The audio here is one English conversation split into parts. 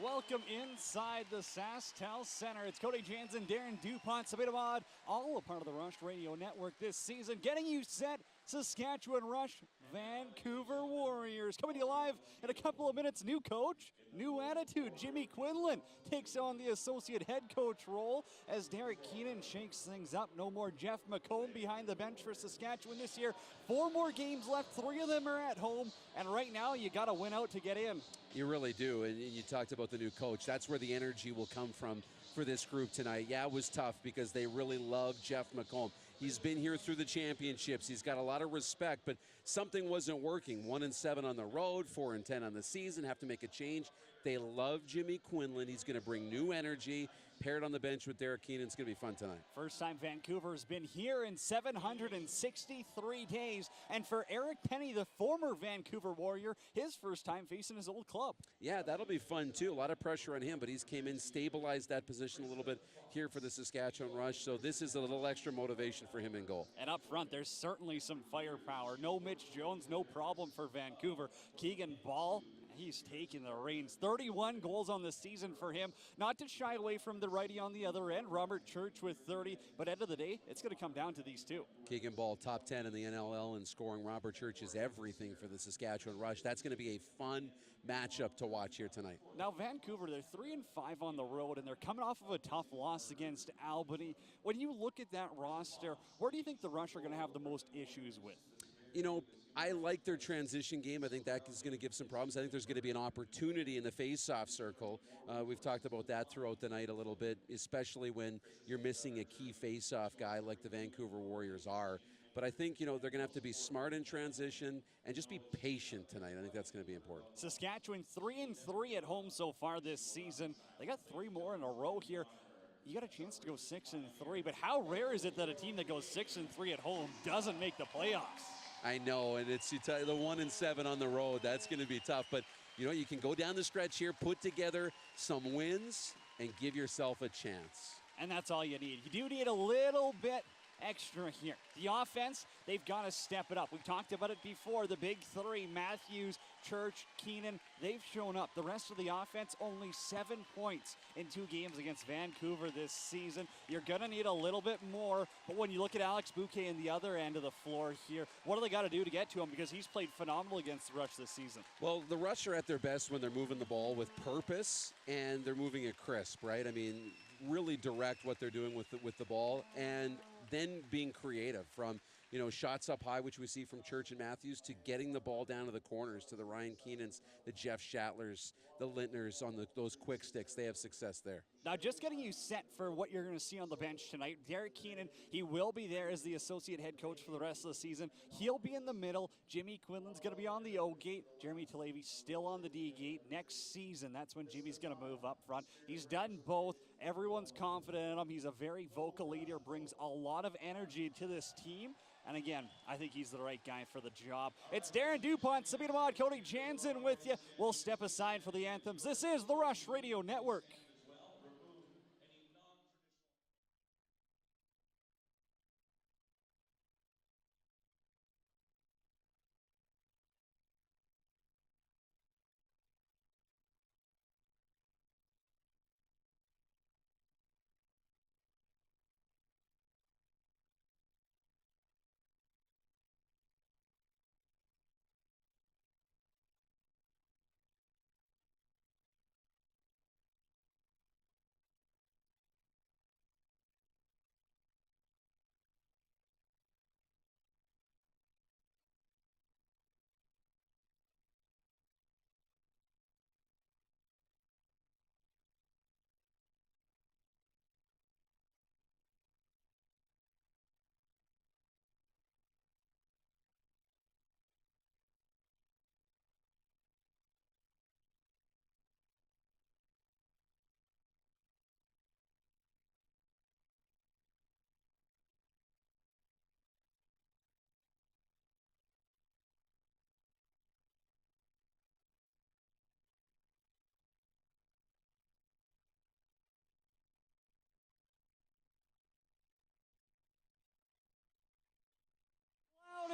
Welcome inside the SaskTel Center. It's Cody Jansen, Darren DuPont, Sabina Mod, all a part of the Rush Radio Network this season. Getting you set, Saskatchewan Rush, Vancouver Warriors. Coming to you live in a couple of minutes. New coach, new attitude. Jimmy Quinlan takes on the associate head coach role as Derek Keenan shakes things up. No more Jeff McComb behind the bench for Saskatchewan this year. 4 more games left. 3 of them are at home. And right now, you got to win out to get in. You really do, and you talked about the new coach. That's where the energy will come from for this group tonight. Yeah, it was tough because they really love Jeff McComb. He's been here through the championships. He's got a lot of respect, but something wasn't working. 1-7 on the road, 4-10 on the season, have to make a change. They love Jimmy Quinlan. He's going to bring new energy. Paired on the bench with Derek Keenan. It's going to be fun tonight. First time Vancouver's been here in 763 days. And for Eric Penny, the former Vancouver Warrior, his first time facing his old club. Yeah, that'll be fun too. A lot of pressure on him, but he's came in, stabilized that position a little bit here for the Saskatchewan Rush. So this is a little extra motivation for him in goal. And up front, there's certainly some firepower. No Mitch Jones, no problem for Vancouver. Keegan Ball, he's taking the reins. 31 goals on the season for him. Not to shy away from the righty on the other end, Robert Church with 30. But end of the day, it's going to come down to these two. Keegan Ball, top 10 in the NLL in scoring. Robert Church is everything for the Saskatchewan Rush. That's going to be a fun matchup to watch here tonight. Now, Vancouver, they're 3-5 on the road, and they're coming off of a tough loss against Albany. When you look at that roster, where do you think the Rush are going to have the most issues with? You know, I like their transition game. I think that is going to give some problems. I think there's going to be an opportunity in the face-off circle. We've talked about that throughout the night a little bit, especially when you're missing a key face-off guy like the Vancouver Warriors are. But I think, you know, they're going to have to be smart in transition and just be patient tonight. I think that's going to be important. Saskatchewan 3-3 at home so far this season. They got 3 more in a row here. You got a chance to go 6-3, but how rare is it that a team that goes 6-3 at home doesn't make the playoffs? I know, and it's the 1-7 on the road. That's going to be tough. But, you know, you can go down the stretch here, put together some wins, and give yourself a chance. And that's all you need. You do need a little bit extra here. The offense, they've got to step it up. We've talked about it before. The big 3, Matthews, Church, Keenan, they've shown up. The rest of the offense, only 7 points in 2 games against Vancouver this season. You're going to need a little bit more, but when you look at Alex Bouquet in the other end of the floor here, what do they got to do to get to him? Because he's played phenomenal against the Rush this season. Well, the Rush are at their best when they're moving the ball with purpose and they're moving it crisp, right? I mean, really direct what they're doing with the ball, and then being creative from, you know, shots up high, which we see from Church and Matthews, to getting the ball down to the corners, to the Ryan Keenans, the Jeff Shattlers, the Littners on those quick sticks. They have success there. Now, just getting you set for what you're going to see on the bench tonight, Derek Keenan, he will be there as the associate head coach for the rest of the season. He'll be in the middle. Jimmy Quinlan's going to be on the O gate. Jeremy Talevi still on the D gate. Next season, that's when Jimmy's going to move up front. He's done both. Everyone's confident in him. He's a very vocal leader, brings a lot of energy to this team. And again, I think he's the right guy for the job. It's Darren DuPont, Sabina Mod, Cody Jansen with you. We'll step aside for the anthems. This is the Rush Radio Network.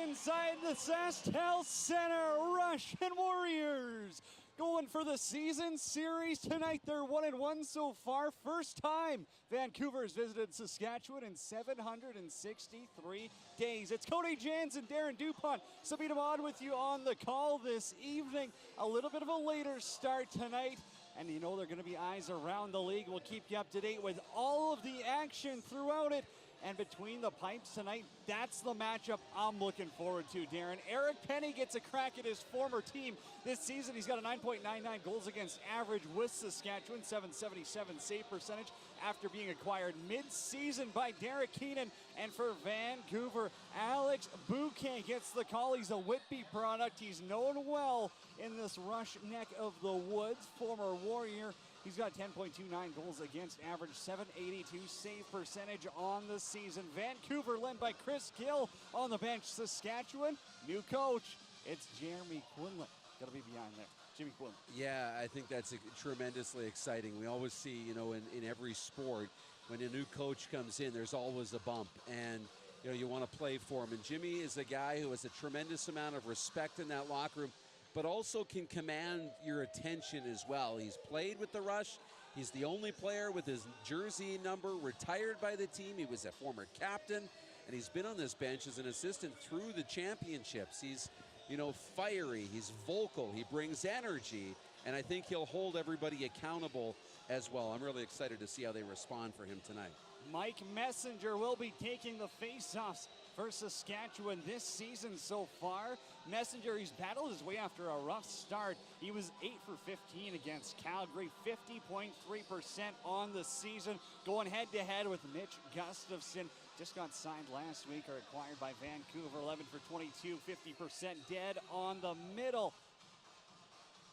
Inside the SaskTel Center, Rush and Warriors. Going for the season series tonight. They're 1-1 so far. First time Vancouver's visited Saskatchewan in 763 days. It's Cody Jans and Darren Dupont. Sabina Mod with you on the call this evening. A little bit of a later start tonight. And you know there are going to be eyes around the league. We'll keep you up to date with all of the action throughout it. And between the pipes tonight, that's the matchup I'm looking forward to, Darren. Eric Penny gets a crack at his former team this season. He's got a 9.99 goals against average with Saskatchewan, 777 save percentage after being acquired mid-season by Derek Keenan. And for Vancouver, Alex Bouquet gets the call. He's a Whitby product. He's known well in this rush neck of the woods, former Warrior. He's got 10.29 goals against average, 782 save percentage on the season. Vancouver led by Chris Gill on the bench. Saskatchewan, new coach. It's Jeremy Quinlan. Got to be behind there. Jimmy Quinlan. Yeah, I think that's tremendously exciting. We always see, you know, in every sport, when a new coach comes in, there's always a bump. And, you know, you want to play for him. And Jimmy is a guy who has a tremendous amount of respect in that locker room, but also can command your attention as well. He's played with the Rush. He's the only player with his jersey number retired by the team. He was a former captain, and he's been on this bench as an assistant through the championships. He's, you know, fiery. He's vocal. He brings energy, and I think he'll hold everybody accountable as well. I'm really excited to see how they respond for him tonight. Mike Messenger will be taking the face-offs for Saskatchewan this season so far. Messenger, he's battled his way after a rough start. He was 8 for 15 against Calgary, 50.3% on the season. Going head-to-head with Mitch Gustafson. Just got signed last week or acquired by Vancouver. 11 for 22, 50% dead on the middle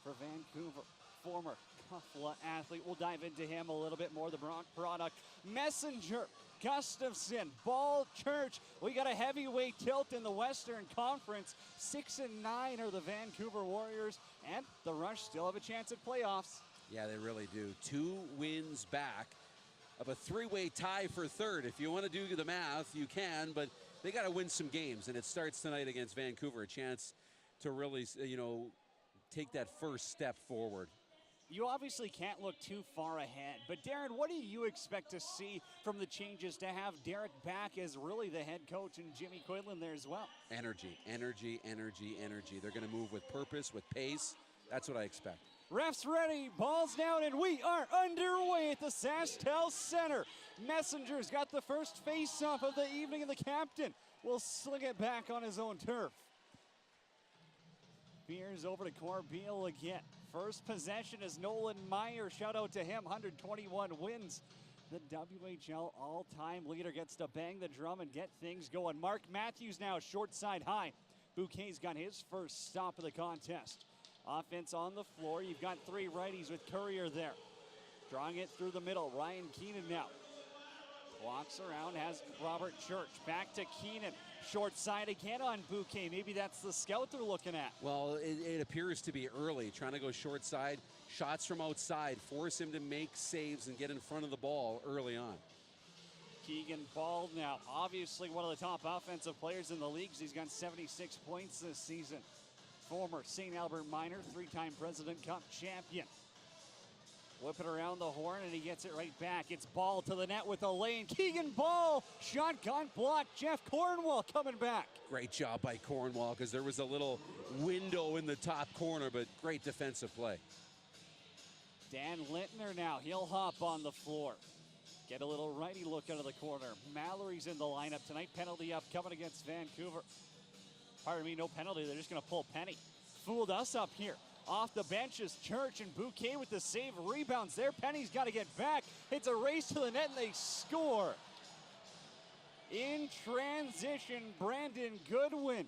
for Vancouver. Former Kuffla athlete. We'll dive into him a little bit more. The Brock product. Messenger, Gustafson, Ball, Church. We got a heavyweight tilt in the Western Conference. 6-9 are the Vancouver Warriors, and the Rush still have a chance at playoffs. Yeah, they really do. 2 wins back of a 3-way tie for third. If you want to do the math, you can, but they got to win some games, and it starts tonight against Vancouver. A chance to really, you know, take that first step forward. You obviously can't look too far ahead, but Darren, what do you expect to see from the changes to have Derek back as really the head coach and Jimmy Quinlan there as well? Energy, energy, energy, energy. They're going to move with purpose, with pace. That's what I expect. Refs ready, ball's down, and we are underway at the SaskTel Center. Messenger's got the first face-off of the evening, and the captain will sling it back on his own turf. Beers over to Corbeil again. First possession is Nolan Meyer. Shout out to him, 121 wins. The WHL all-time leader gets to bang the drum and get things going. Mark Matthews now short side high. Bouquet's got his first stop of the contest. Offense on the floor. You've got 3 righties with Courier there. Drawing it through the middle. Ryan Keenan now. Walks around, has Robert Church. Back to Keenan. Short side again on Bouquet. Maybe that's the scout they're looking at. Well, it appears to be early. Trying to go short side. Shots from outside. Force him to make saves and get in front of the ball early on. Keegan Ball now. Obviously one of the top offensive players in the league. He's got 76 points this season. Former St. Albert Minor, 3-time President Cup champion. Whip it around the horn, and he gets it right back. It's Ball to the net with a lane. Keegan Ball, shotgun block. Jeff Cornwall coming back. Great job by Cornwall, because there was a little window in the top corner, but great defensive play. Dan Littner now, he'll hop on the floor. Get a little righty look out of the corner. Mallory's in the lineup tonight. Penalty up coming against Vancouver. Pardon me, no penalty. They're just going to pull Penny. Fooled us up here. Off the bench is Church, and Bouquet with the save. Rebounds there. Penny's got to get back. It's a race to the net, and they score. In transition, Brandon Goodwin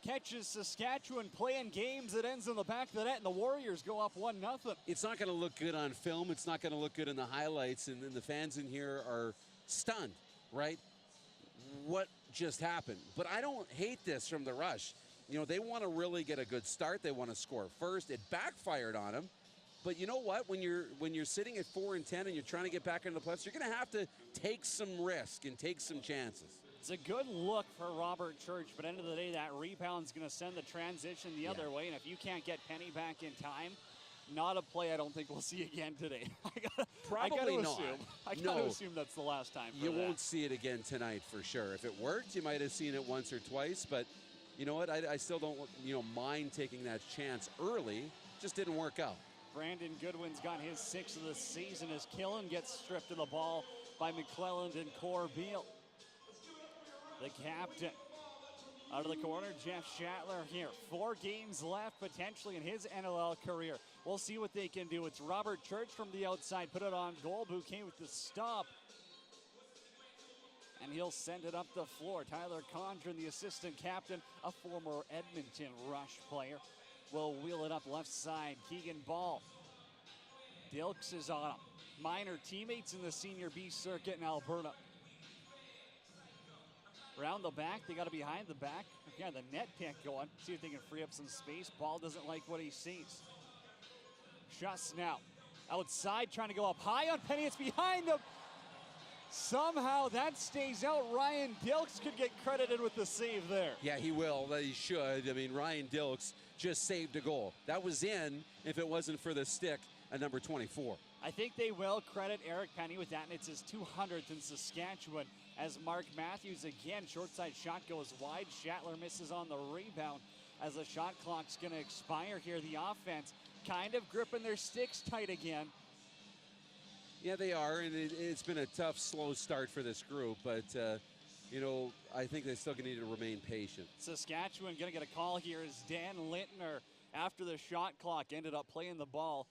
catches Saskatchewan playing games that ends in the back of the net, and the Warriors go up 1-0. It's not going to look good on film. It's not going to look good in the highlights, and the fans in here are stunned, right? What just happened? But I don't hate this from the Rush. You know, they want to really get a good start. They want to score first. It backfired on them. But you know what? When you're sitting at 4-10 and you're trying to get back into the playoffs, you're going to have to take some risk and take some chances. It's a good look for Robert Church, but end of the day, that rebound's going to send the transition the other way. And if you can't get Penny back in time, not a play I don't think we'll see again today. Probably not. I gotta assume that's the last time for You that. won't see it again tonight for sure. If it worked, you might have seen it once or twice, but you know what? I still don't mind taking that chance early. Just didn't work out. Brandon Goodwin's got his 6th of the season as Killen gets stripped of the ball by McClelland and Corbeil. The captain. Out of the corner, Jeff Shatler here. 4 games left potentially in his NLL career. We'll see what they can do. It's Robert Church from the outside. Put it on goal. Bouquet with the stop. And he'll send it up the floor. Tyler Condren, the assistant captain, a former Edmonton Rush player, will wheel it up left side. Keegan Ball. Dilks is on him. Minor teammates in the Senior B circuit in Alberta. Around the back, they got it behind the back. Yeah, the net pick going. See if they can free up some space. Ball doesn't like what he sees. Schuss now. Outside, trying to go up high on Penny. It's behind him. Somehow that stays out. Ryan Dilks could get credited with the save there. Yeah, he will. He should. I mean, Ryan Dilks just saved a goal. That was in if it wasn't for the stick at number 24. I think they will credit Eric Penny with that, and it's his 200th in Saskatchewan as Mark Matthews again. Short side shot goes wide. Shatler misses on the rebound as the shot clock's going to expire here. The offense kind of gripping their sticks tight again. Yeah, they are, and it's been a tough, slow start for this group, but, I think they still need to remain patient. Saskatchewan going to get a call here as Dan Littner, after the shot clock, ended up playing the ball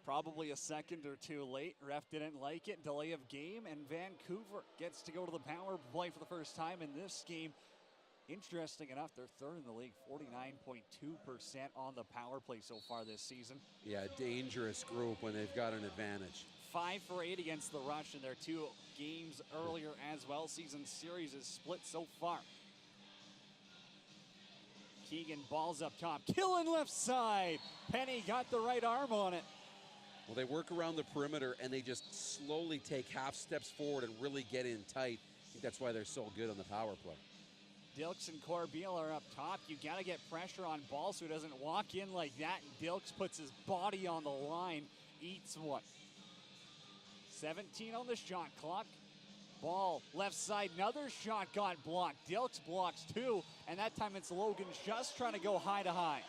probably a second or two late. Ref didn't like it. Delay of game, and Vancouver gets to go to the power play for the first time in this game. Interesting enough, they're third in the league, 49.2% on the power play so far this season. Yeah, dangerous group when they've got an advantage. 5 for 8 against the Rush in their 2 games earlier as well. Season series is split so far. Keegan Ball's up top. Killing left side. Penny got the right arm on it. Well, they work around the perimeter, and they just slowly take half steps forward and really get in tight. I think that's why they're so good on the power play. Dilks and Corbeil are up top. You got to get pressure on Ball so he doesn't walk in like that. And Dilks puts his body on the line, eats one. 17 on the shot clock. Ball left side, another shot got blocked. Dilks blocks 2, and that time it's Logan just trying to go high to high.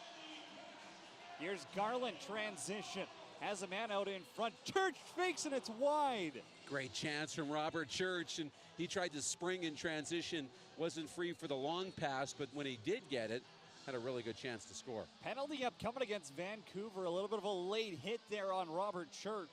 Here's Garland transition. Has a man out in front. Church fakes and it's wide. Great chance from Robert Church, and he tried to spring in transition. Wasn't free for the long pass, but when he did get it, had a really good chance to score. Penalty upcoming against Vancouver. A little bit of a late hit there on Robert Church.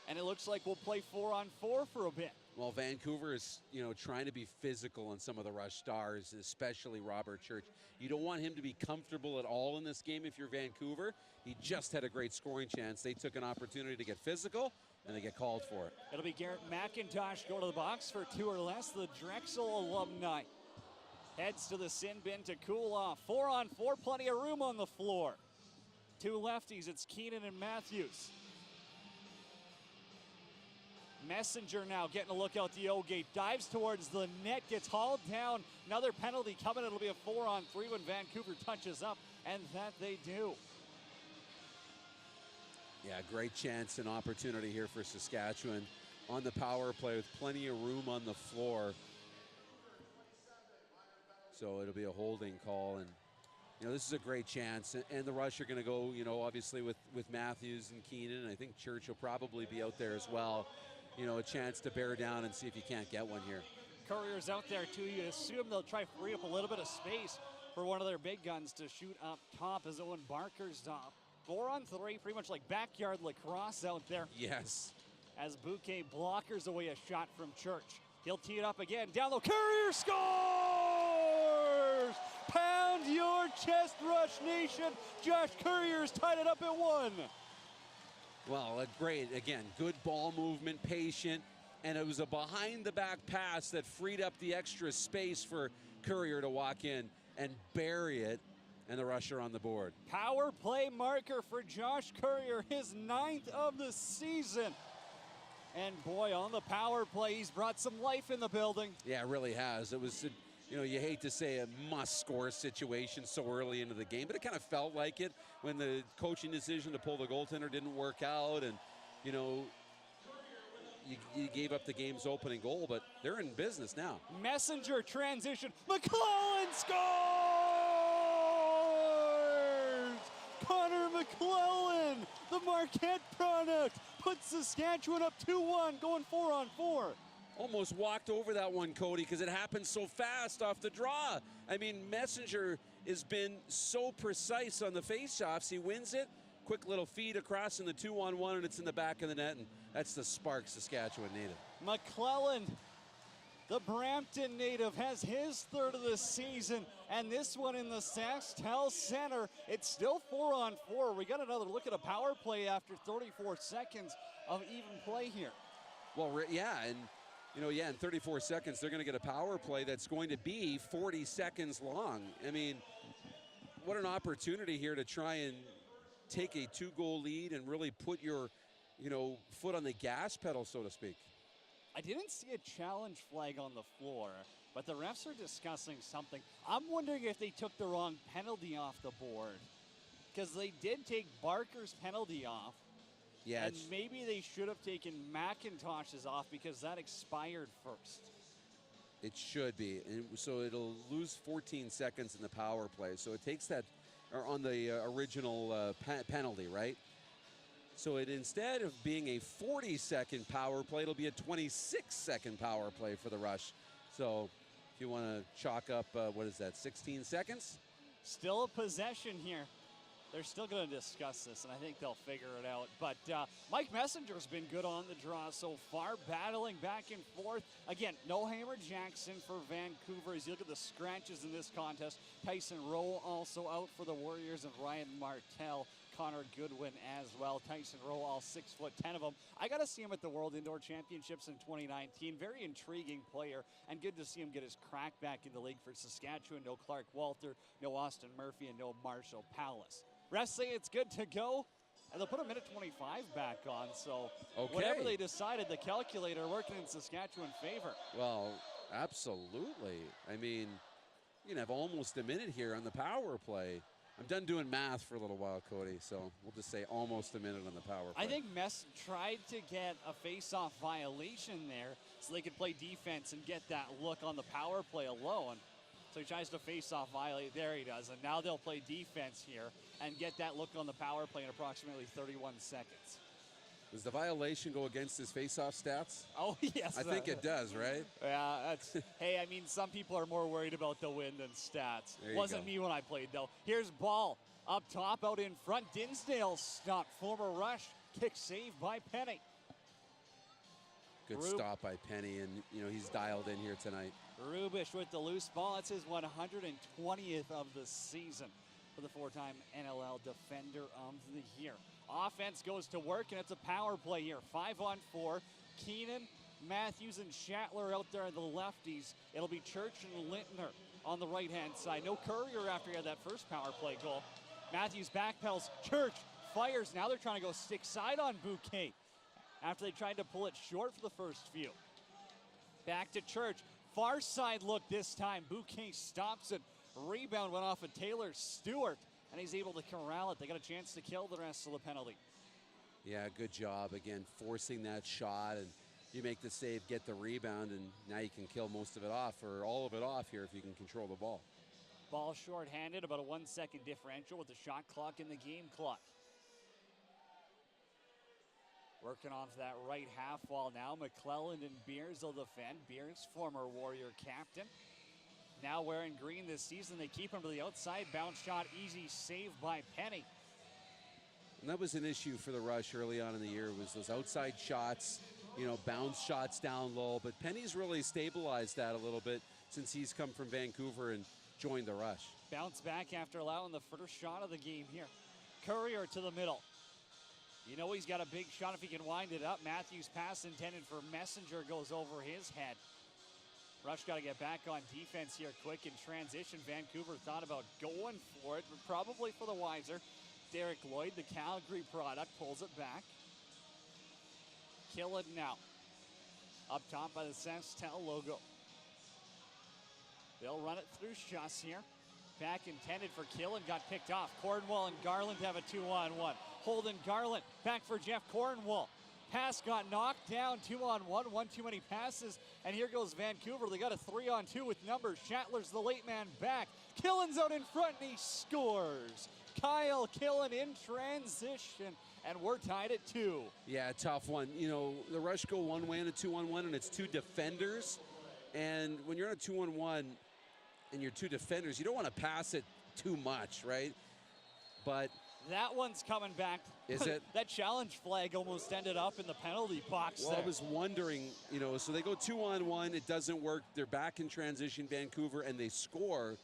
And it looks like we'll play 4-on-4 for a bit. Well, Vancouver is, trying to be physical on some of the Rush stars, especially Robert Church. You don't want him to be comfortable at all in this game if you're Vancouver. He just had a great scoring chance. They took an opportunity to get physical, and they get called for it. It'll be Garrett McIntosh go to the box for 2 or less. The Drexel alumni heads to the sin bin to cool off. 4-on-4, plenty of room on the floor. 2 lefties, it's Keenan and Matthews. Messenger now getting a look out the O-gate. Dives towards the net, gets hauled down. Another penalty coming. It'll be a 4-on-3 when Vancouver touches up, and that they do. Yeah, great chance and opportunity here for Saskatchewan on the power play with plenty of room on the floor. So it'll be a holding call, and this is a great chance. And the Rush are going to go, obviously with Matthews and Keenan. I think Church will probably be out there as well. A chance to bear down and see if you can't get one here. Courier's out there too. You assume they'll try to free up a little bit of space for one of their big guns to shoot up top as Owen Barker's top. 4-on-3, pretty much like backyard lacrosse out there. Yes. As Bouquet blockers away a shot from Church. He'll tee it up again. Down low. Courier scores! Pound your chest, Rush Nation. Josh Courier's tied it up at 1. Well, good ball movement, patient, and it was a behind-the-back pass that freed up the extra space for Courier to walk in and bury it, and the Rush are on the board. Power play marker for Josh Courier, his 9th of the season. And boy, on the power play, he's brought some life in the building. Yeah, it really has. It was you know, you hate to say a must-score situation so early into the game, but it kind of felt like it when the coaching decision to pull the goaltender didn't work out, and, you know, you gave up the game's opening goal, but they're in business now. Messenger transition. McClellan scores! Connor McClellan, the Marquette product, puts Saskatchewan up 2-1, going 4-on-4. Almost walked over that one, Cody, because it happened so fast off the draw. I mean, Messenger has been so precise on the faceoffs. He wins it. Quick little feed across in the 2-on-1, and it's in the back of the net, and that's the spark Saskatchewan needed. McClellan, the Brampton native, has his third of the season, and this one in the SaskTel Center. It's still 4-on-4. We got another look at a power play after 34 seconds of even play here. Well, yeah, and you know, in 34 seconds, they're going to get a power play that's going to be 40 seconds long. I mean, what an opportunity here to try and take a 2-goal lead and really put your, you know, foot on the gas pedal, so to speak. I didn't see a challenge flag on the floor, but the refs are discussing something. I'm wondering if they took the wrong penalty off the board, because they did take Barker's penalty off. Yeah, and maybe they should have taken McIntosh's off because that expired first. It should be, and so it'll lose 14 seconds in the power play. So it takes that, or on the original penalty, right? So it, instead of being a 40-second power play, it'll be a 26-second power play for the Rush. So if you want to chalk up, what is that, 16 seconds? Still a possession here. They're still going to discuss this, and I think they'll figure it out. But Mike Messenger's been good on the draw so far, battling back and forth. Again, no Hammer Jackson for Vancouver. As you look at the scratches in this contest, Tyson Rowe also out for the Warriors, and Ryan Martell, Connor Goodwin as well. Tyson Rowe, all 6'10" of them. I got to see him at the World Indoor Championships in 2019. Very intriguing player, and good to see him get his crack back in the league for Saskatchewan. No Clark Walter, no Austin Murphy, and no Marshall Palace. Refs say it's good to go, and they'll put a minute 25 back on. So whatever they decided, the calculator working in Saskatchewan favor. Well, absolutely. I mean, you can have almost a minute here on the power play. I'm done doing math for a little while, Cody, so we'll just say almost a minute on the power play. I think Mess tried to get a face-off violation there so they could play defense and get that look on the power play alone. So he tries to face-off violate. There he does. And now they'll play defense here and get that look on the power play in approximately 31 seconds. Does the violation go against his face-off stats? Oh, yes. I think it does, right? Yeah, that's, hey, I mean, some people are more worried about the win than stats. Wasn't me when I played, though. Here's Ball up top, out in front. Dinsdale stopped. Former Rush. Kick saved by Penny. Good stop by Penny, and, you know, he's dialed in here tonight. Rubish with the loose ball. It's his 120th of the season for the four-time NLL Defender of the Year. Offense goes to work, and it's a power play here. 5-on-4. Keenan, Matthews, and Schattler out there on the lefties. It'll be Church and Littner on the right-hand side. No Courier after he had that first power play goal. Matthews backpedals. Church fires. Now they're trying to go stick side on Bouquet after they tried to pull it short for the first few. Back to Church. Far side look this time. Bouquet stops it. Rebound went off of Taylor Stewart, and he's able to corral it. They got a chance to kill the rest of the penalty. Yeah, good job. Again, forcing that shot, and you make the save, get the rebound, and now you can kill most of it off, or all of it off here if you can control the ball. Ball short-handed, about a 1-second differential with the shot clock and the game clock. Working off that right half wall now. McClellan and Beers will defend. Beers, former Warrior captain. Now wearing green this season. They keep him to the outside. Bounce shot, easy save by Penny. And that was an issue for the Rush early on in the year, was those outside shots, you know, bounce shots down low. But Penny's really stabilized that a little bit since he's come from Vancouver and joined the Rush. Bounce back after allowing the first shot of the game here. Courier to the middle. You know he's got a big shot if he can wind it up. Matthews' pass intended for Messenger goes over his head. Rush got to get back on defense here quick in transition. Vancouver thought about going for it, but probably for the wiser. Derek Lloyd, the Calgary product, pulls it back. Kill it now. Up top by the SaskTel logo. They'll run it through Schuss here. Back intended for Killen, got picked off. Cornwall and Garland have a 2-on-1. Holden Garland back for Jeff Cornwall. Pass got knocked down, 2-on-1, one too many passes, and here goes Vancouver. They got a 3-on-2 with numbers. Shatler's the late man back. Killen's out in front, and he scores. Kyle Killen in transition, and we're tied at 2. Yeah, tough one. You know, the Rush go one way in a 2-on-1, and it's 2 defenders. And when you're on a 2-on-1 and you're 2 defenders, you don't want to pass it too much, right? But that one's coming back. Is it? That challenge flag almost ended up in the penalty box. Well, there. I was wondering, you know, so they go 2-on-1, it doesn't work. They're back in transition, Vancouver, and they score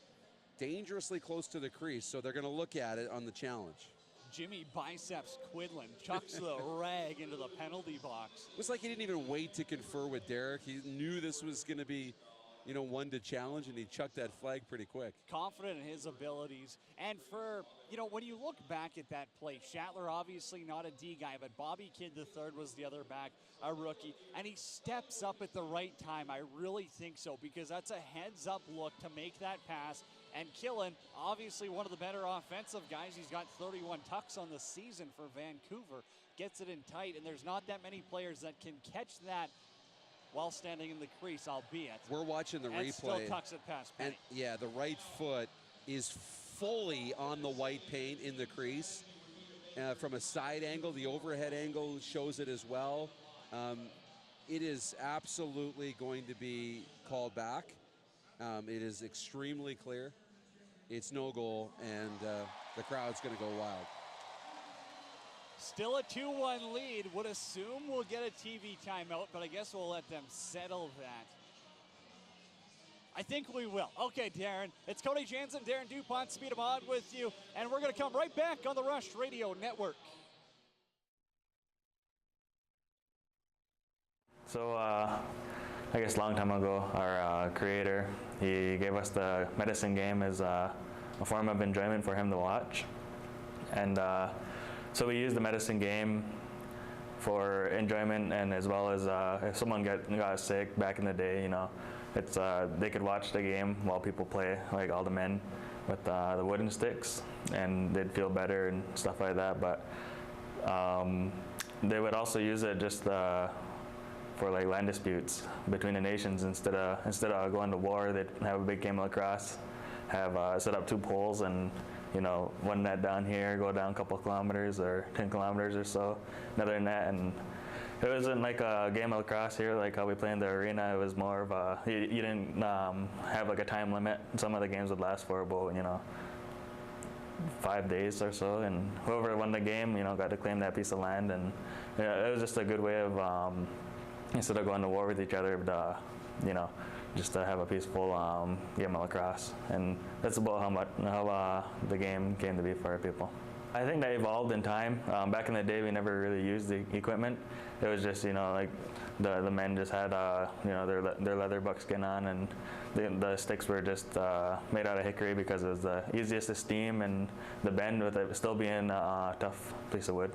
dangerously close to the crease. So they're going to look at it on the challenge. Jimmy Biceps Quidlin chucks the rag into the penalty box. It was like he didn't even wait to confer with Derek. He knew this was going to be, you know, one to challenge, and he chucked that flag pretty quick. Confident in his abilities. And for, you know, when you look back at that play, Shatler obviously not a D guy, but Bobby Kidd III was the other back, a rookie, and he steps up at the right time. I really think so, because that's a heads-up look to make that pass. And Killen, obviously one of the better offensive guys. He's got 31 tucks on the season for Vancouver. Gets it in tight, and there's not that many players that can catch that while standing in the crease, albeit. We're watching the replay. Still tucks it past Penny. And yeah, the right foot is fully on the white paint in the crease. From a side angle, the overhead angle shows it as well. It is absolutely going to be called back. It is extremely clear. It's no goal, and the crowd's going to go wild. Still a 2-1 lead. Would assume we'll get a TV timeout, but I guess we'll let them settle that. I think we will. Okay, Darren. It's Cody Jansen, Darren DuPont, Speed of Odd with you, and we're going to come right back on the Rush Radio Network. So, I guess a long time ago, our creator, he gave us the medicine game as a form of enjoyment for him to watch. And so we used the medicine game for enjoyment, and as well as if someone got sick back in the day, you know, it's they could watch the game while people play, like all the men with the wooden sticks, and they'd feel better and stuff like that. But they would also use it just for like land disputes between the nations. Instead of going to war, they'd have a big game of lacrosse, have set up 2 poles, and you know, one net down here, go down a couple kilometers or 10 kilometers or so, another net. And it wasn't like a game of lacrosse here, like how we play in the arena. It was more of a, you didn't have like a time limit. Some of the games would last for about, you know, 5 days or so, and whoever won the game, you know, got to claim that piece of land. And you know, it was just a good way of, instead of going to war with each other, you know, just to have a peaceful game of lacrosse. And that's about how the game came to be for our people. I think that evolved in time. Back in the day, we never really used the equipment. It was just, you know, like the men just had, you know, their leather buckskin on, and the sticks were just made out of hickory because it was the easiest to steam and the bend with it still being a tough piece of wood.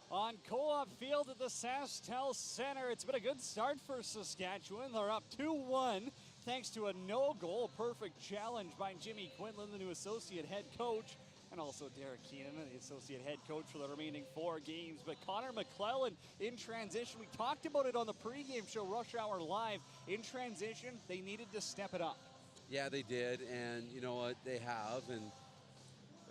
On Co-op Field at the SaskTel Center, it's been a good start for Saskatchewan. They're up 2-1 thanks to a no-goal perfect challenge by Jimmy Quinlan, the new associate head coach, and also Derek Keenan, the associate head coach for the remaining 4 games. But Connor McClellan in transition, we talked about it on the pregame show, Rush Hour Live. In transition, they needed to step it up. Yeah, they did, and you know what, they have. And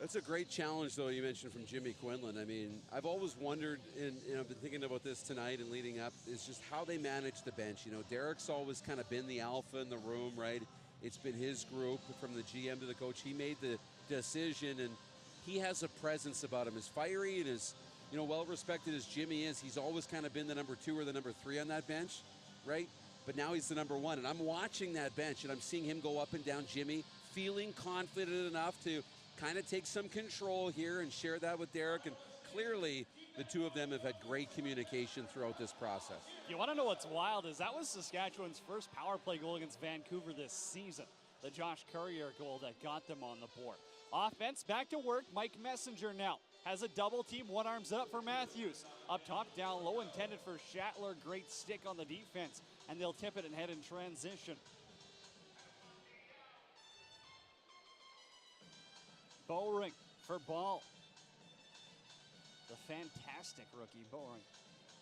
that's a great challenge, though, you mentioned from Jimmy Quinlan. I mean, I've always wondered, and I've been thinking about this tonight and leading up, is just how they manage the bench. You know, Derek's always kind of been the alpha in the room, right? It's been his group, from the GM to the coach. He made the decision, and he has a presence about him. As fiery and as, you know, well-respected as Jimmy is, he's always kind of been the number 2 or the number 3 on that bench, right? But now he's the number 1, and I'm watching that bench, and I'm seeing him go up and down Jimmy, feeling confident enough to kind of take some control here and share that with Derek. And clearly the 2 of them have had great communication throughout this process. You want to know what's wild is that was Saskatchewan's first power play goal against Vancouver this season. The Josh Courier goal that got them on the board. Offense back to work. Mike Messenger now has a double team, one arm's up for Matthews. Up top, down low, intended for Schattler. Great stick on the defense, and they'll tip it and head in transition. Bowring for Ball. The fantastic rookie Bowring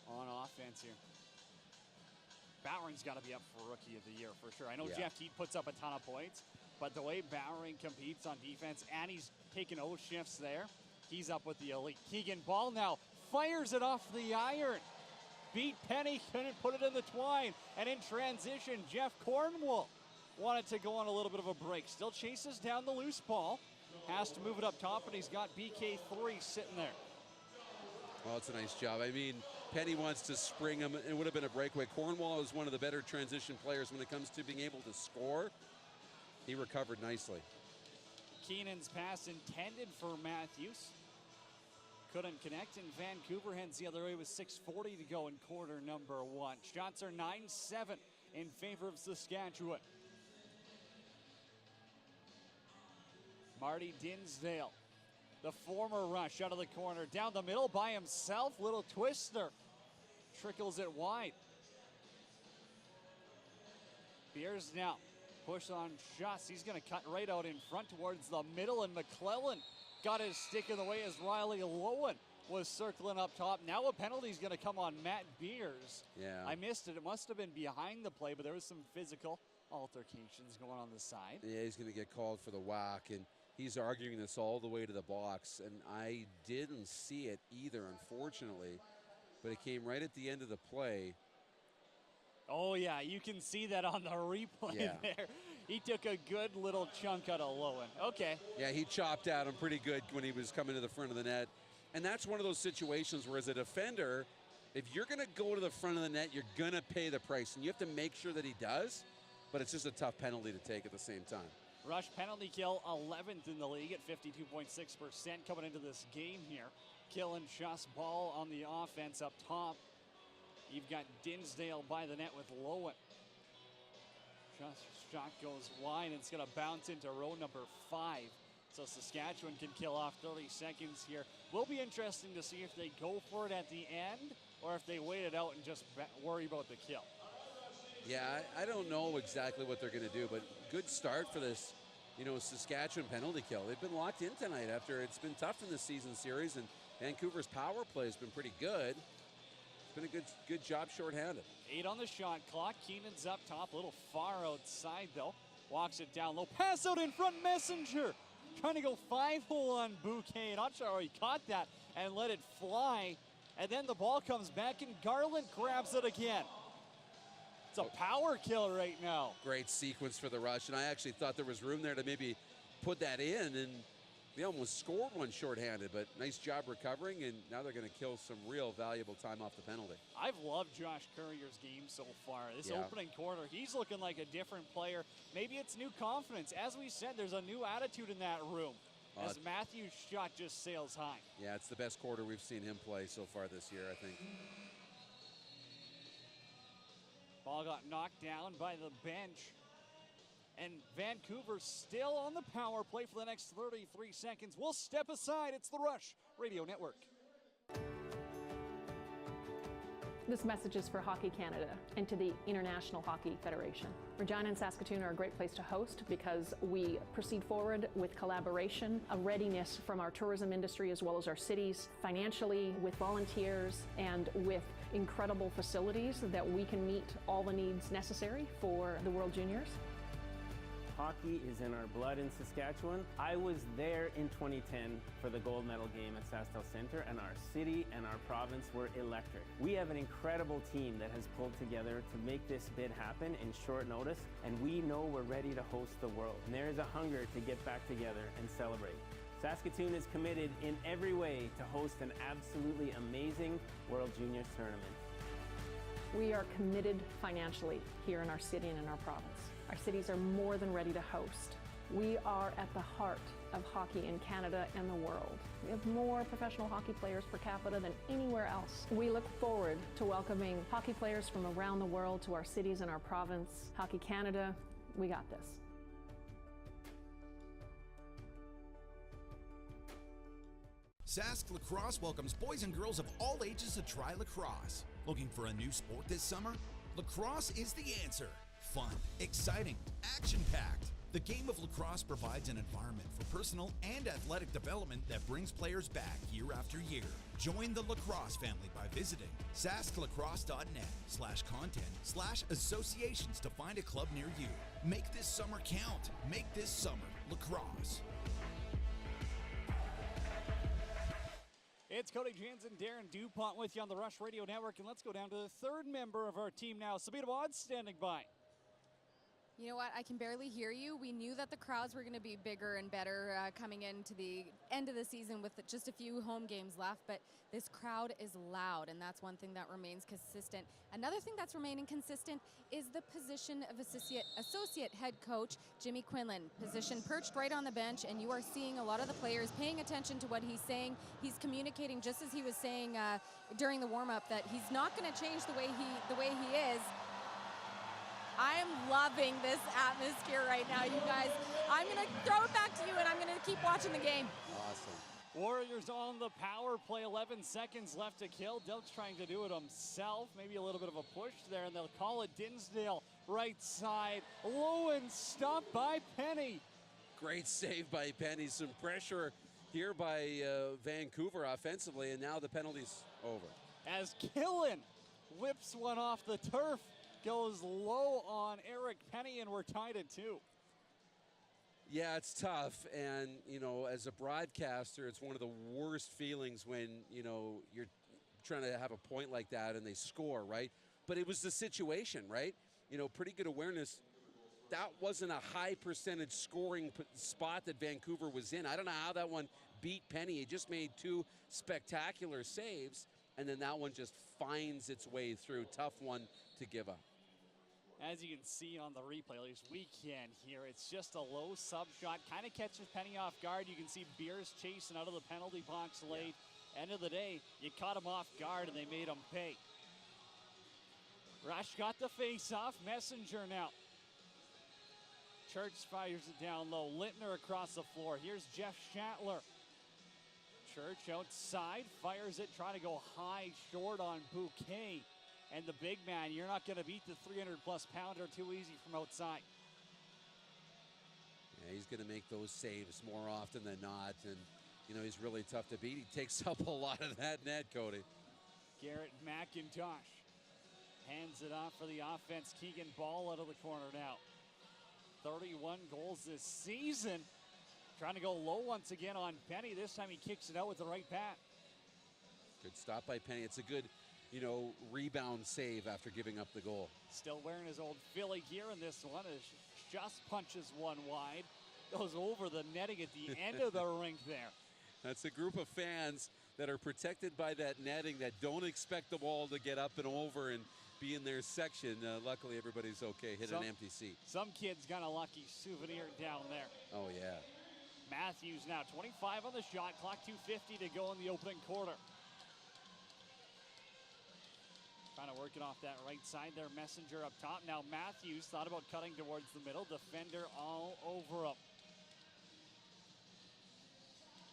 on offense here. Bowring's got to be up for Rookie of the Year for sure. I know Jeff Teat puts up a ton of points, but the way Bowring competes on defense, and he's taking O shifts there, he's up with the elite. Keegan Ball now fires it off the iron. Beat Penny, couldn't put it in the twine. And in transition, Jeff Cornwall wanted to go on a little bit of a break. Still chases down the loose ball. Has to move it up top, and he's got BK3 sitting there. Well, it's a nice job. I mean, Penny wants to spring him. It would have been a breakaway. Cornwall is one of the better transition players when it comes to being able to score. He recovered nicely. Keenan's pass intended for Matthews. Couldn't connect, and Vancouver heads the other way with 6:40 to go in quarter number one. Shots are 9-7 in favor of Saskatchewan. Marty Dinsdale, the former Rush, out of the corner, down the middle by himself. Little twister, trickles it wide. Beers now, push on Schuss. He's going to cut right out in front towards the middle, and McClellan got his stick in the way as Riley Lowen was circling up top. Now a penalty is going to come on Matt Beers. Yeah. I missed it. It must have been behind the play, but there was some physical altercations going on the side. Yeah, he's going to get called for the whack, and he's arguing this all the way to the box, and I didn't see it either, unfortunately, but it came right at the end of the play. Oh, yeah, you can see that on the replay there. He took a good little chunk out of Lowen. Okay. Yeah, he chopped at him pretty good when he was coming to the front of the net. And that's one of those situations where, as a defender, if you're going to go to the front of the net, you're going to pay the price, and you have to make sure that he does, but it's just a tough penalty to take at the same time. Rush penalty kill, 11th in the league at 52.6% coming into this game here. Kill and Schuss Ball on the offense up top. You've got Dinsdale by the net with Lowen. Shot goes wide, and it's going to bounce into row number 5. So Saskatchewan can kill off 30 seconds here. Will be interesting to see if they go for it at the end or if they wait it out and just worry about the kill. Yeah, I don't know exactly what they're going to do, but good start for this, Saskatchewan penalty kill. They've been locked in tonight after it's been tough in the season series, and Vancouver's power play has been pretty good. It's been a good job shorthanded. 8 on the shot clock. Keenan's up top, a little far outside though. Walks it down low. Pass out in front, Messenger. Trying to go 5-hole on Bouquet. Not sure how he caught that and let it fly. And then the ball comes back, and Garland grabs it again. It's a power kill right now. Great sequence for the Rush, and I actually thought there was room there to maybe put that in, and they almost scored one shorthanded, but nice job recovering, and now they're going to kill some real valuable time off the penalty. I've loved Josh Courier's game so far. This opening quarter, he's looking like a different player. Maybe it's new confidence. As we said, there's a new attitude in that room as Matthew's shot just sails high. Yeah, it's the best quarter we've seen him play so far this year, I think. Ball got knocked down by the bench. And Vancouver still on the power play for the next 33 seconds. We'll step aside. It's the Rush Radio Network. This message is for Hockey Canada and to the International Hockey Federation. Regina and Saskatoon are a great place to host because we proceed forward with collaboration, a readiness from our tourism industry as well as our cities, financially, with volunteers, and with incredible facilities that we can meet all the needs necessary for the World Juniors. Hockey is in our blood in Saskatchewan. I was there in 2010 for the gold medal game at SaskTel Centre, and our city and our province were electric. We have an incredible team that has pulled together to make this bid happen in short notice, and we know we're ready to host the world. And there is a hunger to get back together and celebrate. Saskatoon is committed in every way to host an absolutely amazing World Juniors tournament. We are committed financially here in our city and in our province. Our cities are more than ready to host. We are at the heart of hockey in Canada and the world. We have more professional hockey players per capita than anywhere else. We look forward to welcoming hockey players from around the world to our cities and our province. Hockey Canada, we got this. Sask Lacrosse welcomes boys and girls of all ages to try lacrosse. Looking for a new sport this summer? Lacrosse is the answer. Fun, exciting, action-packed. The game of lacrosse provides an environment for personal and athletic development that brings players back year after year. Join the lacrosse family by visiting sasklacrosse.net/content/associations to find a club near you. Make this summer count. Make this summer lacrosse. It's Cody Jans and Darren DuPont with you on the Rush Radio Network, and let's go down to the third member of our team now. Sabina Wads standing by. You know what? I can barely hear you. We knew that the crowds were going to be bigger and better coming into the end of the season with just a few home games left, but this crowd is loud, and that's one thing that remains consistent. Another thing that's remaining consistent is the position of associate head coach Jimmy Quinlan. Position perched right on the bench, and you are seeing a lot of the players paying attention to what he's saying. He's communicating just as he was saying during the warm-up that he's not going to change the way he is. I am loving this atmosphere right now, you guys. I'm going to throw it back to you, and I'm going to keep watching the game. Awesome. Warriors on the power play, 11 seconds left to kill. Delk's trying to do it himself. Maybe a little bit of a push there, and they'll call it Dinsdale. Right side, low and stopped by Penny. Great save by Penny. Some pressure here by Vancouver offensively, and now the penalty's over. As Killen whips one off the turf. Goes low on Eric Penny, and we're tied at 2. Yeah, it's tough, and, you know, as a broadcaster, it's one of the worst feelings when, you know, you're trying to have a point like that and they score, right? But it was the situation, right? You know, pretty good awareness. That wasn't a high percentage scoring spot that Vancouver was in. I don't know how that one beat Penny. He just made 2 spectacular saves, and then that one just finds its way through. Tough one to give up. As you can see on the replay, at least we can here, it's just a low sub shot, kind of catches Penny off guard. You can see Beers chasing out of the penalty box late. End of the day, you caught him off guard and they made him pay. Rush got the face off. Messenger now. Church fires it down low. Littner across the floor. Here's Jeff Shatler. Church outside, fires it, trying to go high, short on Bouquet. And the big man, you're not going to beat the 300-plus pounder too easy from outside. Yeah, he's going to make those saves more often than not. And, you know, he's really tough to beat. He takes up a lot of that net, Cody. Garrett McIntosh hands it off for the offense. Keegan Ball out of the corner now. 31 goals this season. Trying to go low once again on Penny. This time he kicks it out with the right pat. Good stop by Penny. It's a good, you know, rebound save after giving up the goal. Still wearing his old Philly gear in this one as just punches one wide. Goes over the netting at the end of the rink there. That's a group of fans that are protected by that netting that don't expect the ball to get up and over and be in their section. Luckily, everybody's okay. Hit an empty seat. Some kid's got a lucky souvenir down there. Oh, yeah. Matthews now 25 on the shot clock, 2:50 to go in the opening quarter. Trying to work it off that right side there. Messenger up top. Now Matthews thought about cutting towards the middle. Defender all over him.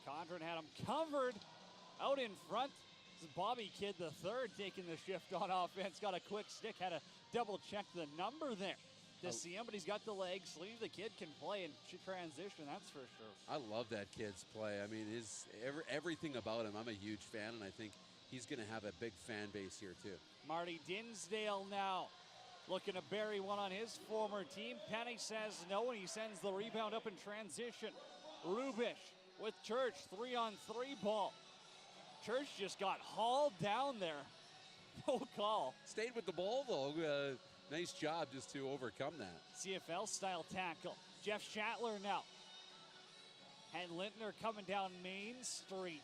Condren had him covered out in front. This is Bobby Kidd the third taking the shift on offense. Got a quick stick. Had to double check the number there to see him, but he's got the legs. Sleeve the kid can play and transition, that's for sure. I love that kid's play. I mean, everything about him, I'm a huge fan, and I think he's going to have a big fan base here too. Marty Dinsdale now looking to bury one on his former team. Penny says no, and he sends the rebound up in transition. Rubish with Church, 3-on-3 ball. Church just got hauled down there. No call. Stayed with the ball, though. Nice job just to overcome that. CFL-style tackle. Jeff Shatler now. And Littner coming down Main Street.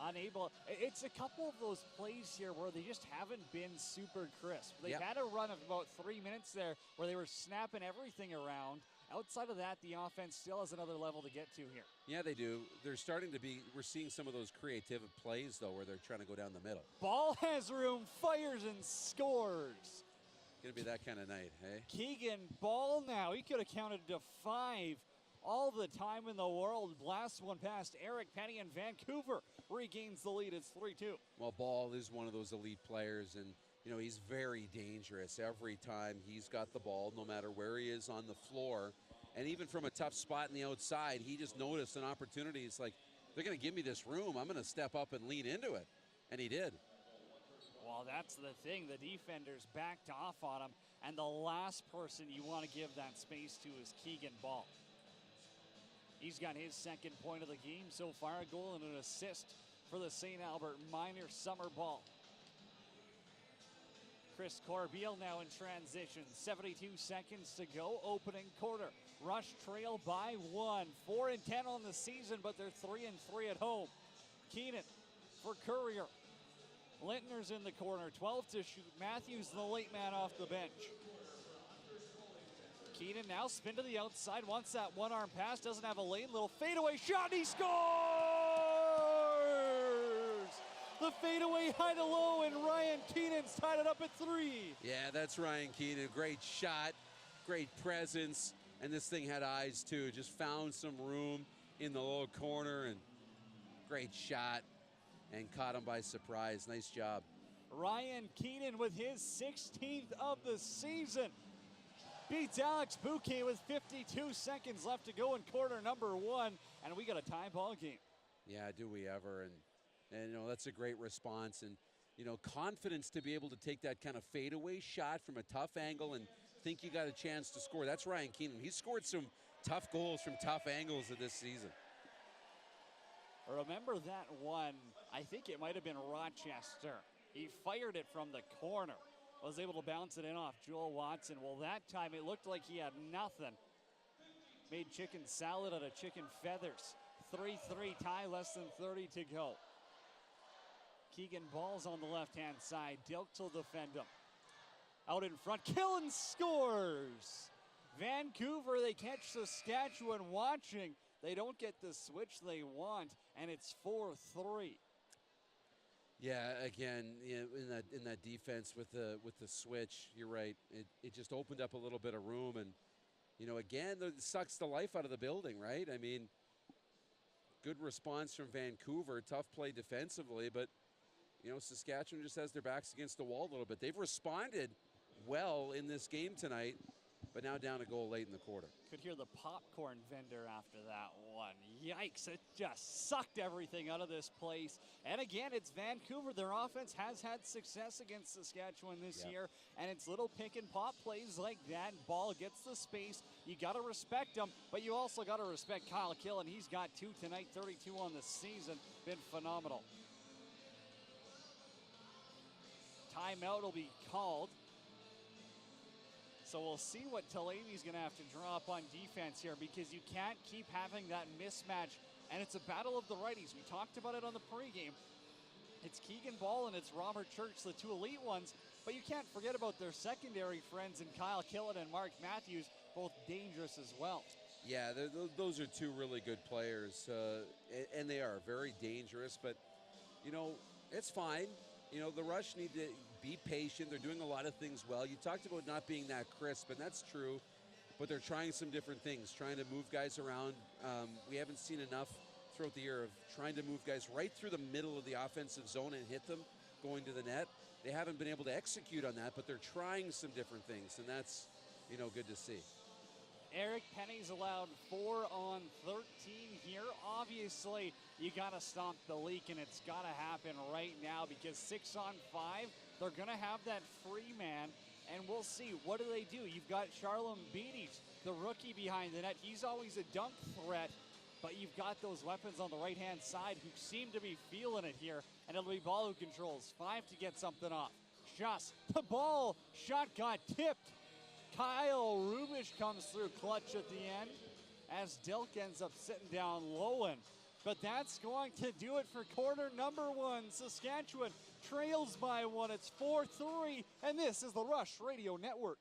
Unable. It's a couple of those plays here where they just haven't been super crisp. They've had a run of about 3 minutes there where they were snapping everything around. Outside of that, the offense still has another level to get to here. Yeah, they do. They're starting to be, we're seeing some of those creative plays, though, where they're trying to go down the middle. Ball has room, fires and scores. Going to be that kind of night, hey? Keegan Ball now. He could have counted to 5 all the time in the world. Blasts one past Eric Penny, and Vancouver regains the lead. It's 3-2. Well, Ball is one of those elite players, and he's very dangerous every time he's got the ball, no matter where he is on the floor. And even from a tough spot in the outside, he just noticed an opportunity. It's like, they're going to give me this room. I'm going to step up and lean into it. And he did. Well, that's the thing. The defenders backed off on him, and the last person you want to give that space to is Keegan Ball. He's got his second point of the game so far, a goal and an assist for the St. Albert Minor Summer Ball. Chris Corbeil now in transition. 72 seconds to go, opening quarter. Rush trail by 1. 4-10 on the season, but they're 3-3 at home. Keenan for Courier. Littner's in the corner, 12 to shoot. Matthews, the late man, off the bench. Keenan now spin to the outside, wants that one-arm pass, doesn't have a lane, little fadeaway shot, and he scores! The fadeaway high to low, and Ryan Keenan's tied it up at 3. Yeah, that's Ryan Keenan. Great shot, great presence, and this thing had eyes too. Just found some room in the low corner, and great shot, and caught him by surprise. Nice job. Ryan Keenan with his 16th of the season. Beats Alex Bouquet with 52 seconds left to go in quarter number 1, and we got a tie ball game. Yeah, do we ever? And that's a great response, and confidence to be able to take that kind of fadeaway shot from a tough angle and think you got a chance to score. That's Ryan Keenan. He scored some tough goals from tough angles of this season. Remember that one, I think it might have been Rochester. He fired it from the corner, was able to bounce it in off Joel Watson. Well, that time it looked like he had nothing. Made chicken salad out of chicken feathers. 3-3 tie, less than 30 to go. Keegan Ball's on the left-hand side. Dilks will defend him. Out in front, Killen scores! Vancouver, they catch Saskatchewan watching. They don't get the switch they want, and it's 4-3. Yeah, again, in that defense with the switch, you're right. It just opened up a little bit of room, and again, it sucks the life out of the building, right? I mean, good response from Vancouver, tough play defensively, but Saskatchewan just has their backs against the wall a little bit. They've responded well in this game tonight, but now down a goal late in the quarter. Could hear the popcorn vendor after that one. Yikes, it just sucked everything out of this place. And again, it's Vancouver. Their offense has had success against Saskatchewan this year, and it's little pick and pop plays like that. Ball gets the space. You got to respect him, but you also got to respect Kyle Killen. He's got 2 tonight, 32 on the season. Been phenomenal. Timeout will be called. So we'll see what Televi's going to have to draw up on defense here, because you can't keep having that mismatch, and it's a battle of the righties. We talked about it on the pregame. It's Keegan Ball and it's Robert Church, the 2 elite ones, but you can't forget about their secondary friends in Kyle Killen and Mark Matthews, both dangerous as well. Yeah, those are 2 really good players, and they are very dangerous, but, it's fine. The Rush need to be patient. They're doing a lot of things well. You talked about not being that crisp, and that's true, but they're trying some different things, trying to move guys around. We haven't seen enough throughout the year of trying to move guys right through the middle of the offensive zone and hit them going to the net. They haven't been able to execute on that, but they're trying some different things, and that's, good to see. Eric Penny's allowed 4 on 13 here. Obviously, you got to stop the leak, and it's got to happen right now, because 6 on 5, they're going to have that free man, and we'll see. What do they do? You've got Charlem Beatties, the rookie behind the net. He's always a dunk threat, but you've got those weapons on the right-hand side who seem to be feeling it here, and it'll be Ball who controls. 5 to get something off. Just the ball. Shot got tipped. Kyle Rubish comes through clutch at the end as Dilk ends up sitting down low. But that's going to do it for quarter number 1. Saskatchewan trails by 1. It's 4-3, and this is the Rush Radio Network.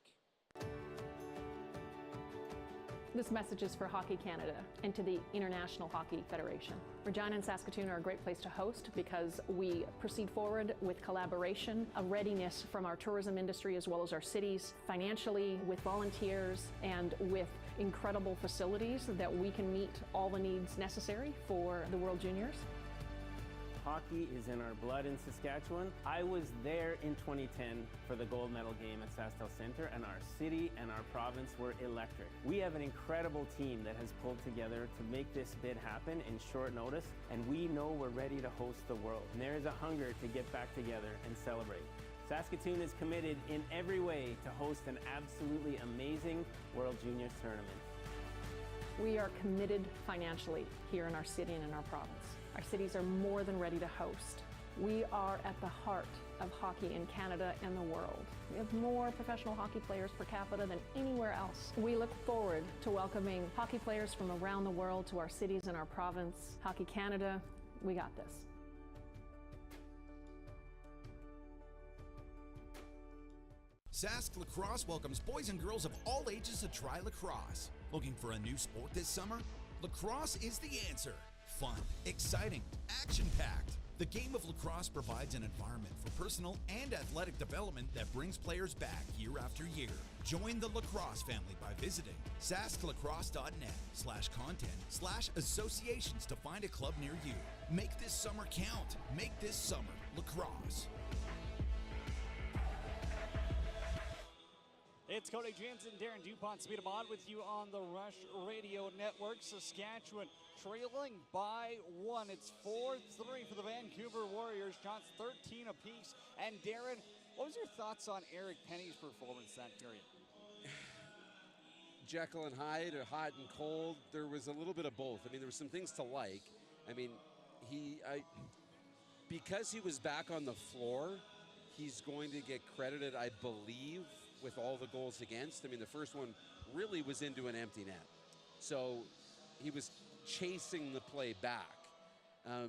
This message is for Hockey Canada and to the International Hockey Federation. Regina and Saskatoon are a great place to host because we proceed forward with collaboration, a readiness from our tourism industry as well as our cities, financially, with volunteers, and with incredible facilities that we can meet all the needs necessary for the World Juniors. Hockey is in our blood in Saskatchewan. I was there in 2010 for the gold medal game at Saskatchewan Centre, and our city and our province were electric. We have an incredible team that has pulled together to make this bid happen in short notice, and we know we're ready to host the world. And there is a hunger to get back together and celebrate. Saskatoon is committed in every way to host an absolutely amazing World Juniors tournament. We are committed financially here in our city and in our province. Our cities are more than ready to host. We are at the heart of hockey in Canada and the world. We have more professional hockey players per capita than anywhere else. We look forward to welcoming hockey players from around the world to our cities and our province. Hockey Canada, we got this. Sask Lacrosse welcomes boys and girls of all ages to try lacrosse. Looking for a new sport this summer? Lacrosse is the answer. Fun, exciting, action-packed. The game of lacrosse provides an environment for personal and athletic development that brings players back year after year. Join the lacrosse family by visiting sasklacrosse.net/content/associations to find a club near you. Make this summer count. Make this summer lacrosse. It's Cody James and Darren DuPont. Speed 'em on with you on the Rush Radio Network. Saskatchewan trailing by one. It's 4-3 for the Vancouver Warriors. Shots 13 apiece. And Darren, what was your thoughts on Eric Penny's performance that period? Jekyll and Hyde, or hot and cold. There was a little bit of both. I mean, there were some things to like. I mean, because he was back on the floor, he's going to get credited, I believe, with all the goals against. I mean, the first one really was into an empty net. So he was chasing the play back.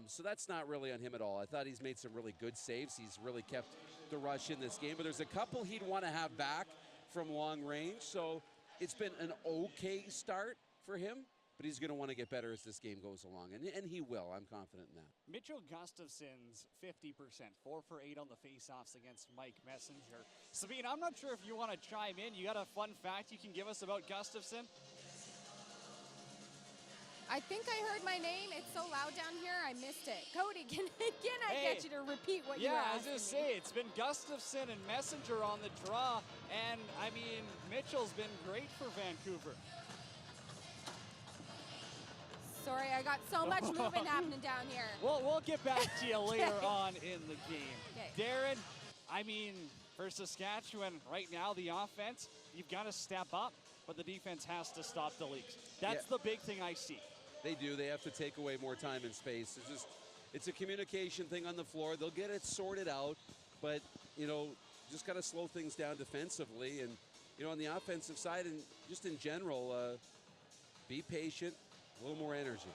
So that's not really on him at all. I thought he's made some really good saves. He's really kept the Rush in this game. But there's a couple he'd want to have back from long range. So it's been an okay start for him. But he's going to want to get better as this game goes along. And he will. I'm confident in that. Mitchell Gustafson's 50%, 4 for 8 on the faceoffs against Mike Messenger. Sabine, I'm not sure if you want to chime in. You got a fun fact you can give us about Gustafson? I think I heard my name. It's so loud down here, I missed it. Cody, can I get you to repeat what you were asking? Yeah, I was going to say, it's been Gustafson and Messenger on the draw. And, I mean, Mitchell's been great for Vancouver. Sorry, I got so much movement happening down here. Well, we'll get back to you later on in the game. Okay. Darren, I mean, for Saskatchewan right now, the offense, you've got to step up, but the defense has to stop the leaks. That's the big thing I see. They do. They have to take away more time and space. It's a communication thing on the floor. They'll get it sorted out, but, just got to slow things down defensively. And, on the offensive side and just in general, be patient. A little more energy.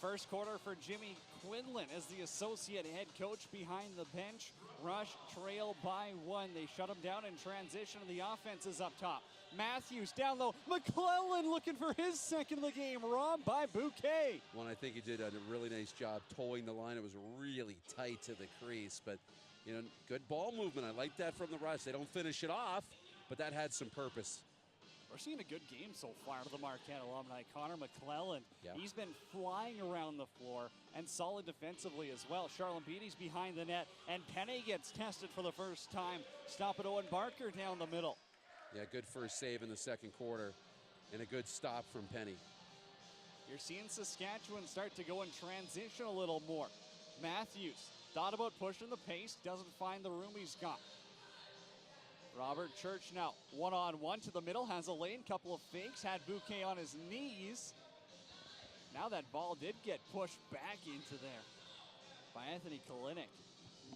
First quarter for Jimmy Quinlan as the associate head coach behind the bench. Rush trail by one. They shut him down in transition, and the offense is up top. Matthews down low. McClellan looking for his second of the game. Robbed by Bouquet. Well, I think he did a really nice job towing the line. It was really tight to the crease, but, good ball movement. I like that from the Rush. They don't finish it off, but that had some purpose. We're seeing a good game so far to the Marquette alumni. Connor McClellan, he's been flying around the floor and solid defensively as well. Charlotte Beatty's behind the net, and Penny gets tested for the first time. Stop it, Owen Barker down the middle. Yeah, good first save in the second quarter, and a good stop from Penny. You're seeing Saskatchewan start to go in transition a little more. Matthews thought about pushing the pace, doesn't find the room he's got. Robert Church now one-on-one to the middle, has a lane, couple of fakes, had Bouquet on his knees. Now that ball did get pushed back into there by Anthony Kalinick.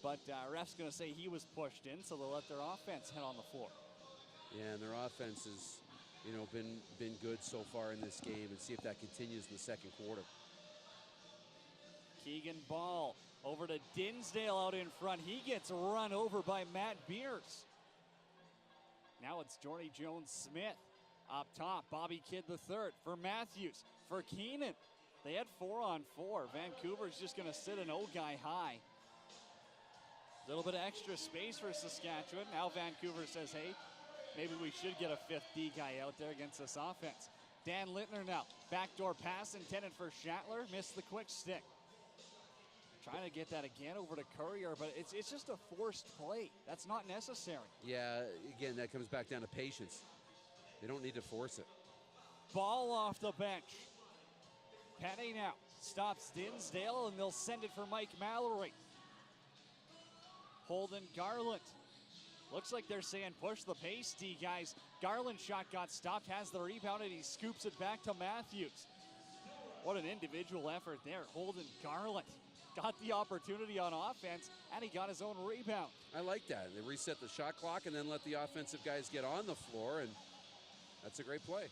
But ref's going to say he was pushed in, so they'll let their offense head on the floor. Yeah, and their offense has, been good so far in this game, and see if that continues in the second quarter. Keegan Ball over to Dinsdale out in front. He gets run over by Matt Beers. Now it's Jordy Jones-Smith Up top, Bobby Kidd III for Matthews. For Keenan, they had 4-on-4. Vancouver's just going to sit an O-guy high. A little bit of extra space for Saskatchewan. Now Vancouver says, hey, maybe we should get a fifth D guy out there against this offense. Dan Littner now. Backdoor pass intended for Schattler. Missed the quick stick. Trying to get that again over to Courier, but it's just a forced play. That's not necessary. Yeah, again, that comes back down to patience. They don't need to force it. Ball off the bench. Penny now stops Dinsdale, and they'll send it for Mike Mallory. Holden Garland. Looks like they're saying push the pace, D guys. Garland's shot got stopped, has the rebound, and he scoops it back to Matthews. What an individual effort there. Holden Garland got the opportunity on offense, and he got his own rebound. I like that. They reset the shot clock and then let the offensive guys get on the floor, and that's a great play.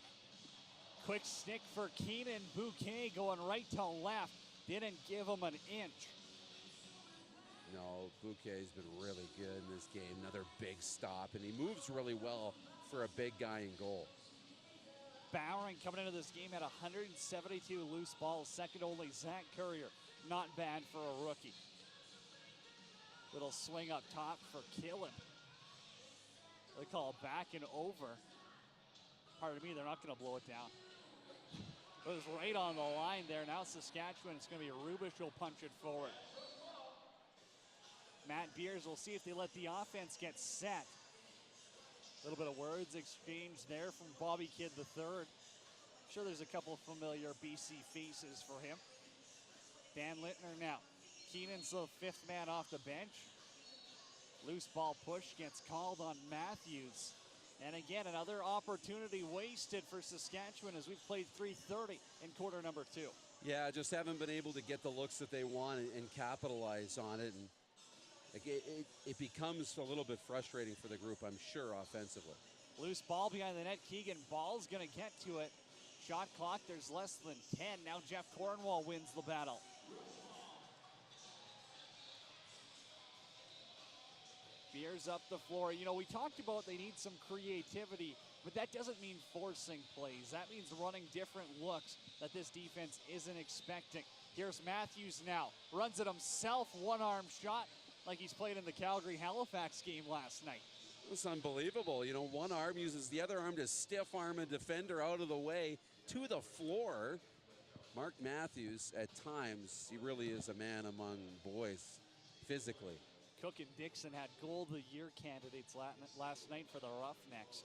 Quick stick for Keenan. Bouquet going right to left. Didn't give him an inch. No, Bouquet's been really good in this game. Another big stop, and he moves really well for a big guy in goal. Bowering coming into this game at 172 loose balls, second only Zach Courier. Not bad for a rookie. Little swing up top for Killen. They call it back and over. Pardon me, they're not going to blow it down. It was right on the line there. Now Saskatchewan, it's going to be Rubish who'll punch it forward. Matt Beers will see if they let the offense get set. A little bit of words exchanged there from Bobby Kidd III. I'm sure there's a couple of familiar BC faces for him. Dan Littner now. Keenan's the fifth man off the bench. Loose ball push gets called on Matthews. And again, another opportunity wasted for Saskatchewan as we've played 3:30 in quarter number 2. Yeah, just haven't been able to get the looks that they want and capitalize on it. And it becomes a little bit frustrating for the group, I'm sure, offensively. Loose ball behind the net. Keegan Ball's going to get to it. Shot clock, there's less than 10. Now Jeff Cornwall wins the battle. Beers up the floor. You know, we talked about they need some creativity, but that doesn't mean forcing plays. That means running different looks that this defense isn't expecting. Here's Matthews now. Runs it himself, one-arm shot, like he's played in the Calgary-Halifax game last night. It's unbelievable. You know, one arm uses the other arm to stiff arm a defender out of the way to the floor. Mark Matthews, at times, he really is a man among boys physically. Cook and Dixon had goal of the year candidates last night for the Roughnecks.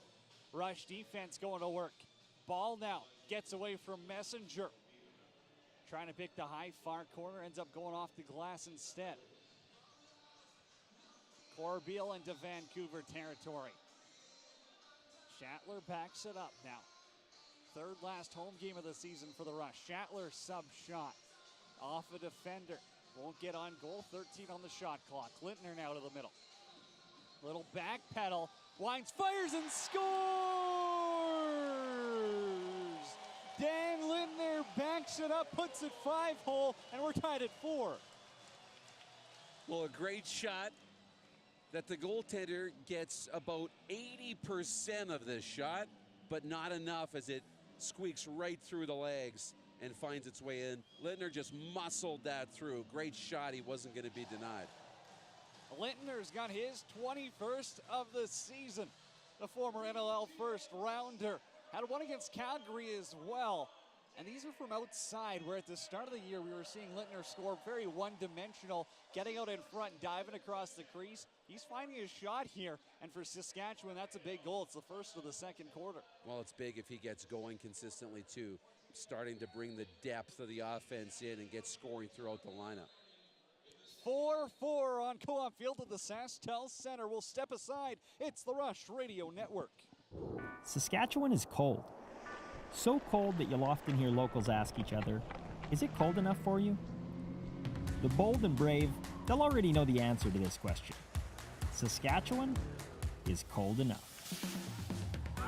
Rush defense going to work. Ball now gets away from Messenger. Trying to pick the high far corner, ends up going off the glass instead. Corbeil into Vancouver territory. Schattler backs it up now. Third last home game of the season for the Rush. Schattler sub shot. Off a defender. Won't get on goal. 13 on the shot clock. Littner now to the middle. Little back pedal. Wines, fires, and scores! Dan Littner backs it up, puts it 5-hole, and we're tied at 4. Well, a great shot that the goaltender gets about 80% of this shot, but not enough as it squeaks right through the legs and finds its way in. Littner just muscled that through. Great shot. He wasn't going to be denied. Littner's got his 21st of the season. The former NLL first rounder had one against Calgary as well. And these are from outside, where at the start of the year we were seeing Littner score very one-dimensional, getting out in front, diving across the crease. He's finding his shot here, and for Saskatchewan, that's a big goal. It's the first of the second quarter. Well, it's big if he gets going consistently, too. Starting to bring the depth of the offense in and get scoring throughout the lineup. 4-4 on Co-op Field at the SaskTel Center. We'll step aside. It's the Rush Radio Network. Saskatchewan is cold. So cold that you'll often hear locals ask each other, is it cold enough for you? The bold and brave, they'll already know the answer to this question. Saskatchewan is cold enough.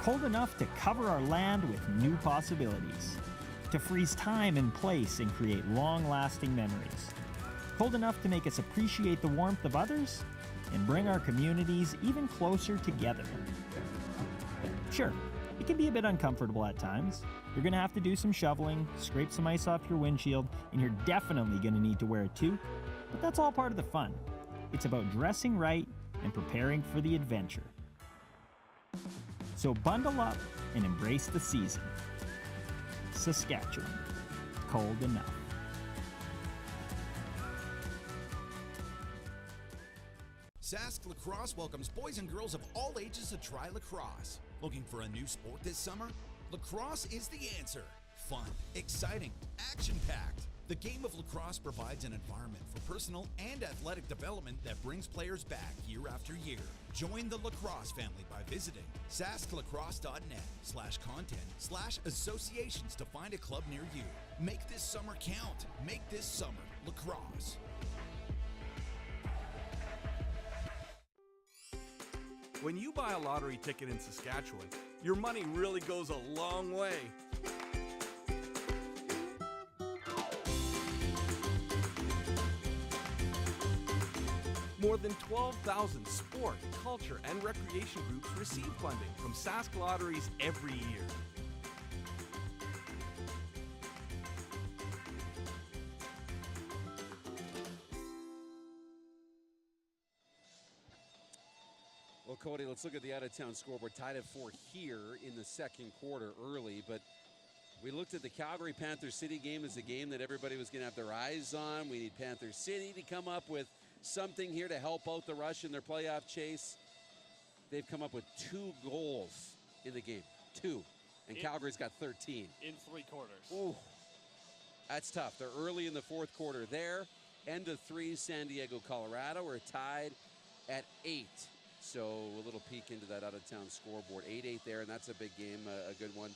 Cold enough to cover our land with new possibilities. To freeze time and place and create long-lasting memories. Cold enough to make us appreciate the warmth of others and bring our communities even closer together. Sure, It can be a bit uncomfortable at times. You're going to have to do some shoveling, scrape some ice off your windshield, and you're definitely going to need to wear a toque, but that's all part of the fun. It's about dressing right and preparing for the adventure. So bundle up and embrace the season. Saskatchewan, cold enough. Sask Lacrosse welcomes boys and girls of all ages to try lacrosse. Looking for a new sport this summer? Lacrosse is the answer. Fun, exciting, action-packed. The game of lacrosse provides an environment for personal and athletic development that brings players back year after year. Join the lacrosse family by visiting sasklacrosse.net/content/associations to find a club near you. Make this summer count. Make this summer lacrosse. When you buy a lottery ticket in Saskatchewan, your money really goes a long way. More than 12,000 sport, culture, and recreation groups receive funding from Sask Lotteries every year. Well, Cody, let's look at the out-of-town scoreboard. Tied at 4 here in the second quarter early, but we looked at the Calgary Panther City game as a game that everybody was going to have their eyes on. We need Panther City to come up with something here to help out the Rush in their playoff chase. They've come up with 2 goals in the game. 2. And Calgary's got 13. In 3 quarters. Ooh, that's tough. They're early in the fourth quarter there. End of 3, San Diego, Colorado are tied at 8. So a little peek into that out-of-town scoreboard. 8-8 there, and that's a big game, a good one.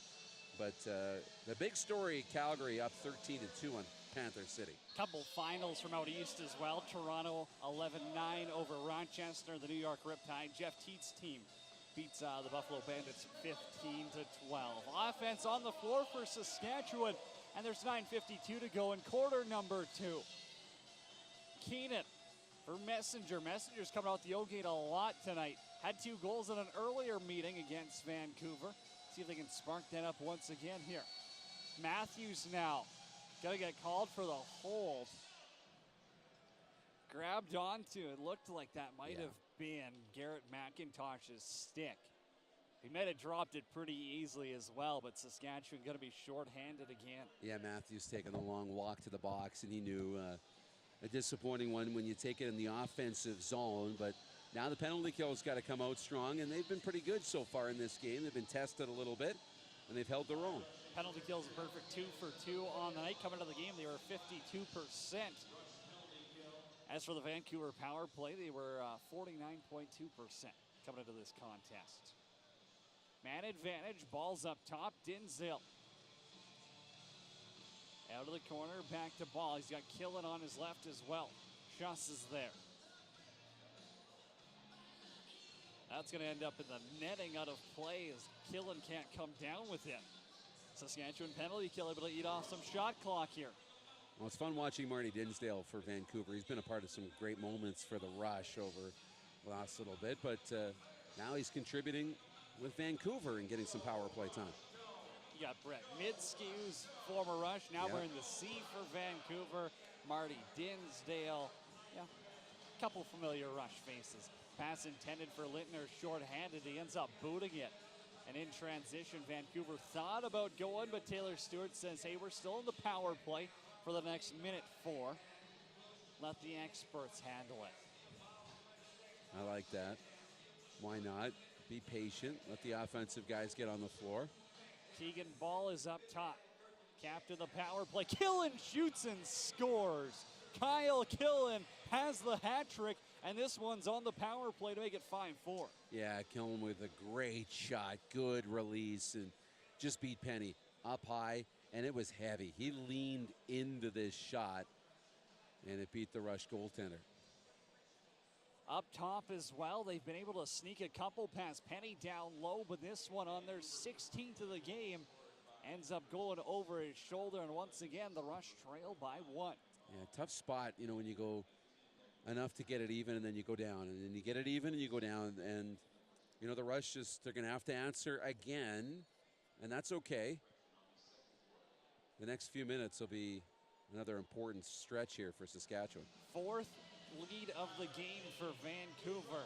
But the big story, Calgary up 13-2 on Panther City. Couple finals from out east as well. Toronto 11-9 over Rochester. The New York Riptide. Jeff Teet's team beats the Buffalo Bandits 15-12. Offense on the floor for Saskatchewan, and there's 9:52 to go in quarter number 2. Keenan for Messenger. Messenger's coming out the O-gate a lot tonight. Had 2 goals in an earlier meeting against Vancouver. See if they can spark that up once again here. Matthews now. Gotta get called for the hold. Grabbed onto, it looked like that might have been Garrett McIntosh's stick. He might have dropped it pretty easily as well, but Saskatchewan gonna be shorthanded again. Yeah, Matthews taking a long walk to the box, and he knew a disappointing one when you take it in the offensive zone, but now the penalty kill's got to come out strong, and they've been pretty good so far in this game. They've been tested a little bit, and they've held their own. Penalty kills a perfect 2 for 2 on the night. Coming into the game, they were 52%. As for the Vancouver power play, they were 49.2% coming into this contest. Man advantage, balls up top, Denzel. Out of the corner, back to Ball. He's got Killen on his left as well. Schuss is there. That's going to end up in the netting out of play as Killen can't come down with it. Saskatchewan penalty kill able to eat off some shot clock here. Well, it's fun watching Marty Dinsdale for Vancouver. He's been a part of some great moments for the Rush over the last little bit, but now he's contributing with Vancouver and getting some power play time. You got Brett Midskews, former Rush, now we're in the C for Vancouver. Marty Dinsdale, a couple familiar Rush faces. Pass intended for Littner, short-handed. He ends up booting it. And in transition, Vancouver thought about going, but Taylor Stewart says, hey, we're still in the power play for the next minute 4. Let the experts handle it. I like that. Why not? Be patient. Let the offensive guys get on the floor. Keegan Ball is up top. Captain the power play. Killen shoots and scores. Kyle Killen has the hat trick, and this one's on the power play to make it 5-4. Yeah, Killen with a great shot. Good release, and just beat Penny up high, and it was heavy. He leaned into this shot, and it beat the Rush goaltender. Up top as well, they've been able to sneak a couple past Penny down low, but this one on their 16th of the game ends up going over his shoulder, and once again, the Rush trail by 1. Yeah, tough spot, you know, when you go enough to get it even and then you go down, and then you get it even and you go down, and You know, the Rush they're going to have to answer again, and that's okay. The next few minutes will be another important stretch here for Saskatchewan. Fourth lead of the game for Vancouver.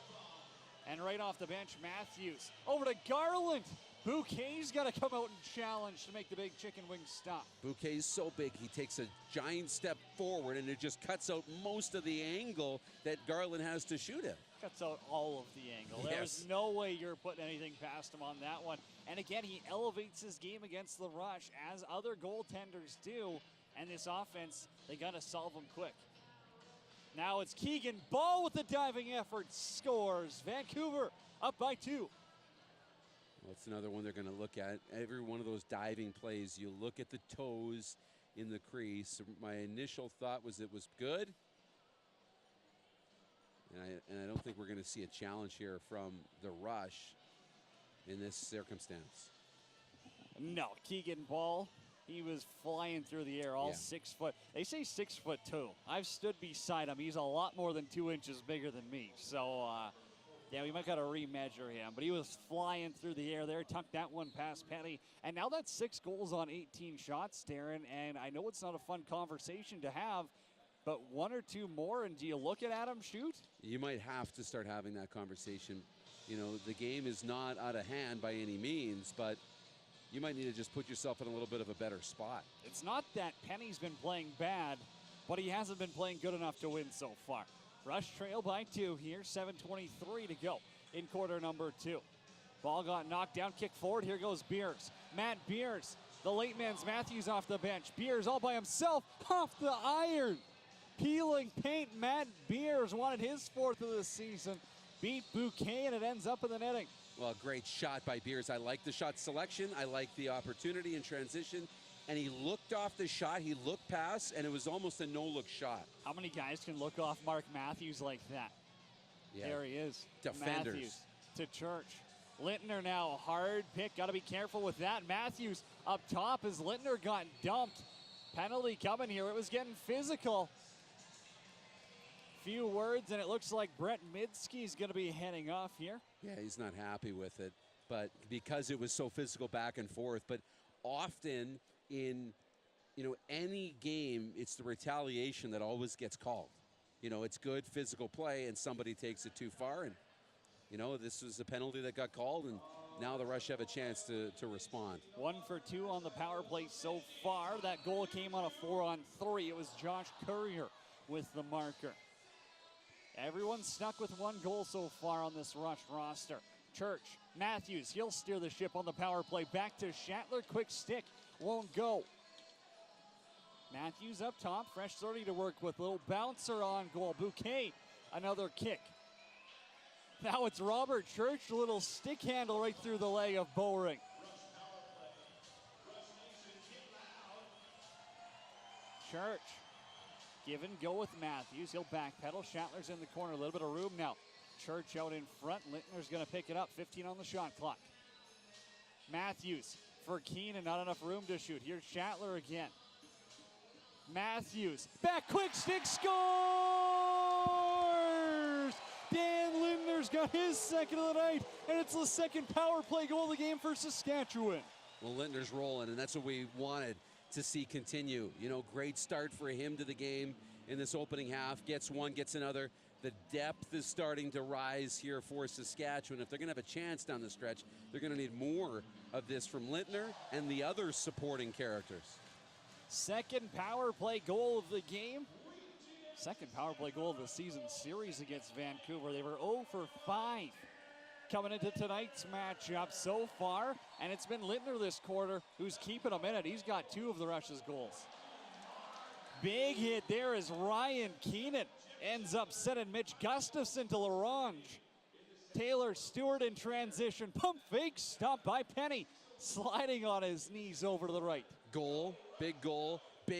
And right off the bench, Matthews over to Garland. Bouquet's got to come out and challenge to make the big chicken wing stop. Bouquet's so big, he takes a giant step forward, and it just cuts out most of the angle that Garland has to shoot at. Cuts out all of the angle. Yes. There's no way you're putting anything past him on that one. And again, he elevates his game against the Rush, as other goaltenders do. And this offense, they got to solve them quick. Now it's Keegan Ball with the diving effort, scores. Vancouver up by 2. Well, it's another one they're going to look at. Every one of those diving plays, you look at the toes in the crease. My initial thought was it was good. And I don't think we're going to see a challenge here from the Rush in this circumstance. No, Keegan Ball, he was flying through the air, all 6 foot. They say 6'2". I've stood beside him. He's a lot more than 2 inches bigger than me. So, yeah, we might got to remeasure him. But he was flying through the air there, tucked that one past Penny. And now that's 6 goals on 18 shots, Darren. And I know it's not a fun conversation to have, but 1 or 2 more, and do you look at Adam shoot? You might have to start having that conversation. You know, the game is not out of hand by any means, but you might need to just put yourself in a little bit of a better spot. It's not that Penny's been playing bad, but he hasn't been playing good enough to win so far. Rush trail by 2 here, 7:23 to go in quarter number 2. Ball got knocked down, kick forward, here goes Beers. Matt Beers, the late man's Matthews off the bench. Beers all by himself, off the iron. Peeling paint, Matt Beers wanted his 4th of the season. Beat Bouquet, and it ends up in the netting. Well, great shot by Beers. I like the shot selection. I like the opportunity in transition. And he looked off the shot. He looked past, and it was almost a no-look shot. How many guys can look off Mark Matthews like that? Yeah. There he is. Defenders. Matthews to Church. Littner now, hard pick. Got to be careful with that. Matthews up top as Littner got dumped. Penalty coming here. It was getting physical. Few words, and it looks like Brett Midsky's going to be heading off here. Yeah, he's not happy with it, but because it was so physical back and forth. But often in, you know, any game, it's the retaliation that always gets called. You know, it's good physical play, and somebody takes it too far. And, you know, this was a penalty that got called, and now the Rush have a chance to respond. 1 for 2 on the power play so far. That goal came on a 4-on-3. It was Josh Courier with the marker. Everyone's stuck with 1 goal so far on this Rush roster. Church, Matthews, he'll steer the ship on the power play. Back to Shatler, quick stick, won't go. Matthews up top, fresh 30 to work with. Little bouncer on goal. Bouquet, another kick. Now it's Robert Church, a little stick handle right through the leg of Bowring. Church. Give and go with Matthews. He'll backpedal. Shatler's in the corner. A little bit of room now. Church out in front. Littner's going to pick it up. 15 on the shot clock. Matthews for Keenan. Not enough room to shoot. Here's Shatler again. Matthews. Back quick stick. Scores! Dan Littner's got his 2nd of the night. And it's the 2nd power play goal of the game for Saskatchewan. Well, Littner's rolling, and that's what we wanted to see continue. You know, great start for him to the game in this opening half. Gets one, gets another. The depth is starting to rise here for Saskatchewan. If they're going to have a chance down the stretch, they're going to need more of this from Littner and the other supporting characters. 2nd power play goal of the game. 2nd power play goal of the season series against Vancouver. They were 0 for 5 coming into tonight's matchup so far, and it's been Littner this quarter who's keeping them in it. He's got 2 of the Rush's goals. Big hit there as Ryan Keenan ends up sending Mitch Gustafson to LaRange. Taylor Stewart in transition. Pump fake, stopped by Penny. Sliding on his knees over to the right. Goal, big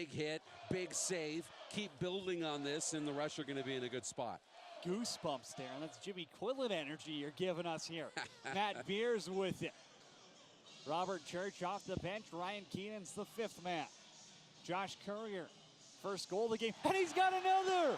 hit, big save. Keep building on this, and the Rush are going to be in a good spot. Goosebumps there, and that's Jimmy Quillen energy you're giving us here. Matt Beers with it. Robert Church off the bench. Ryan Keenan's the 5th man. Josh Courier, first goal of the game, and he's got another.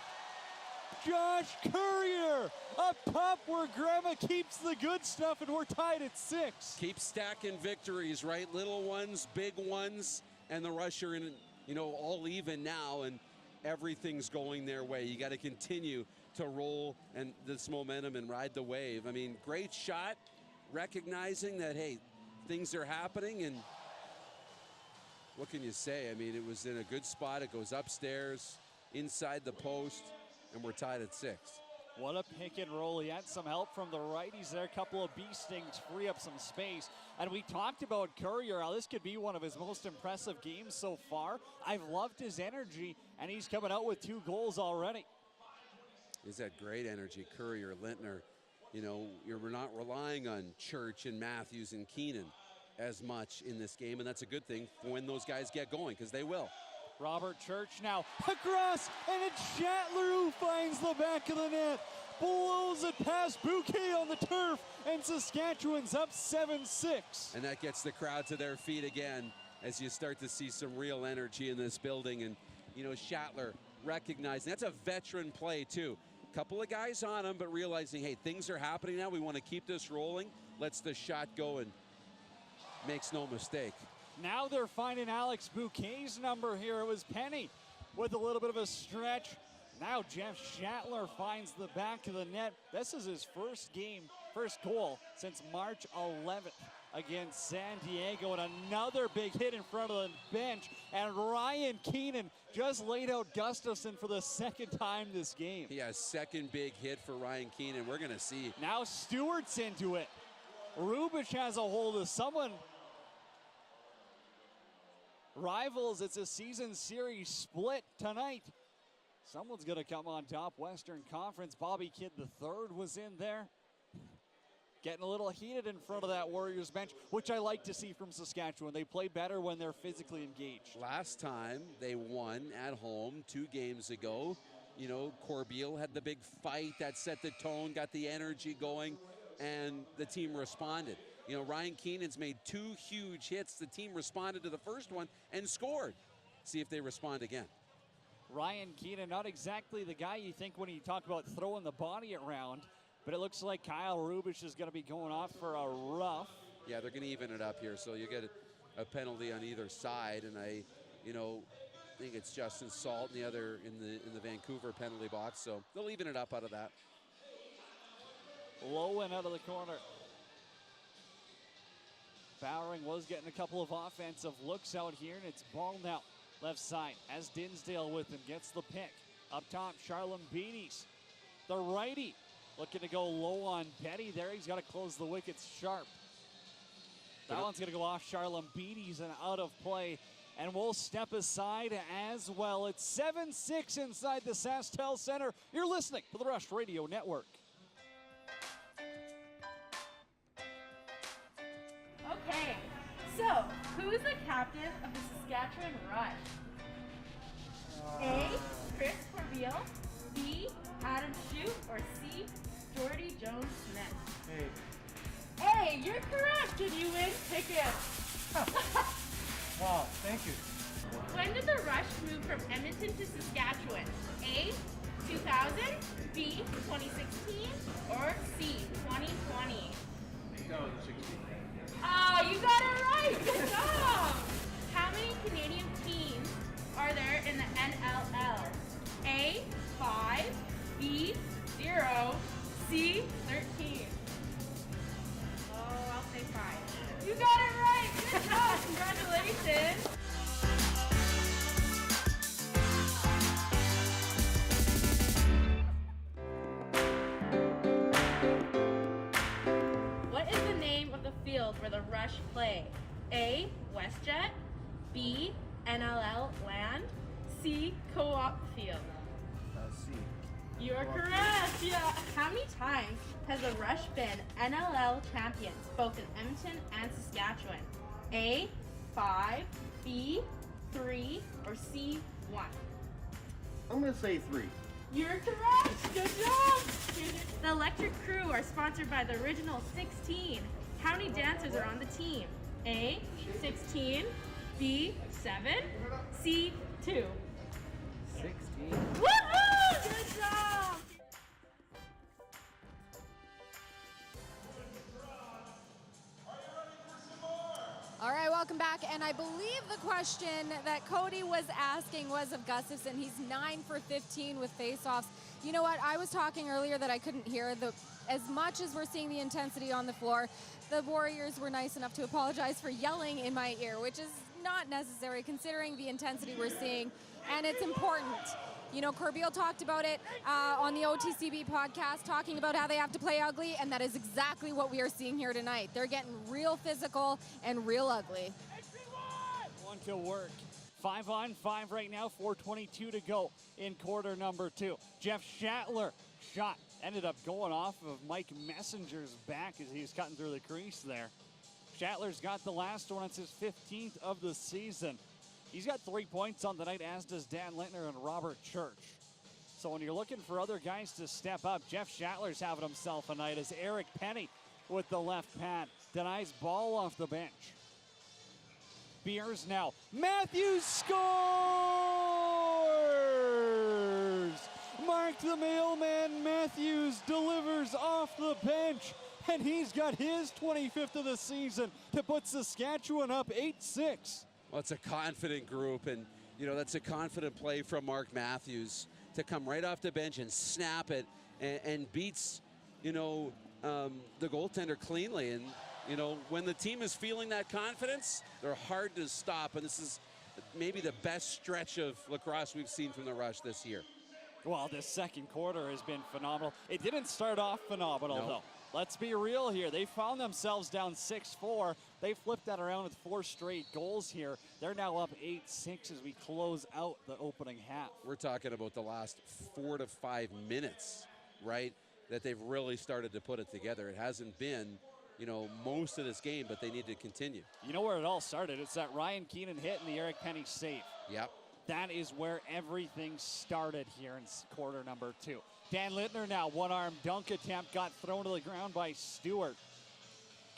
Josh Courier, a pup where Grandma keeps the good stuff, and we're tied at 6. Keep stacking victories, right? Little ones, big ones, and the Rush are in, all even now, and everything's going their way. You got to continue to roll and this momentum and ride the wave. I mean, great shot, recognizing that, hey, things are happening, and what can you say? I mean, it was in a good spot. It goes upstairs, inside the post, and we're tied at 6. What a pick and roll. He had some help from the righties there. A couple of bee stings free up some space. And we talked about Courier, how this could be one of his most impressive games so far. I've loved his energy, and he's coming out with 2 goals already. He's had great energy. Courier, Littner, you're not relying on Church and Matthews and Keenan as much in this game, and that's a good thing for when those guys get going, because they will. Robert Church now across, and it's Shatler who finds the back of the net. Blows it past Bouquet on the turf, and Saskatchewan's up 7-6. And that gets the crowd to their feet again as you start to see some real energy in this building. And, Shatler recognizing that's a veteran play, too. Couple of guys on him, but realizing, hey, things are happening now. We want to keep this rolling. Lets the shot go and makes no mistake. Now they're finding Alex Bouquet's number here. It was Penny with a little bit of a stretch. Now Jeff Shatler finds the back of the net. This is his first goal since March 11th against San Diego. And another big hit in front of the bench. And Ryan Keenan just laid out Gustafson for the second time this game. Yeah, second big hit for Ryan Keenan. We're going to see. Now Stewart's into it. Rubich has a hold of someone. Rivals, it's a season series split tonight. Someone's going to come on top. Western Conference, Bobby Kidd III was in there. Getting a little heated in front of that Warriors bench, which I like to see from Saskatchewan. They play better when they're physically engaged. Last time they won at home 2 games ago, Corbeil had the big fight that set the tone, got the energy going, and the team responded. Ryan Keenan's made 2 huge hits. The team responded to the first one and scored. See if they respond again. Ryan Keenan, not exactly the guy you think when you talk about throwing the body around, but it looks like Kyle Rubich is going to be going off for a rough. Yeah, they're going to even it up here, so you get a penalty on either side, and I think it's Justin Salt in the Vancouver penalty box, so they'll even it up out of that. Low and out of the corner. Bowering was getting a couple of offensive looks out here, and it's ball now. Left side, as Dinsdale with him, gets the pick. Up top, Charlem Beatties. The righty looking to go low on Petty there. He's got to close the wickets sharp. That one's going to go off Charlem Beatties and out of play. And we'll step aside as well. It's 7-6 inside the SaskTel Center. You're listening to the Rush Radio Network. Okay, so who is the captain of the Saskatchewan Rush? A. Chris Corbeil, B. Adam Shute, or C. Jordy Jones-Smith? A. You're correct, and you win tickets. Wow, thank you. When did the Rush move from Edmonton to Saskatchewan? A. 2000, B. 2016, or C. 2020? 2016. Oh, you got it right! Good job! How many Canadian teams are there in the NLL? A. 5, B. 0, C. 13. Oh, I'll say 5. You got it right! Good job! Congratulations! What is the name of the field where the Rush play? A. WestJet, B. NLL Land, C. Co-op Field. C. You are correct. Yeah. How many times has the Rush been NLL champions, both in Edmonton and Saskatchewan? A. 5, B. 3, or C. 1? I'm going to say 3. You're correct. Good job. The Electric Crew are sponsored by the Original 16. How many dancers are on the team? A. 16, B. 7, C. 2. 16. Woohoo! Good job. welcome back. And I believe the question that Cody was asking was of Gustafson. He's 9 for 15 with faceoffs. You know what? I was talking earlier that I couldn't hear. As much as we're seeing the intensity on the floor, the Warriors were nice enough to apologize for yelling in my ear, which is not necessary considering the intensity we're seeing, and it's important. You know, Corbeil talked about it on the OTCB podcast, talking about how they have to play ugly, and that is exactly what we are seeing here tonight. They're getting real physical and real ugly. One to work. 5-on-5 right now, 4:22 to go in quarter number 2. Jeff Shattler shot ended up going off of Mike Messenger's back as he was cutting through the crease there. Shattler's got the last one. It's his 15th of the season. He's got 3 points on the night, as does Dan Littner and Robert Church. So when you're looking for other guys to step up, Jeff Shattler's having himself a night as Eric Penny with the left pad denies Ball off the bench. Beers now. Matthews scores! Mark the mailman Matthews delivers off the bench, and he's got his 25th of the season to put Saskatchewan up 8-6. Well, it's a confident group, and, you know, that's a confident play from Mark Matthews to come right off the bench and snap it and beats, you know, the goaltender cleanly. And, you know, when the team is feeling that confidence, they're hard to stop, and this is maybe the best stretch of lacrosse we've seen from the Rush this year. Well, this second quarter has been phenomenal. It didn't start off phenomenal, though. Let's be real here. They found themselves down 6-4. They flipped that around with 4 straight goals here. They're now up 8-6 as we close out the opening half. We're talking about the last 4 to 5 minutes, right, that they've really started to put it together. It hasn't been, you know, most of this game, but they need to continue. You know where it all started? It's that Ryan Keenan hit and the Eric Penny save. Yep. That is where everything started here in quarter number 2. Dan Littner now, one-arm dunk attempt, got thrown to the ground by Stewart.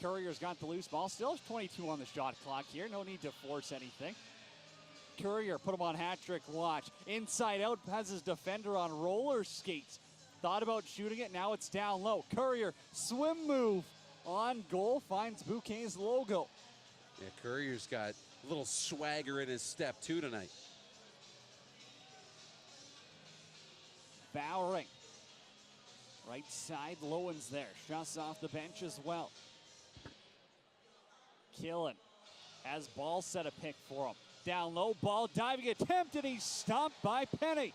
Courier's got the loose ball, still has 22 on the shot clock here, no need to force anything. Courier put him on hat-trick watch. Inside out, has his defender on roller skates. Thought about shooting it, now it's down low. Courier, swim move on goal, finds Bouquet's logo. Yeah, Courier's got a little swagger in his step too tonight. Bowering. Right side, Lowen's there. Schuss off the bench as well. Killen has Ball set a pick for him. Down low, Ball diving attempt, and he's stopped by Penny.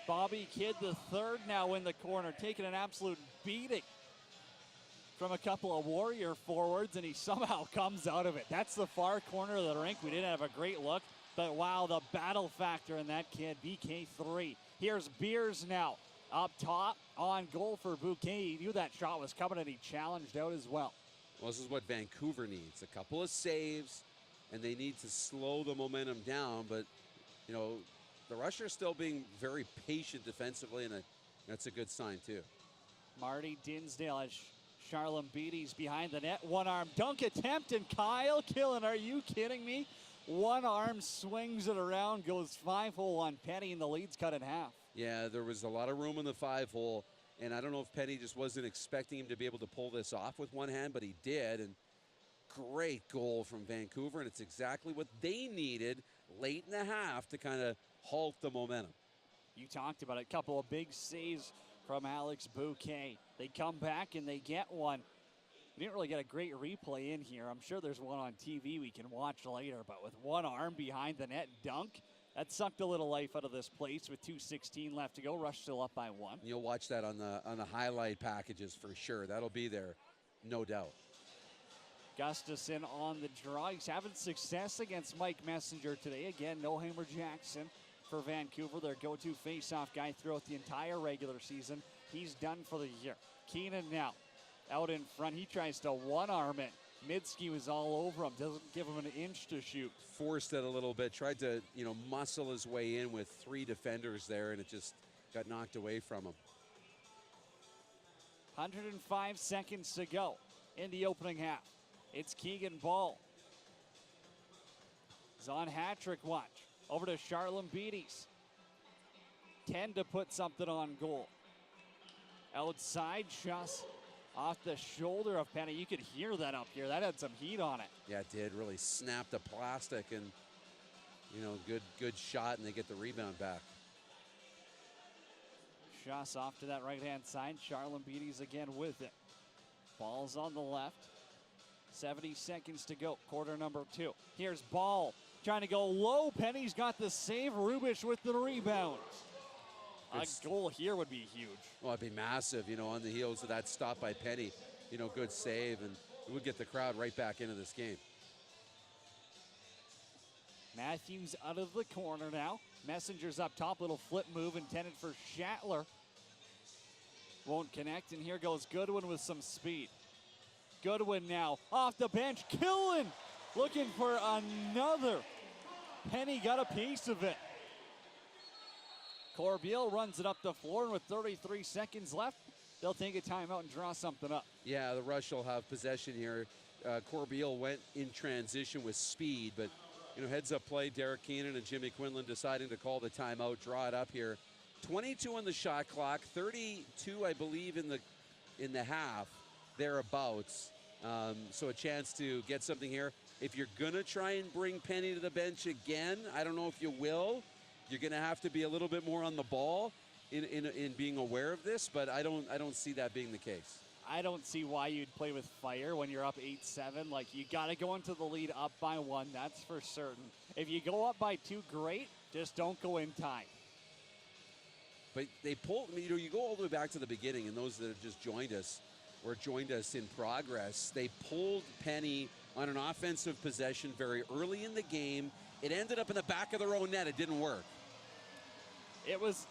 Bobby Kidd the third now in the corner, taking an absolute beating from a couple of Warrior forwards, and he somehow comes out of it. That's the far corner of the rink. We didn't have a great look, but wow, the battle factor in that kid, BK3. Here's Beers now, up top, on goal for Bouquet. He knew that shot was coming, and he challenged out as well. Well, this is what Vancouver needs. A couple of saves, and they need to slow the momentum down, but, you know, the Rush are still being very patient defensively, and that's a good sign, too. Marty Dinsdale has Charlem Beatty's behind the net. One-arm dunk attempt, and Kyle Killen, are you kidding me? One arm swings it around, goes 5-hole on Penny, and the lead's cut in half. Yeah, there was a lot of room in the 5-hole, and I don't know if Penny just wasn't expecting him to be able to pull this off with one hand, but he did, and great goal from Vancouver, and it's exactly what they needed late in the half to kind of halt the momentum. You talked about it, a couple of big saves from Alex Bouquet. They come back and they get one. We didn't really get a great replay in here. I'm sure there's one on TV we can watch later, but with one arm behind the net dunk, that sucked a little life out of this place with 2:16 left to go. Rush still up by 1. You'll watch that on the highlight packages for sure. That'll be there, no doubt. Gustafson on the draw. He's having success against Mike Messenger today. Again, no Hamer Jackson for Vancouver, their go-to face-off guy throughout the entire regular season. He's done for the year. Keenan now out in front. He tries to one-arm it. Midsky was all over him. Doesn't give him an inch to shoot. Forced it a little bit. Tried to, you know, muscle his way in with 3 defenders there, and it just got knocked away from him. 105 seconds to go in the opening half. It's Keegan Ball. He's on hat-trick watch. Over to Charlem Beatty's. 10 to put something on goal. Outside, Schuss off the shoulder of Penny. You could hear that up here. That had some heat on it. Yeah, it did. Really snapped the plastic, and good shot, and they get the rebound back. Shots off to that right-hand side. Charlene Beatty's again with it. Ball's on the left. 70 seconds to go, quarter number 2. Here's Ball trying to go low. Penny's got the save. Rubish with the rebound. A goal here would be huge. Well, it'd be massive, on the heels of that stop by Penny. Good save, and it would get the crowd right back into this game. Matthews out of the corner now. Messenger's up top. Little flip move intended for Schattler. Won't connect, and here goes Goodwin with some speed. Goodwin now off the bench. Killen looking for another. Penny got a piece of it. Corbeil runs it up the floor, and with 33 seconds left, they'll take a timeout and draw something up. Yeah, the Rush will have possession here. Corbeil went in transition with speed, but heads up play. Derek Keenan and Jimmy Quinlan deciding to call the timeout, draw it up here. 22 on the shot clock, 32, I believe, in the half, thereabouts. So a chance to get something here. If you're gonna try and bring Penny to the bench again, I don't know if you will. You're going to have to be a little bit more on the ball in being aware of this, but I don't see that being the case. I don't see why you'd play with fire when you're up 8-7. Like, you got to go into the lead up by 1, that's for certain. If you go up by 2, great. Just don't go in time. But they pulled, you go all the way back to the beginning, and those that have just joined us or joined us in progress, they pulled Penny on an offensive possession very early in the game. It ended up in the back of their own net. It didn't work. It was,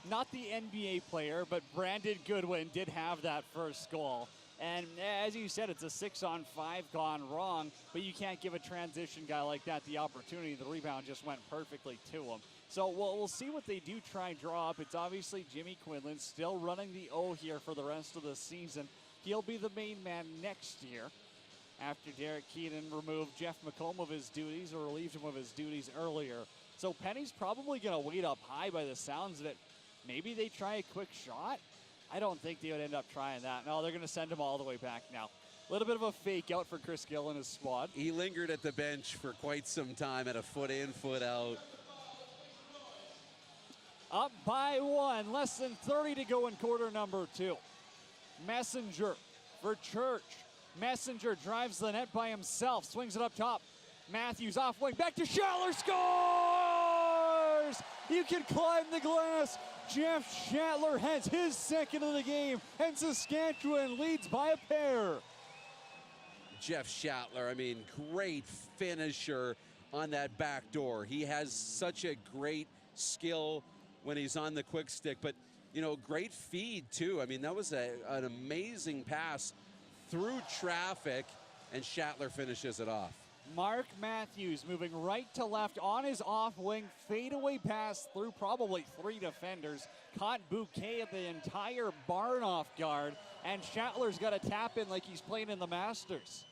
not the NBA player, but Brandon Goodwin did have that first goal. And as you said, it's a 6-on-5 gone wrong, but you can't give a transition guy like that the opportunity. The rebound just went perfectly to him. So we'll see what they do try and draw up. It's obviously Jimmy Quinlan still running the O here for the rest of the season. He'll be the main man next year after Derek Keenan removed Jeff McComb of his duties or relieved him of his duties earlier. So Penny's probably going to wait up high by the sounds of it. Maybe they try a quick shot. I don't think they would end up trying that. No, they're going to send him all the way back now. A little bit of a fake out for Chris Gill and his squad. He lingered at the bench for quite some time at a foot in, foot out. Up by 1, less than 30 to go in quarter number 2. Messenger for Church. Messenger drives the net by himself, swings it up top. Matthews off wing, back to Schattler, scores! You can climb the glass. Jeff Schattler has his second of the game, and Saskatchewan leads by a pair. Jeff Schattler, great finisher on that back door. He has such a great skill when he's on the quick stick, but great feed too. That was an amazing pass through traffic, and Schattler finishes it off. Mark Matthews moving right to left on his off wing, fadeaway pass through probably 3 defenders, caught Bouquet at the entire barn off guard, and Schattler's got a tap in like he's playing in the Masters.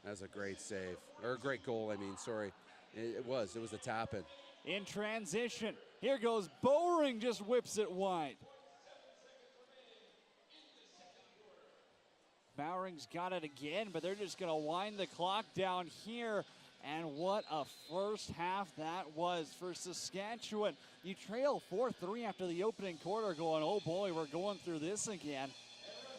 That's a great save, or a great goal, sorry. It was a tap in. In transition, here goes Bowring, just whips it wide. Bowring's got it again, but they're just going to wind the clock down here. And what a first half that was for Saskatchewan. You trail 4-3 after the opening quarter going, oh boy, we're going through this again.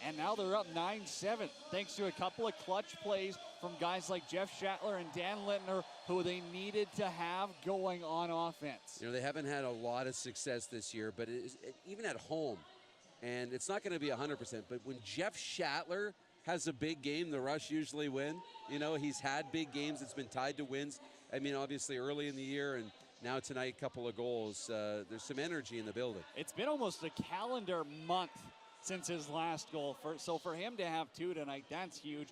And now they're up 9-7 thanks to a couple of clutch plays from guys like Jeff Schattler and Dan Littner, who they needed to have going on offense. They haven't had a lot of success this year, but even at home, and it's not going to be 100%, but when Jeff Schattler has a big game, the Rush usually win. He's had big games. It's been tied to wins. Obviously early in the year, and now tonight, a couple of goals. There's some energy in the building. It's been almost a calendar month since his last goal. So for him to have 2 tonight, that's huge.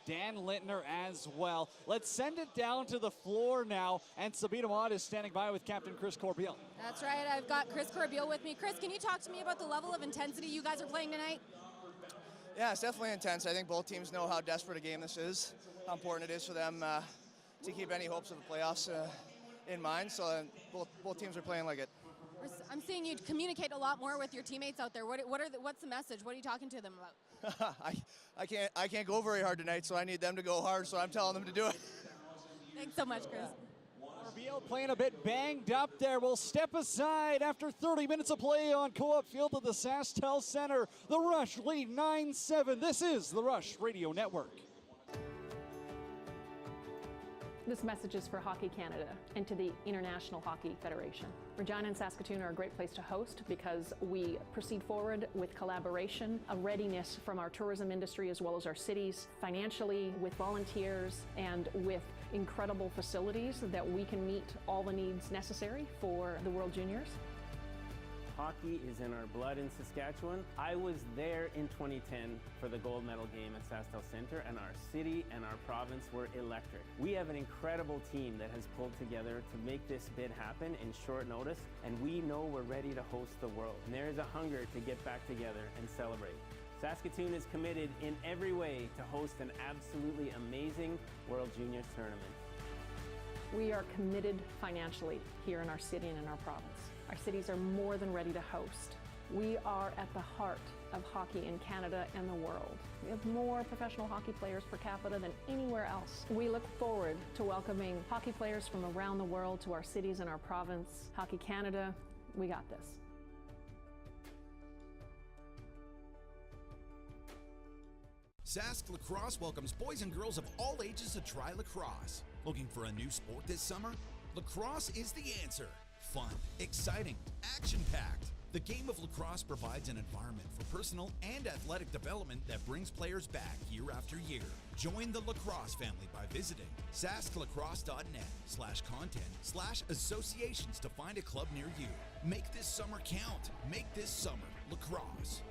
Dan Littner as well. Let's send it down to the floor now, and Sabina Maud is standing by with Captain Chris Corbeil. That's right, I've got Chris Corbeil with me. Chris, can you talk to me about the level of intensity you guys are playing tonight? Yeah, it's definitely intense. I think both teams know how desperate a game this is, how important it is for them to keep any hopes of the playoffs in mind. So both teams are playing like it. I'm seeing you communicate a lot more with your teammates out there. What's the message? What are you talking to them about? I can't go very hard tonight, so I need them to go hard, so I'm telling them to do it. Thanks so much, Chris. Beal playing a bit banged up there. Will step aside after 30 minutes of play on Co-op Field at the SaskTel Center. The Rush lead 9-7. This is the Rush Radio Network. This message is for Hockey Canada and to the International Hockey Federation. Regina and Saskatoon are a great place to host because we proceed forward with collaboration, a readiness from our tourism industry as well as our cities, financially, with volunteers, and with incredible facilities that we can meet all the needs necessary for the World Juniors. Hockey is in our blood in Saskatchewan. I was there in 2010 for the gold medal game at SaskTel Center, and our city and our province were electric. We have an incredible team that has pulled together to make this bid happen in short notice, and we know we're ready to host the world. And there is a hunger to get back together and celebrate. Saskatoon is committed in every way to host an absolutely amazing World Juniors tournament. We are committed financially here in our city and in our province. Our cities are more than ready to host. We are at the heart of hockey in Canada and the world. We have more professional hockey players per capita than anywhere else. We look forward to welcoming hockey players from around the world to our cities and our province. Hockey Canada, we got this. Sask Lacrosse welcomes boys and girls of all ages to try lacrosse. Looking for a new sport this summer? Lacrosse is the answer. Fun, exciting, action-packed. The game of lacrosse provides an environment for personal and athletic development that brings players back year after year. Join the lacrosse family by visiting sasklacrosse.net/content/associations to find a club near you. Make this summer count. Make this summer lacrosse.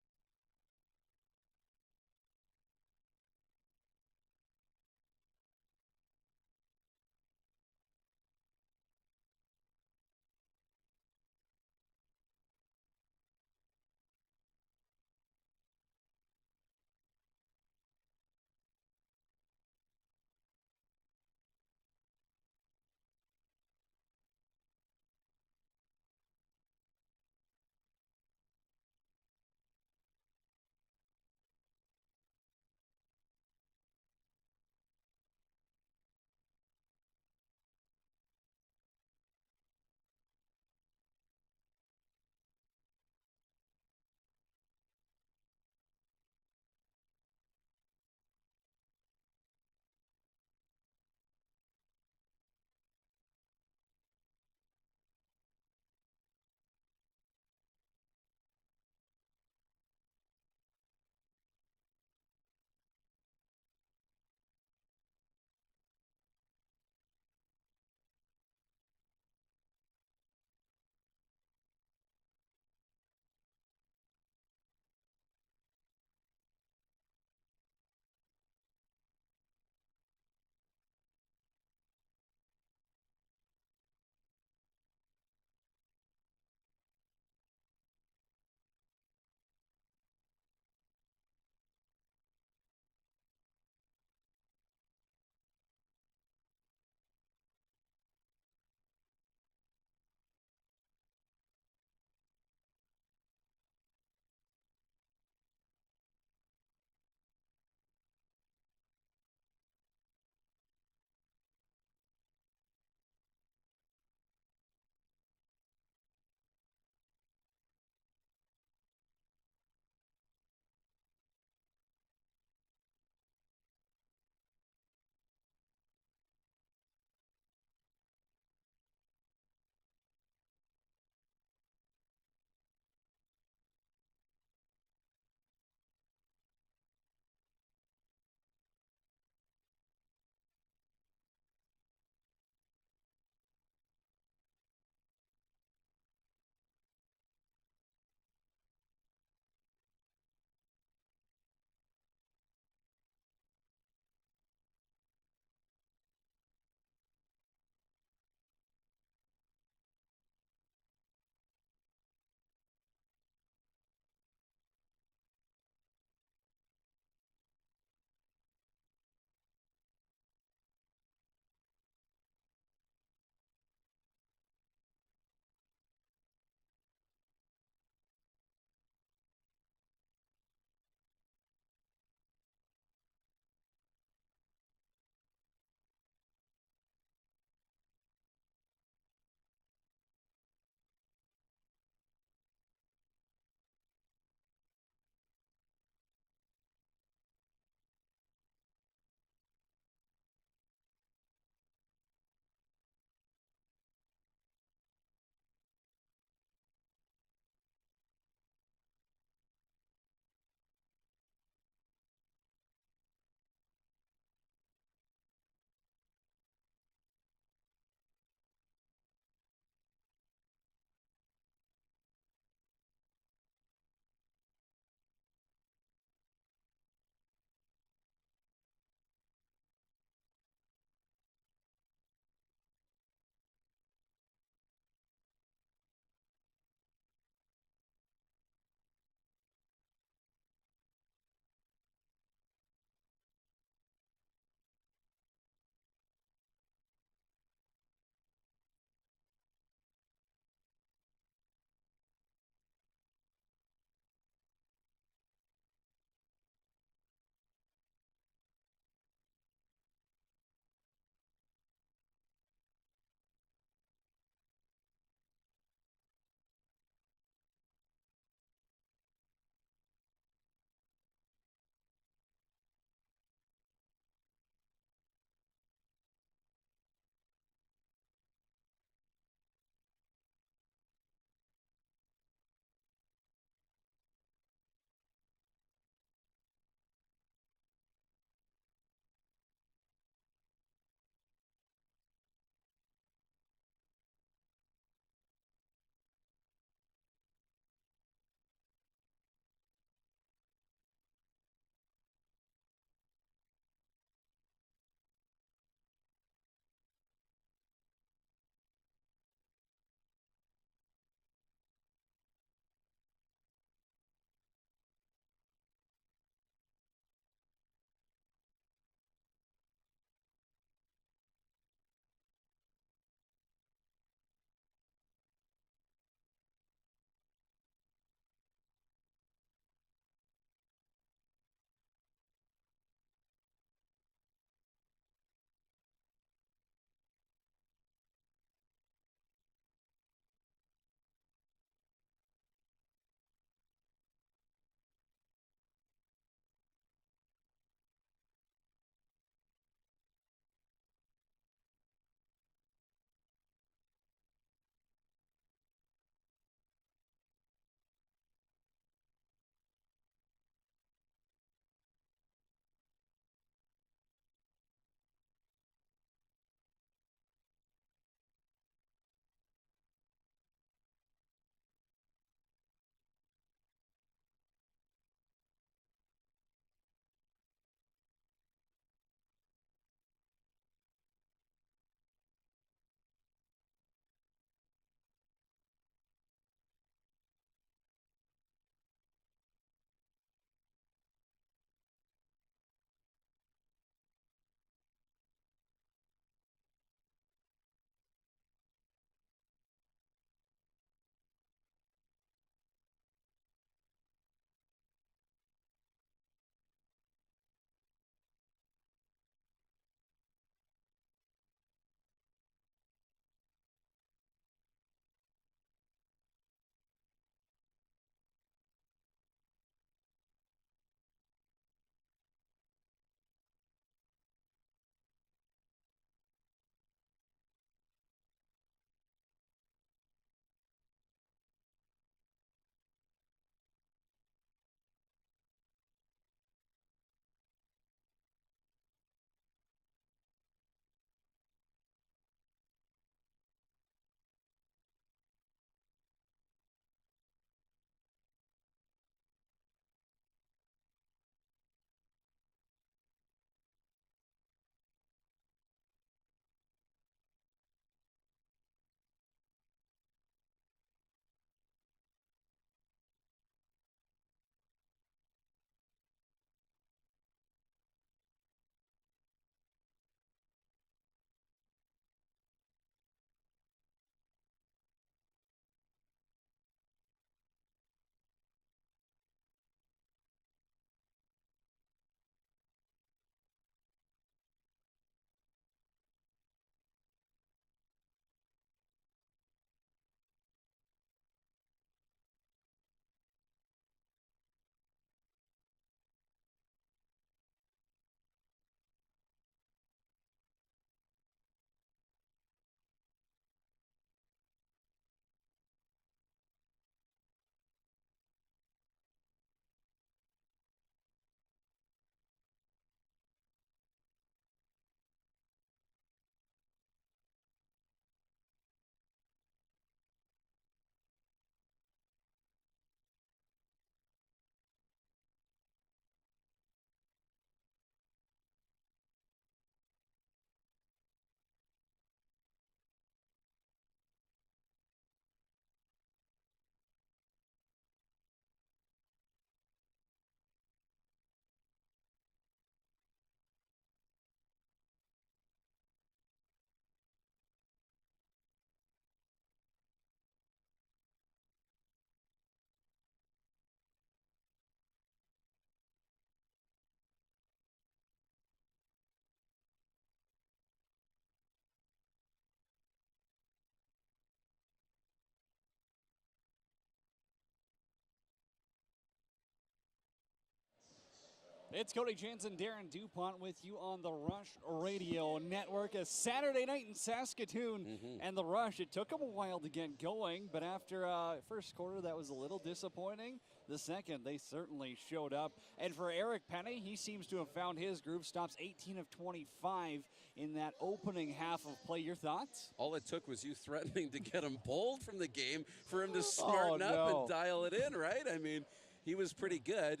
It's Cody Jansen, Darren DuPont with you on the Rush Radio Network. A Saturday night in Saskatoon, and the Rush, it took them a while to get going, but after first quarter, that was a little disappointing. The second, they certainly showed up. And for Eric Penny, he seems to have found his groove. Stops 18 of 25 in that opening half of play. Your thoughts? All it took was you threatening to get him pulled from the game for him to smarten up and dial it in, right? I mean, he was pretty good.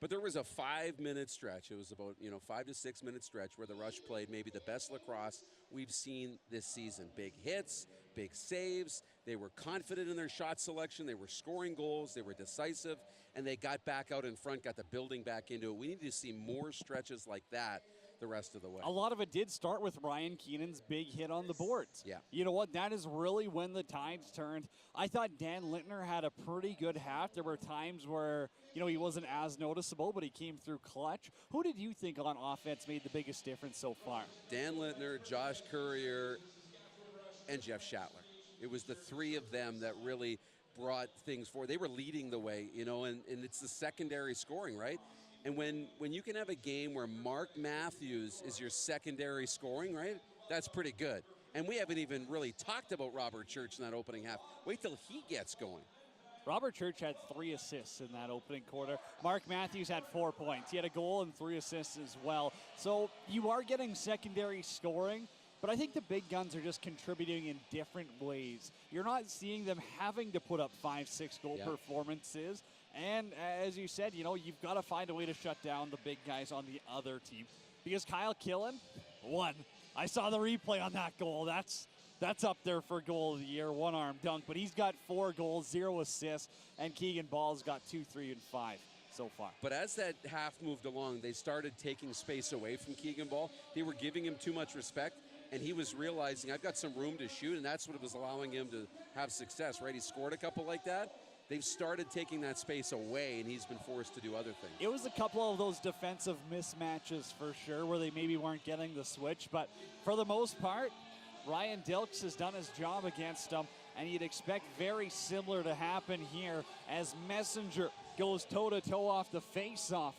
But there was a 5-minute stretch. It was about, 5 to 6 minute stretch where the Rush played maybe the best lacrosse we've seen this season. Big hits, big saves. They were confident in their shot selection. They were scoring goals. They were decisive. And they got back out in front, got the building back into it. We need to see more stretches like that the rest of the way. A lot of it did start with Ryan Keenan's big hit on the boards. Yeah. You know what? That is really when the tides turned. I thought Dan Littner had a pretty good half. There were times where, he wasn't as noticeable, but he came through clutch. Who did you think on offense made the biggest difference so far? Dan Littner, Josh Courier, and Jeff Shatler. It was the three of them that really brought things forward. They were leading the way, and it's the secondary scoring, right? And when you can have a game where Mark Matthews is your secondary scoring, right, that's pretty good. And we haven't even really talked about Robert Church in that opening half. Wait till he gets going. Robert Church had 3 assists in that opening quarter. Mark Matthews had 4 points. He had a goal and 3 assists as well. So you are getting secondary scoring, but I think the big guns are just contributing in different ways. You're not seeing them having to put up 5-6 goal performances. And as you said, you've got to find a way to shut down the big guys on the other team. Because Kyle Killen, 1. I saw the replay on that goal. That's up there for goal of the year, one-arm dunk. But he's got 4 goals, 0 assists, and Keegan Ball's got 2, 3, and 5 so far. But as that half moved along, they started taking space away from Keegan Ball. They were giving him too much respect, and he was realizing, I've got some room to shoot, and that's what was allowing him to have success, right? He scored a couple like that. They've started taking that space away, and he's been forced to do other things. It was a couple of those defensive mismatches for sure where they maybe weren't getting the switch, but for the most part, Ryan Dilks has done his job against them, and you'd expect very similar to happen here as Messenger goes toe-to-toe off the face-off.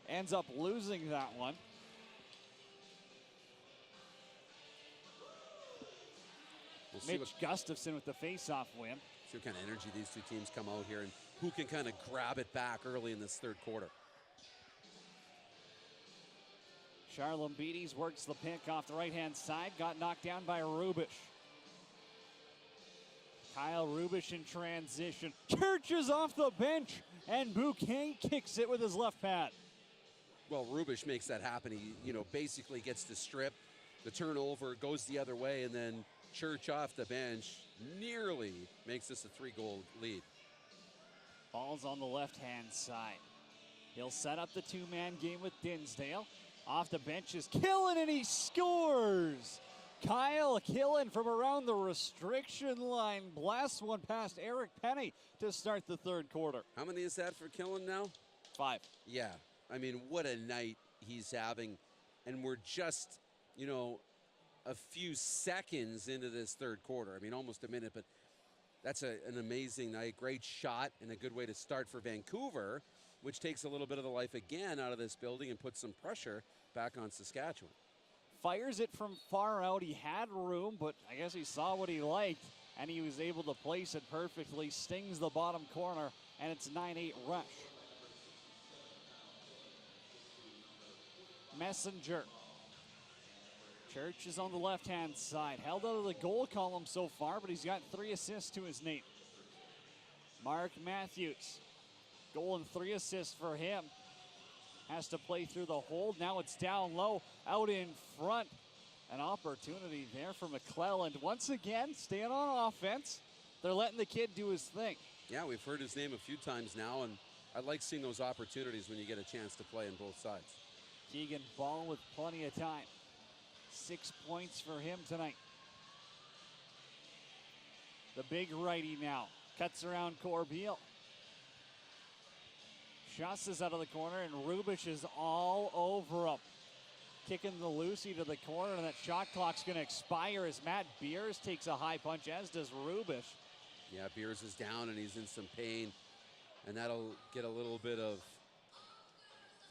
Ends up losing that one. Mitch Gustafson with the face-off win. See what kind of energy these two teams come out here and who can kind of grab it back early in this third quarter. Charlambides works the pick off the right-hand side. Got knocked down by Rubish. Kyle Rubish in transition. Church is off the bench, and Bouquet kicks it with his left pad. Well, Rubish makes that happen. He, basically gets the strip, the turnover, goes the other way, and then Church off the bench nearly makes this a 3-goal lead. Ball's on the left-hand side. He'll set up the 2-man game with Dinsdale. Off the bench is Killen, and he scores! Kyle Killen from around the restriction line blasts one past Eric Penny to start the third quarter. How many is that for Killen now? 5. Yeah. I mean, what a night he's having. And we're just, a few seconds into this third quarter. I mean, almost a minute, but that's an amazing night. Great shot and a good way to start for Vancouver, which takes a little bit of the life again out of this building and puts some pressure back on Saskatchewan. Fires it from far out. He had room, but I guess he saw what he liked, and he was able to place it perfectly. Stings the bottom corner, and it's 9-8 Rush. Messenger. Church is on the left-hand side. Held out of the goal column so far, but he's got 3 assists to his name. Mark Matthews. Goal and 3 assists for him. Has to play through the hold. Now it's down low, out in front. An opportunity there for McClelland. Once again, staying on offense. They're letting the kid do his thing. Yeah, we've heard his name a few times now, and I like seeing those opportunities when you get a chance to play on both sides. Keegan Ball with plenty of time. 6 points for him tonight. The big righty now. Cuts around Corbeil. Schuss is out of the corner, and Rubish is all over him. Kicking the Lucy to the corner, and that shot clock's going to expire as Matt Beers takes a high punch, as does Rubish. Yeah, Beers is down, and he's in some pain, and that'll get a little bit of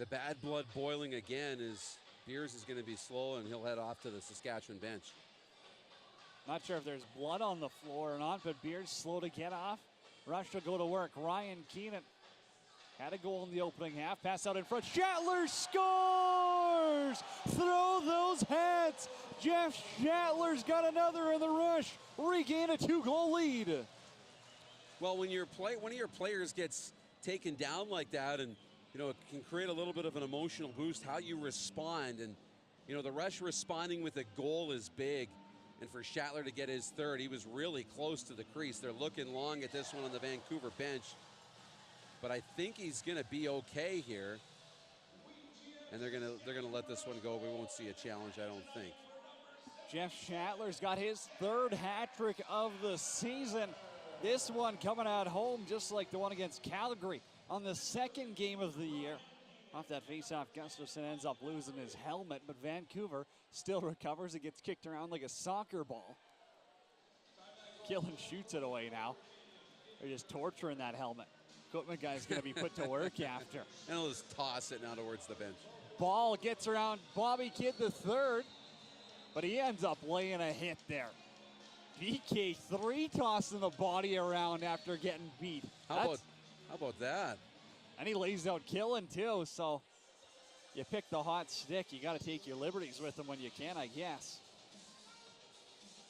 the bad blood boiling again is Beers is going to be slow, and he'll head off to the Saskatchewan bench. Not sure if there's blood on the floor or not, but Beers slow to get off. Rush to go to work. Ryan Keenan had a goal in the opening half. Pass out in front. Shatler scores! Throw those hats! Jeff Shatler's got another in the Rush. Regain a 2-goal lead. Well, when one of your players gets taken down like that, and it can create a little bit of an emotional boost, how you respond. And the Rush responding with a goal is big. And for Shatler to get his third, he was really close to the crease. They're looking long at this one on the Vancouver bench. But I think he's going to be okay here. And they're going to let this one go. We won't see a challenge, I don't think. Jeff Shatler's got his third hat trick of the season. This one coming out home just like the one against Calgary on the second game of the year. Off that faceoff, Gustafsson ends up losing his helmet, but Vancouver still recovers. It gets kicked around like a soccer ball. Killen shoots it away now. They're just torturing that helmet. Equipment guy's going to be put to work after. And he'll just toss it now towards the bench. Ball gets around Bobby Kidd the third, but he ends up laying a hit there. VK3 tossing the body around after getting beat. How about that? And he lays out Killen too, so you pick the hot stick. You got to take your liberties with him when you can, I guess.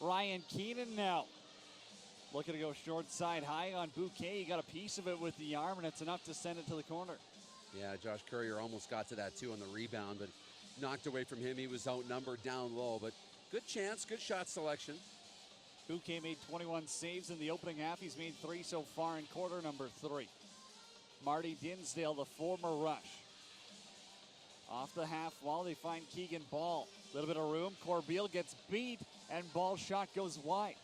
Ryan Keenan now. Looking to go short side high on Bouquet. He got a piece of it with the arm, and it's enough to send it to the corner. Yeah, Josh Courier almost got to that too on the rebound, but knocked away from him. He was outnumbered down low, but good chance, good shot selection. Bouquet made 21 saves in the opening half. He's made 3 so far in quarter number 3. Marty Dinsdale, the former Rush. Off the half wall, they find Keegan Ball. A little bit of room. Corbeil gets beat, and Ball shot goes wide.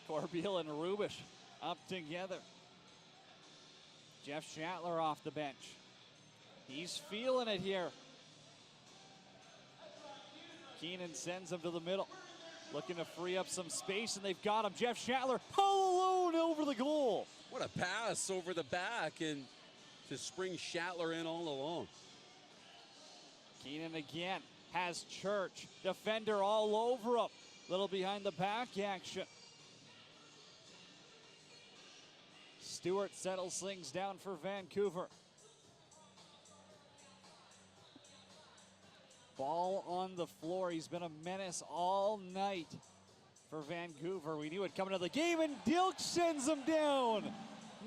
Corbeil and Rubish up together. Jeff Shatler off the bench. He's feeling it here. Keenan sends him to the middle. Looking to free up some space, and they've got him. Jeff Shatler all alone over the goal. What a pass over the back, and to spring Shatler in all alone. Keenan again has Church. Defender all over him. Little behind the back action. Stewart settles things down for Vancouver. Ball on the floor. He's been a menace all night for Vancouver. We knew it coming to the game, and Dilks sends him down.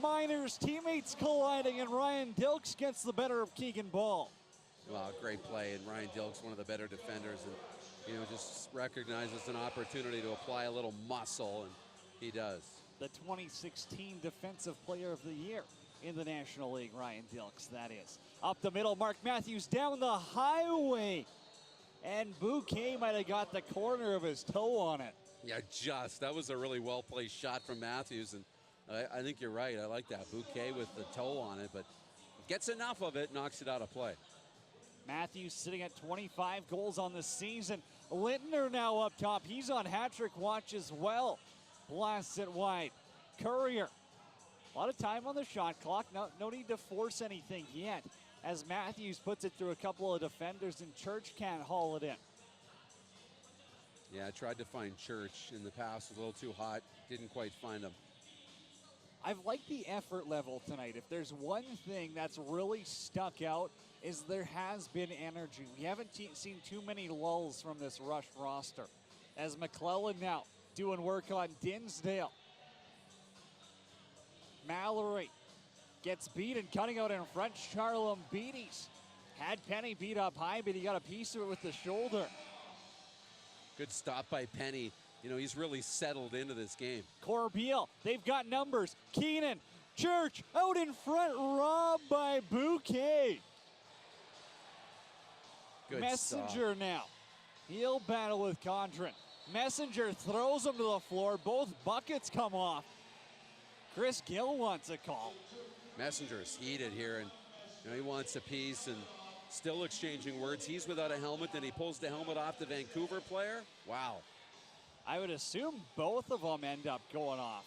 Miners teammates colliding, and Ryan Dilks gets the better of Keegan Ball. Wow, great play, and Ryan Dilks, one of the better defenders, and just recognizes an opportunity to apply a little muscle, and he does. The 2016 Defensive Player of the Year in the National League, Ryan Dilks, that is. Up the middle, Mark Matthews down the highway. And Bouquet might have got the corner of his toe on it. Yeah, that was a really well-placed shot from Matthews, and I think you're right. I like that. Bouquet with the toe on it, but gets enough of it, knocks it out of play. Matthews sitting at 25 goals on the season. Littner now up top. He's on hat-trick watch as well. Blasts it wide. Courier. A lot of time on the shot clock. No need to force anything yet, as Matthews puts it through a couple of defenders, and Church can't haul it in. Yeah, I tried to find Church in the pass. Was a little too hot. Didn't quite find him. I've liked the effort level tonight. If there's one thing that's really stuck out, is there has been energy. We haven't seen too many lulls from this Rush roster. As McClellan now doing work on Dinsdale. Mallory gets beat and cutting out in front. Charlam Beatties had Penny beat up high, but he got a piece of it with the shoulder. Good stop by Penny. He's really settled into this game. Corbeil, they've got numbers. Keenan, Church out in front, robbed by Bouquet. Good Messenger stop. Now. He'll battle with Condren. Messenger throws him to the floor. Both buckets come off. Chris Gill wants a call. Messenger is heated here, and he wants a piece, and still exchanging words. He's without a helmet, then he pulls the helmet off the Vancouver player. Wow. I would assume both of them end up going off.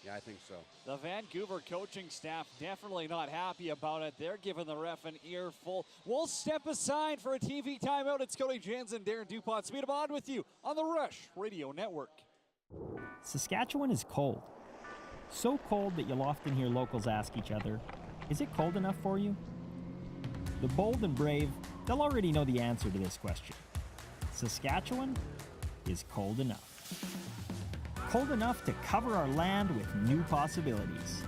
Yeah, I think so. The Vancouver coaching staff definitely not happy about it. They're giving the ref an earful. We'll step aside for a TV timeout. It's Cody Jansen, Darren DuPont. Speed of on with you on the Rush Radio Network. Saskatchewan is cold. So cold that you'll often hear locals ask each other, is it cold enough for you? The bold and brave, they'll already know the answer to this question. Saskatchewan is cold enough. Cold enough to cover our land with new possibilities,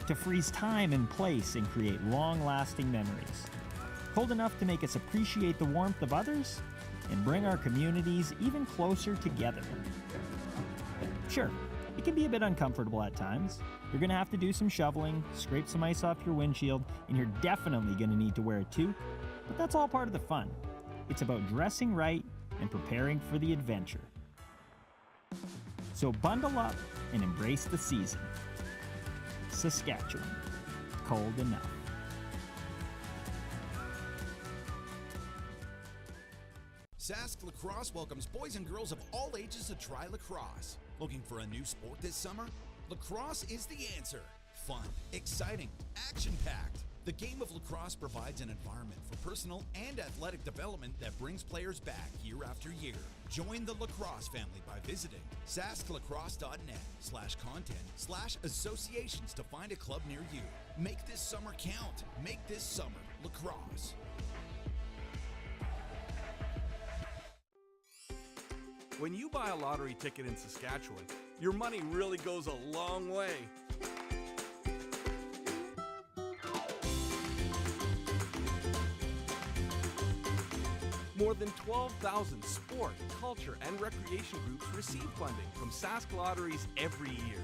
to freeze time and place and create long-lasting memories. Cold enough to make us appreciate the warmth of others and bring our communities even closer together. Sure, it can be a bit uncomfortable at times. You're gonna have to do some shoveling, scrape some ice off your windshield, and you're definitely gonna need to wear a toque, but that's all part of the fun. It's about dressing right and preparing for the adventure. So bundle up and embrace the season. Saskatchewan, cold enough. Sask Lacrosse welcomes boys and girls of all ages to try lacrosse. Looking for a new sport this summer? Lacrosse is the answer. Fun, exciting, action-packed. The game of lacrosse provides an environment for personal and athletic development that brings players back year after year. Join the lacrosse family by visiting sasklacrosse.net/content/associations to find a club near you. Make this summer count. Make this summer lacrosse. When you buy a lottery ticket in Saskatchewan, your money really goes a long way. More than 12,000 sport, culture, and recreation groups receive funding from Sask Lotteries every year.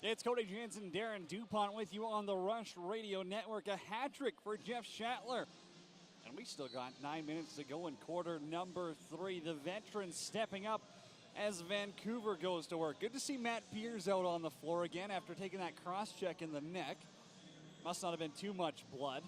It's Cody Jansen, Darren DuPont with you on the Rush Radio Network. A hat trick for Jeff Schattler. And we still got 9 minutes to go in quarter number 3. The veterans stepping up as Vancouver goes to work. Good to see Matt Beers out on the floor again after taking that cross-check in the neck. Must not have been too much blood.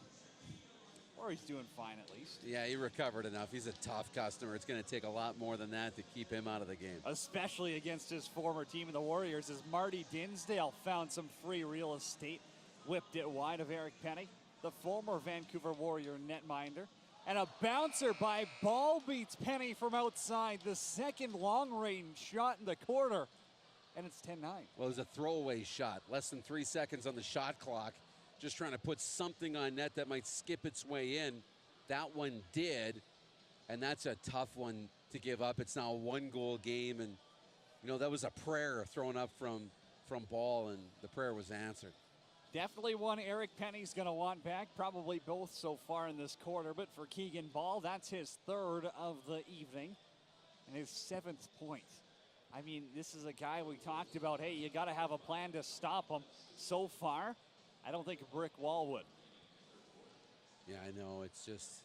Or he's doing fine at least. Yeah, he recovered enough. He's a tough customer. It's going to take a lot more than that to keep him out of the game. Especially against his former team, the Warriors, as Marty Dinsdale found some free real estate. Whipped it wide of Eric Penny, the former Vancouver Warrior netminder. And a bouncer by Ball beats Penny from outside. The second long-range shot in the quarter. And it's 10-9. Well, it was a throwaway shot. Less than 3 seconds on the shot clock. Just trying to put something on net that might skip its way in. That one did, and that's a tough one to give up. It's now a one-goal game, and, you know, that was a prayer thrown up from Ball, and the prayer was answered. Definitely one Eric Penny's going to want back, probably both so far in this quarter, but for Keegan Ball, that's his third of the evening and his 7th point. I mean, this is a guy we talked about, hey, you got to have a plan to stop him. So far, I don't think a brick wall would. Yeah, I know. It's just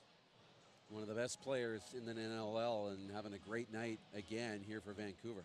one of the best players in the NLL and having a great night again here for Vancouver.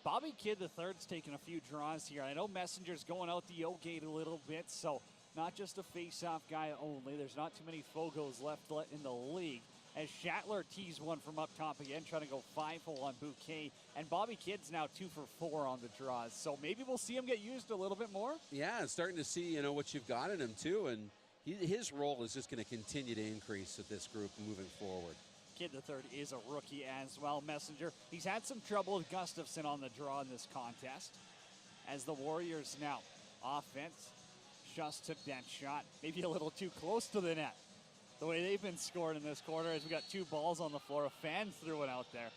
Bobby Kidd III's taking a few draws here. I know Messenger's going out the O-gate a little bit, so not just a face-off guy only. There's not too many Fogos left in the league. As Schattler tees one from up top again, trying to go 5-hole on Bouquet. And Bobby Kidd's now 2 for 4 on the draws. So maybe we'll see him get used a little bit more. Yeah, starting to see, you know, what you've got in him too. And his role is just going to continue to increase with this group moving forward. Kidd III is a rookie as well. Messenger, he's had some trouble with Gustafson on the draw in this contest. As the Warriors now, offense, just took that shot. Maybe a little too close to the net. The way they've been scoring in this quarter is we got 2 balls on the floor. A fan threw it out there.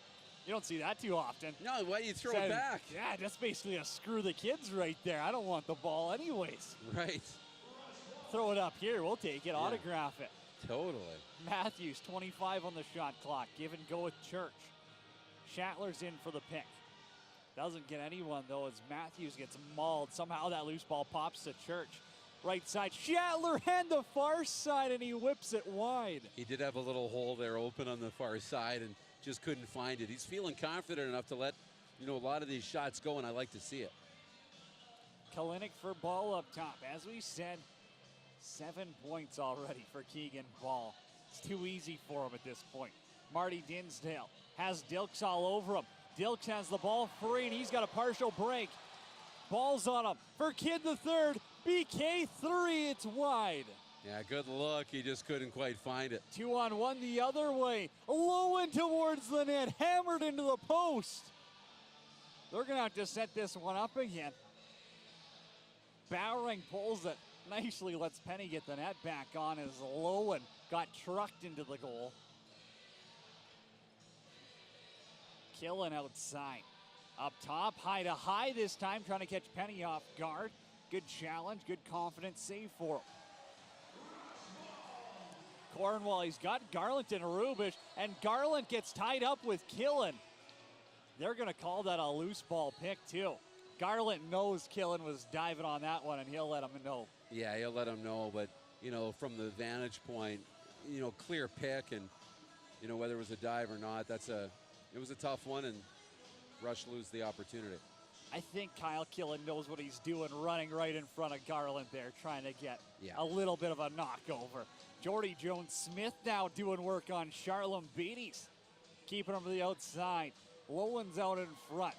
You don't see that too often. No, why do you throw it back? Yeah, that's basically a screw the kids right there. I don't want the ball anyways. Right. Throw it up here. We'll take it. Yeah. Autograph it. Totally. Matthews, 25 on the shot clock. Give and go with Church. Schattler's in for the pick. Doesn't get anyone, though, as Matthews gets mauled. Somehow that loose ball pops to Church. Right side, Schattler and the far side, and he whips it wide. He did have a little hole there open on the far side and just couldn't find it. He's feeling confident enough to let, you know, a lot of these shots go, and I like to see it. Kalinick for Ball up top. As we said, 7 points already for Keegan Ball. It's too easy for him at this point. Marty Dinsdale has Dilks all over him. Dilks has the ball free, and he's got a partial break. Ball's on him for Kidd the third. BK 3, it's wide. Yeah, good look. He just couldn't quite find it. 2-on-1 the other way. Lowen towards the net, hammered into the post. They're going to have to set this one up again. Bowering pulls it. Nicely lets Penny get the net back on as Lowen got trucked into the goal. Killen outside. Up top, high to high this time, trying to catch Penny off guard. Good challenge, good confidence save for him. Cornwall, he's got Garland and Rubish, and Garland gets tied up with Killen. They're going to call that a loose ball pick, too. Garland knows Killen was diving on that one, and he'll let him know. Yeah, he'll let him know, but, you know, from the vantage point, you know, clear pick, and, you know, whether it was a dive or not, it was a tough one, and Rush lose the opportunity. I think Kyle Killen knows what he's doing, running right in front of Garland there, trying to get a little bit of a knockover. Jordy Jones-Smith now doing work on Charlem Beatties, keeping him to the outside. Lowen's out in front.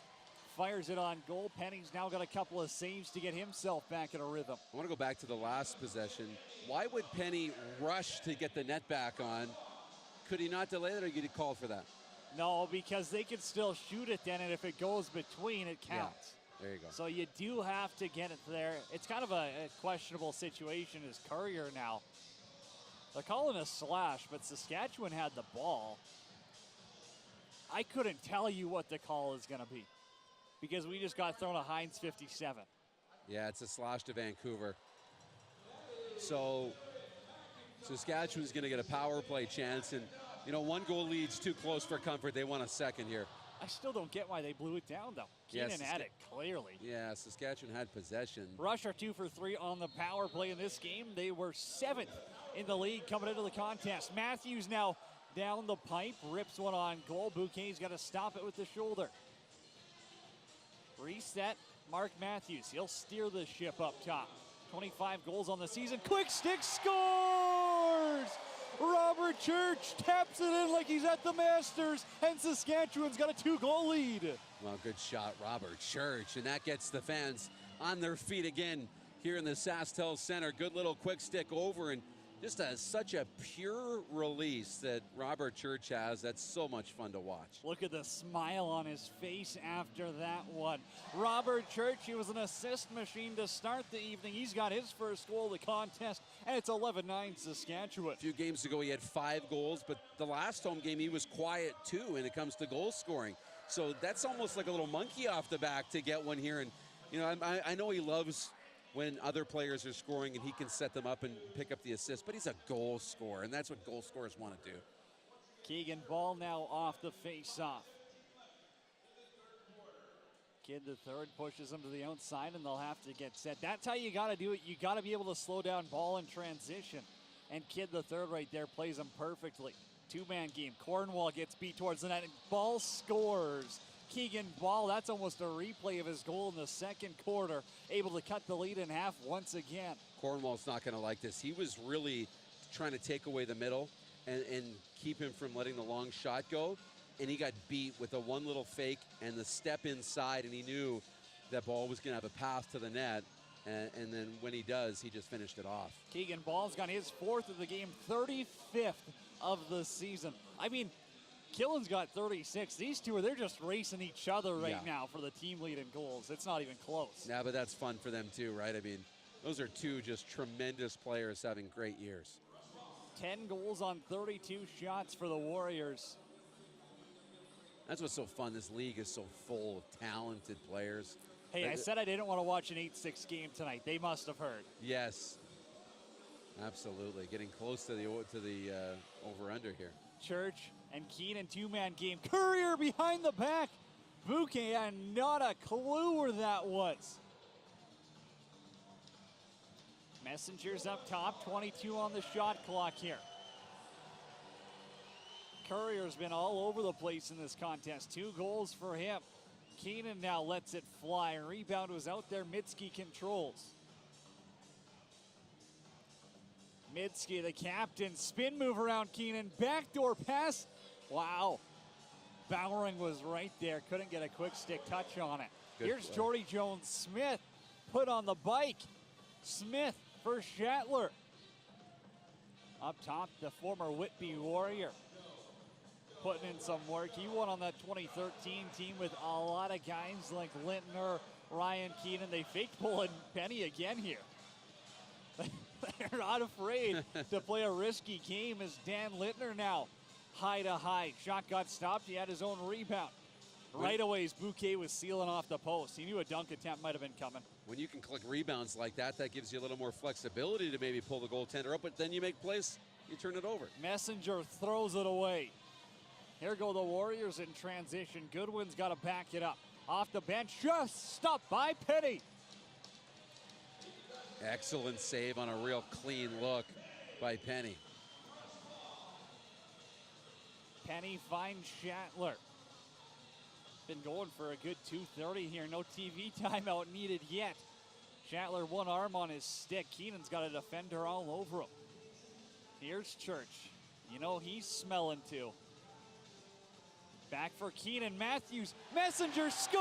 Fires it on goal. Penny's now got a couple of saves to get himself back in a rhythm. I want to go back to the last possession. Why would Penny rush to get the net back on? Could he not delay that, or get a call for that? No, because they can still shoot it then, and if it goes between, it counts. Yeah, there you go. So you do have to get it there. It's kind of a questionable situation as Courier now. They're calling a slash, but Saskatchewan had the ball. I couldn't tell you what the call is going to be because we just got thrown a Heinz 57. Yeah, it's a slash to Vancouver. So Saskatchewan's going to get a power play chance, and you know, 1 goal lead's too close for comfort. They want a second here. I still don't get why they blew it down, though. Keenan had it, clearly. Yeah, Saskatchewan had possession. Rush are 2 for 3 on the power play in this game. They were 7th in the league coming into the contest. Matthews now down the pipe, rips one on goal. Bouquet's got to stop it with the shoulder. Reset, Mark Matthews. He'll steer the ship up top. 25 goals on the season. Quick stick scores! Robert Church taps it in like he's at the Masters, and Saskatchewan's got a 2-goal lead. Well, good shot, Robert Church, and that gets the fans on their feet again here in the SaskTel Center. Good little quick stick over, and just such a pure release that Robert Church has. That's so much fun to watch. Look at the smile on his face after that one. Robert Church, he was an assist machine to start the evening. He's got his first goal of the contest, and it's 11-9 Saskatchewan. A few games ago, he had 5 goals, but the last home game, he was quiet too when it comes to goal scoring. So that's almost like a little monkey off the back to get one here. And, you know, I know he loves when other players are scoring and he can set them up and pick up the assist, but he's a goal scorer, and that's what goal scorers want to do. Keegan Ball now off the face-off. Kidd the third pushes him to the outside, and they'll have to get set. That's how you got to do it. You got to be able to slow down Ball in transition, and Kidd the third right there plays him perfectly. 2-man game. Cornwall gets beat towards the net, and Ball scores. Keegan Ball, that's almost a replay of his goal in the second quarter, able to cut the lead in half once again. Cornwall's not going to like this. He was really trying to take away the middle and keep him from letting the long shot go, and he got beat with a one little fake and the step inside, and he knew that Ball was going to have a pass to the net, and then when he does, he just finished it off. Keegan Ball's got his 4th of the game, 35th of the season. I mean, Killen's got 36. These two they're just racing each other right now for the team lead in goals. It's not even close. Yeah, but that's fun for them too, right? I mean, those are two just tremendous players having great years. 10 goals on 32 shots for the Warriors. That's what's so fun. This league is so full of talented players. Hey, I said I didn't want to watch an 8-6 game tonight. They must have heard. Yes, absolutely. Getting close to the over-under here. Church and Keenan 2-man game. Courier behind the back. Bouquet and not a clue where that was. Messengers up top, 22 on the shot clock here. Courier's been all over the place in this contest. 2 goals for him. Keenan now lets it fly. Rebound was out there. Mitski controls. Midski, the captain, spin move around Keenan, backdoor pass. Wow. Bowering was right there, couldn't get a quick stick touch on it. Good Here's play. Jordy Jones-Smith, put on the bike. Smith for Shatler. Up top, the former Whitby Warrior, putting in some work. He won on that 2013 team with a lot of guys like Littner, Ryan Keenan. They faked pulling Penny again here. They're not afraid to play a risky game as Dan Littner now high to high. Shot got stopped. He had his own rebound. Right away, his Bouquet was sealing off the post. He knew a dunk attempt might have been coming. When you can click rebounds like that, that gives you a little more flexibility to maybe pull the goaltender up, but then you make plays, you turn it over. Messenger throws it away. Here go the Warriors in transition. Goodwin's got to back it up. Off the bench, just stopped by Penny. Excellent save on a real clean look by Penny. Penny finds Shatler. Been going for a good 2:30 here. No TV timeout needed yet. Shatler one arm on his stick. Keenan's got a defender all over him. Here's Church. You know he's smelling too. Back for Keenan. Matthews. Messenger scores!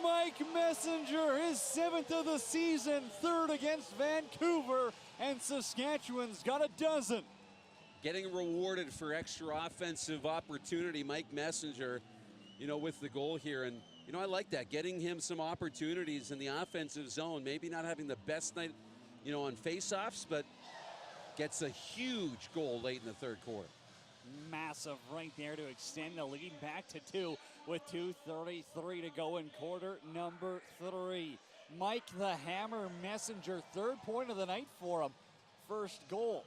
Mike Messenger, his 7th of the season, 3rd against Vancouver, and Saskatchewan's got a dozen. Getting rewarded for extra offensive opportunity, Mike Messenger, with the goal here. And, I like that, getting him some opportunities in the offensive zone. Maybe not having the best night, on faceoffs, but gets a huge goal late in the third quarter. Massive right there to extend the lead back to 2 with 2:33 to go in quarter number 3. Mike the Hammer Messenger, 3rd point of the night for him. First goal.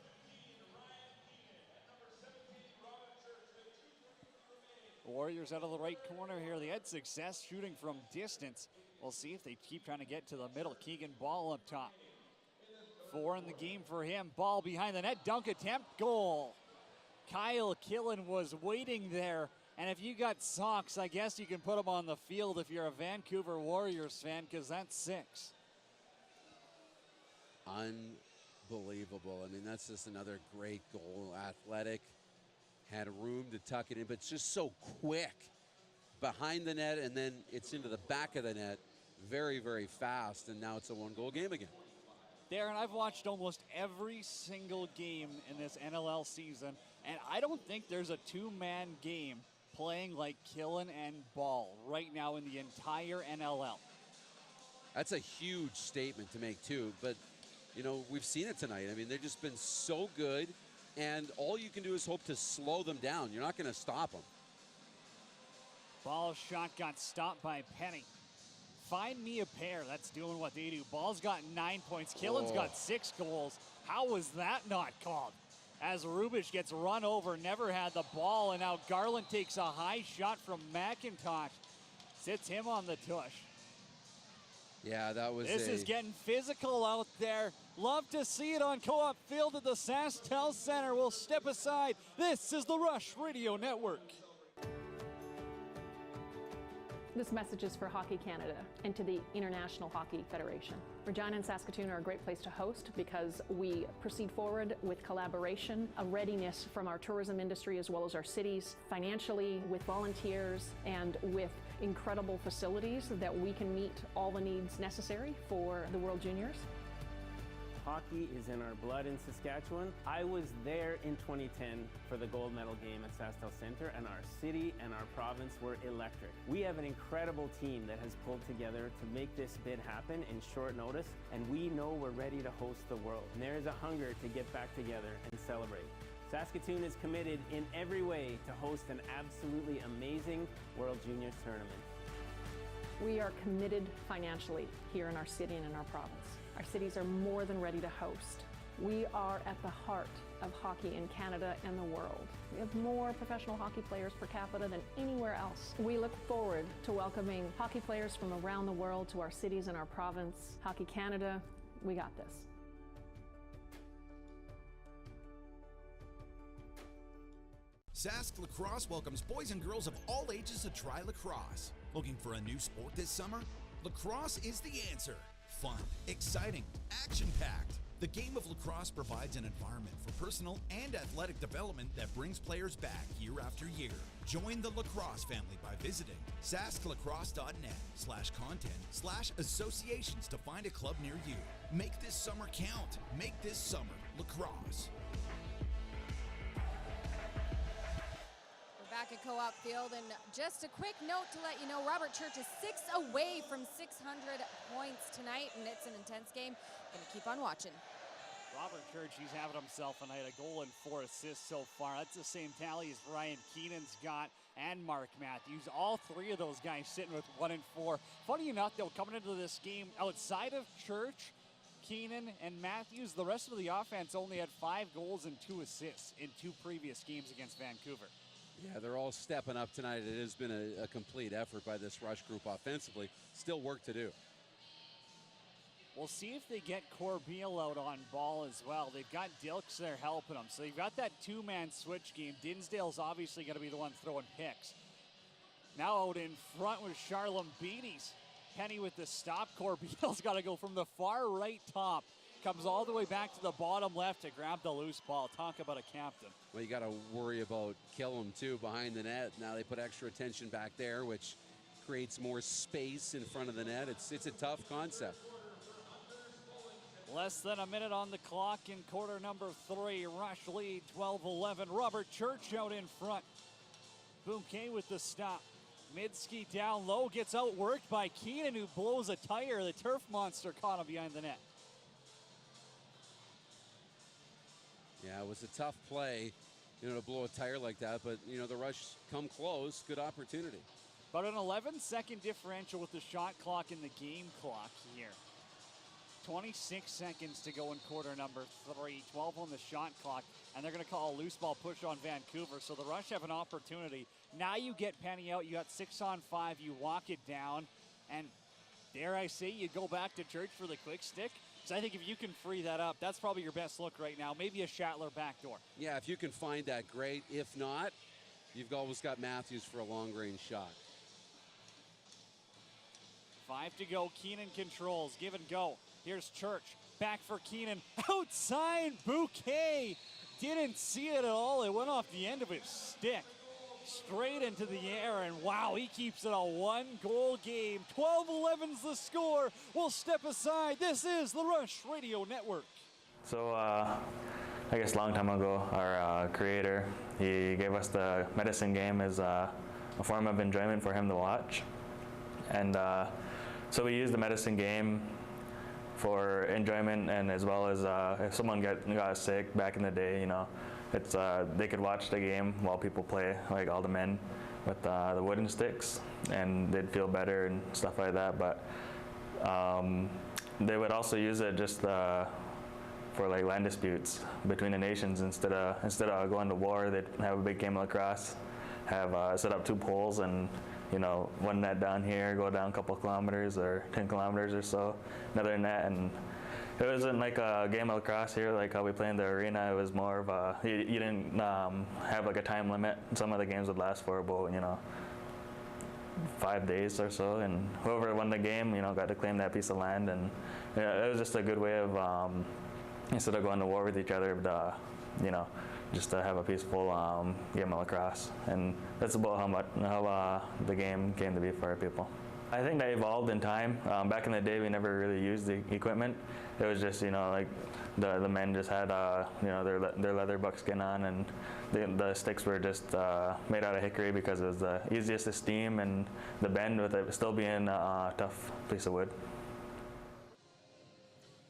Warriors out of the right corner here. They had success shooting from distance. We'll see if they keep trying to get to the middle. Keegan Ball up top. 4 in the game for him. Ball behind the net. Dunk attempt. Goal. Kyle Killen was waiting there. And if you got socks, I guess you can put them on the field if you're a Vancouver Warriors fan, because that's 6. Unbelievable. I mean, that's just another great goal. Athletic. Had room to tuck it in, but it's just so quick. Behind the net, and then it's into the back of the net. Very, very fast, and now it's a 1-goal game again. Darren, I've watched almost every single game in this NLL season, and I don't think there's a 2-man game playing like Killen and Ball right now in the entire NLL. That's a huge statement to make, too, but, we've seen it tonight. I mean, they've just been so good. And all you can do is hope to slow them down. You're not going to stop them. Ball shot got stopped by Penny. Find me a pair. That's doing what they do. Ball's got 9 points. Killen's got 6 goals. How was that not called? As Rubish gets run over, never had the ball, and now Garland takes a high shot from McIntosh. Sits him on the tush. Yeah, that was This is getting physical out there. Love to see it on Co-op Field at the SaskTel Center. We'll step aside. This is the Rush Radio Network. This message is for Hockey Canada and to the International Hockey Federation. Regina and Saskatoon are a great place to host because we proceed forward with collaboration, a readiness from our tourism industry as well as our cities, financially, with volunteers, and with incredible facilities that we can meet all the needs necessary for the World Juniors. Hockey is in our blood in Saskatchewan. I was there in 2010 for the gold medal game at SaskTel Center, and our city and our province were electric. We have an incredible team that has pulled together to make this bid happen in short notice, and we know we're ready to host the world. And there is a hunger to get back together and celebrate. Saskatoon is committed in every way to host an absolutely amazing World Juniors tournament. We are committed financially here in our city and in our province. Our cities are more than ready to host. We are at the heart of hockey in Canada and the world. We have more professional hockey players per capita than anywhere else. We look forward to welcoming hockey players from around the world to our cities and our province. Hockey Canada, we got this. Sask Lacrosse welcomes boys and girls of all ages to try lacrosse. Looking for a new sport this summer? Lacrosse is the answer. Fun, exciting, action-packed. The game of lacrosse provides an environment for personal and athletic development that brings players back year after year. Join the lacrosse family by visiting sasklacrosse.net/content/associations to find a club near you. Make this summer count. Make this summer lacrosse. We're back at Co-op Field, and just a quick note to let you know, Robert Church is 6 away from 600 points tonight, and it's an intense game. Gonna keep on watching. Robert Church, he's having himself a night, a goal and 4 assists so far. That's the same tally as Ryan Keenan's got and Mark Matthews. All three of those guys sitting with 1 and 4. Funny enough, though, coming into this game, outside of Church, Keenan, and Matthews, the rest of the offense only had 5 goals and 2 assists in 2 previous games against Vancouver. Yeah, they're all stepping up tonight. It has been a complete effort by this Rush group offensively. Still work to do. We'll see if they get Corbeil out on ball as well. They've got Dilks there helping them. So you've got that 2-man switch game. Dinsdale's obviously going to be the one throwing picks. Now out in front with Charlem Beatties. Penny with the stop. Corbeil's got to go from the far right top. Comes all the way back to the bottom left to grab the loose ball. Talk about a captain. Well, you got to worry about Killam, too, behind the net. Now they put extra attention back there, which creates more space in front of the net. It's a tough concept. Less than a minute on the clock in quarter number 3. Rush lead 12-11. Robert Church out in front. Bouquet with the stop. Midski down low, gets outworked by Keenan, who blows a tire. The turf monster caught him behind the net. Yeah, it was a tough play, to blow a tire like that. But, the Rush come close. Good opportunity. About an 11-second differential with the shot clock and the game clock here. 26 seconds to go in quarter number 3, 12 on the shot clock, and they're going to call a loose ball push on Vancouver, so the Rush have an opportunity. Now you get Penny out, you got 6-on-5, you walk it down, and dare I say, you go back to Church for the quick stick? Because I think if you can free that up, that's probably your best look right now. Maybe a Schattler backdoor. Yeah, if you can find that, great. If not, you've always got Matthews for a long-range shot. 5 to go, Keenan controls, give and go. Here's Church, back for Keenan, outside Bouquet. Didn't see it at all, it went off the end of his stick. Straight into the air, and wow, he keeps it a 1-goal game. 12-11's the score. We'll step aside. This is the Rush Radio Network. So, I guess a long time ago, our creator, he gave us the medicine game as a form of enjoyment for him to watch. And so we used the medicine game for enjoyment, and as well as if someone got sick back in the day, it's they could watch the game while people play, like all the men with the wooden sticks, and they'd feel better and stuff like that. But they would also use it just for like land disputes between the nations. Instead of going to war, they'd have a big game of lacrosse, have set up 2 poles, and one net down here, go down a couple kilometers or 10 kilometers or so, another net. And it wasn't like a game of lacrosse here, like how we play in the arena. It was more of a, you didn't have like a time limit. Some of the games would last for about, 5 days or so. And whoever won the game, got to claim that piece of land. And it was just a good way of, instead of going to war with each other, just to have a peaceful game of lacrosse. And that's about how the game came to be for our people. I think that evolved in time. Back in the day, we never really used the equipment. It was just, like the men just had, their leather buckskin on, and the sticks were just made out of hickory because it was the easiest to steam, and the bend with it still being a tough piece of wood.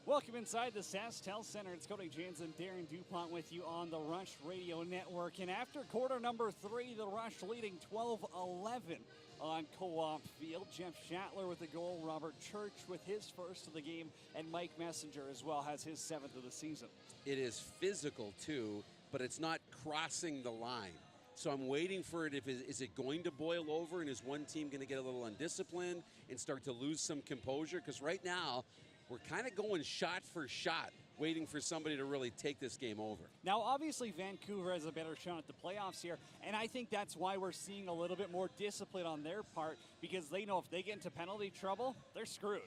Welcome inside the SaskTel Center. It's Cody James and Darren DuPont with you on the Rush Radio Network. And after quarter number 3, the Rush leading 12-11 on Co-op Field. Jeff Schattler with the goal, Robert Church with his first of the game, and Mike Messenger as well has his 7th of the season. It is physical too, but it's not crossing the line. So I'm waiting for it. Is it going to boil over, and is one team going to get a little undisciplined and start to lose some composure? Because right now, we're kind of going shot for shot, waiting for somebody to really take this game over. Now, obviously, Vancouver has a better shot at the playoffs here, and I think that's why we're seeing a little bit more discipline on their part, because they know if they get into penalty trouble, they're screwed.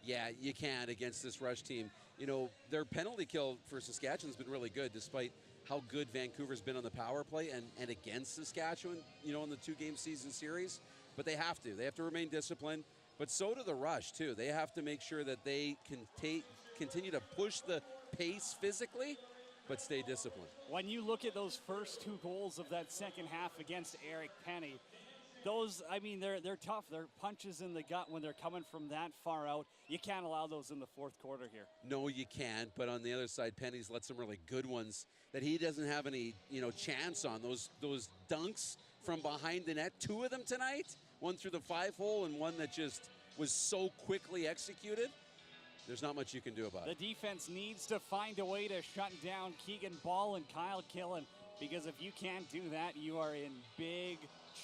Yeah, you can't against this Rush team. You know, their penalty kill for Saskatchewan's been really good, despite how good Vancouver's been on the power play and against Saskatchewan, you know, in the 2-game season series. But they have to. They have to remain disciplined. But so do the Rush, too. They have to make sure that they can continue to push the pace physically, but stay disciplined. When you look at those first 2 goals of that second half against Eric Penny, those, I mean, they're tough. They're punches in the gut when they're coming from that far out. You can't allow those in the fourth quarter here. No, you can't. But on the other side, Penny's let some really good ones that he doesn't have any, you know, chance on. Those dunks from behind the net, 2 of them tonight, one through the 5-hole and one that just was so quickly executed. There's not much you can do about it. The defense needs to find a way to shut down Keegan Ball and Kyle Killen, because if you can't do that, you are in big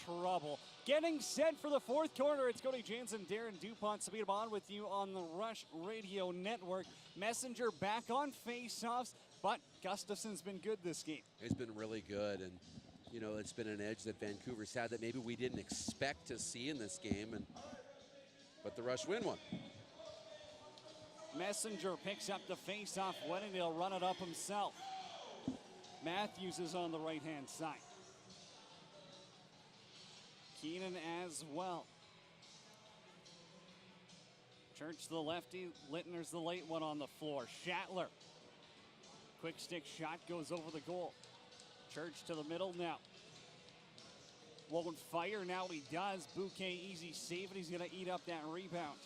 trouble. Getting set for the fourth quarter, it's Cody James and Darren DuPont. Speed on with you on the Rush Radio Network. Messenger back on faceoffs, but Gustafson's been good this game. It's been really good, and you know, it's been an edge that Vancouver's had that maybe we didn't expect to see in this game, but the Rush win one. Messenger picks up the faceoff, winning. He'll run it up himself. Matthews is on the right-hand side. Keenan as well. Church the lefty, Littner's the late one on the floor. Shatler. Quick stick shot goes over the goal. Church to the middle now. Won't fire, now he does. Bouquet easy save, and he's gonna eat up that rebound.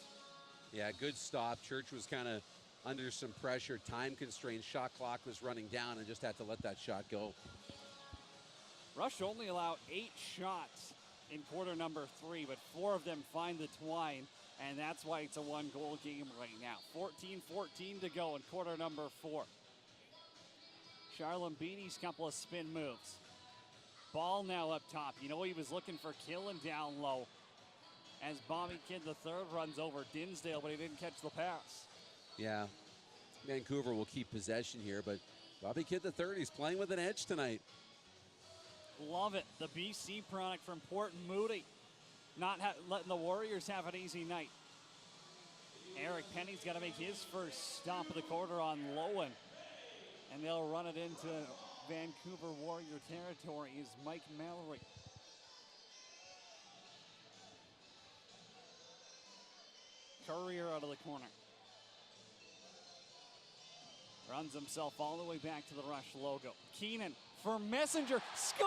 Yeah, good stop. Church was kind of under some pressure, time constrained. Shot clock was running down and just had to let that shot go. Rush only allowed 8 shots in quarter number 3, but 4 of them find the twine, and that's why it's a 1-goal game right now. 14-14 to go in quarter number 4. Charlene Beatty's couple of spin moves. Ball now up top. You know, he was looking for Killen down low as Bobby Kidd III runs over Dinsdale, but he didn't catch the pass. Yeah, Vancouver will keep possession here, but Bobby Kidd III, he's playing with an edge tonight. Love it. The BC product from Port Moody. Not letting the Warriors have an easy night. Eric Penny's got to make his first stop of the quarter on Lowen. And they'll run it into Vancouver Warrior territory is Mike Mallory. Courier out of the corner. Runs himself all the way back to the Rush logo. Keenan for Messenger. Scores!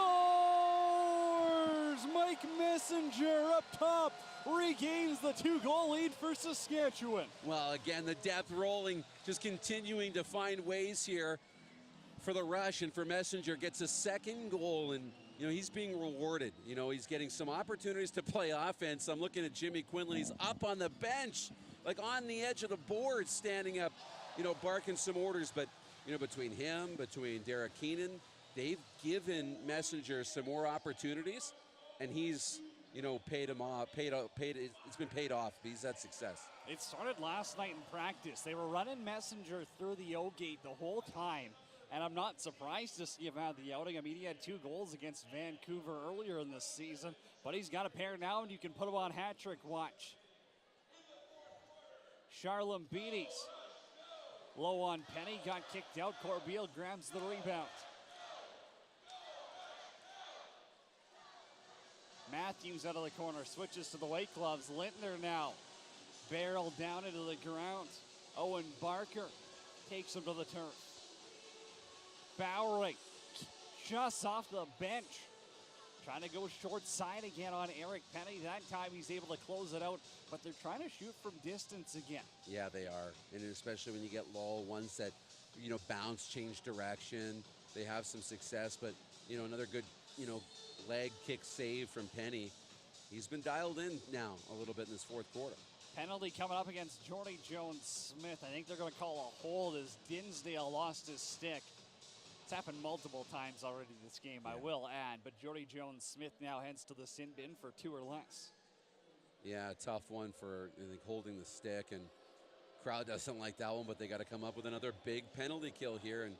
Mike Messenger up top regains the 2-goal lead for Saskatchewan. Well, again, the depth rolling, just continuing to find ways here for the Rush, and for Messenger gets a 2nd goal, and you know, he's being rewarded. You know, he's getting some opportunities to play offense. I'm looking at Jimmy Quinlan. He's up on the bench, like on the edge of the board, standing up, you know, barking some orders. But, you know, between him, between Derek Keenan, they've given Messenger some more opportunities, and he's, you know, paid him off. It's been paid off. He's had success. It started last night in practice. They were running Messenger through the O-gate the whole time. And I'm not surprised to see him out of the outing. I mean, he had 2 goals against Vancouver earlier in this season, but he's got a pair now, and you can put him on hat trick watch. Charlene Beatty's low on Penny, got kicked out. Corbeil grabs the rebound. Matthews out of the corner, switches to the white gloves. Littner now barreled down into the ground. Owen Barker takes him to the turf. Bowery just off the bench. Trying to go short side again on Eric Penny. That time he's able to close it out, but they're trying to shoot from distance again. Yeah, they are. And especially when you get low, ones that, you know, bounce, change direction. They have some success, but, you know, another good, you know, leg kick save from Penny. He's been dialed in now a little bit in this fourth quarter. Penalty coming up against Jordy Jones-Smith. I think they're going to call a hold as Dinsdale lost his stick. It's happened multiple times already this game, yeah. I will add, but Jordy Jones-Smith now heads to the sin bin for 2 or less. Yeah, tough one for, I think, holding the stick, and crowd doesn't like that one, but they got to come up with another big penalty kill here. And,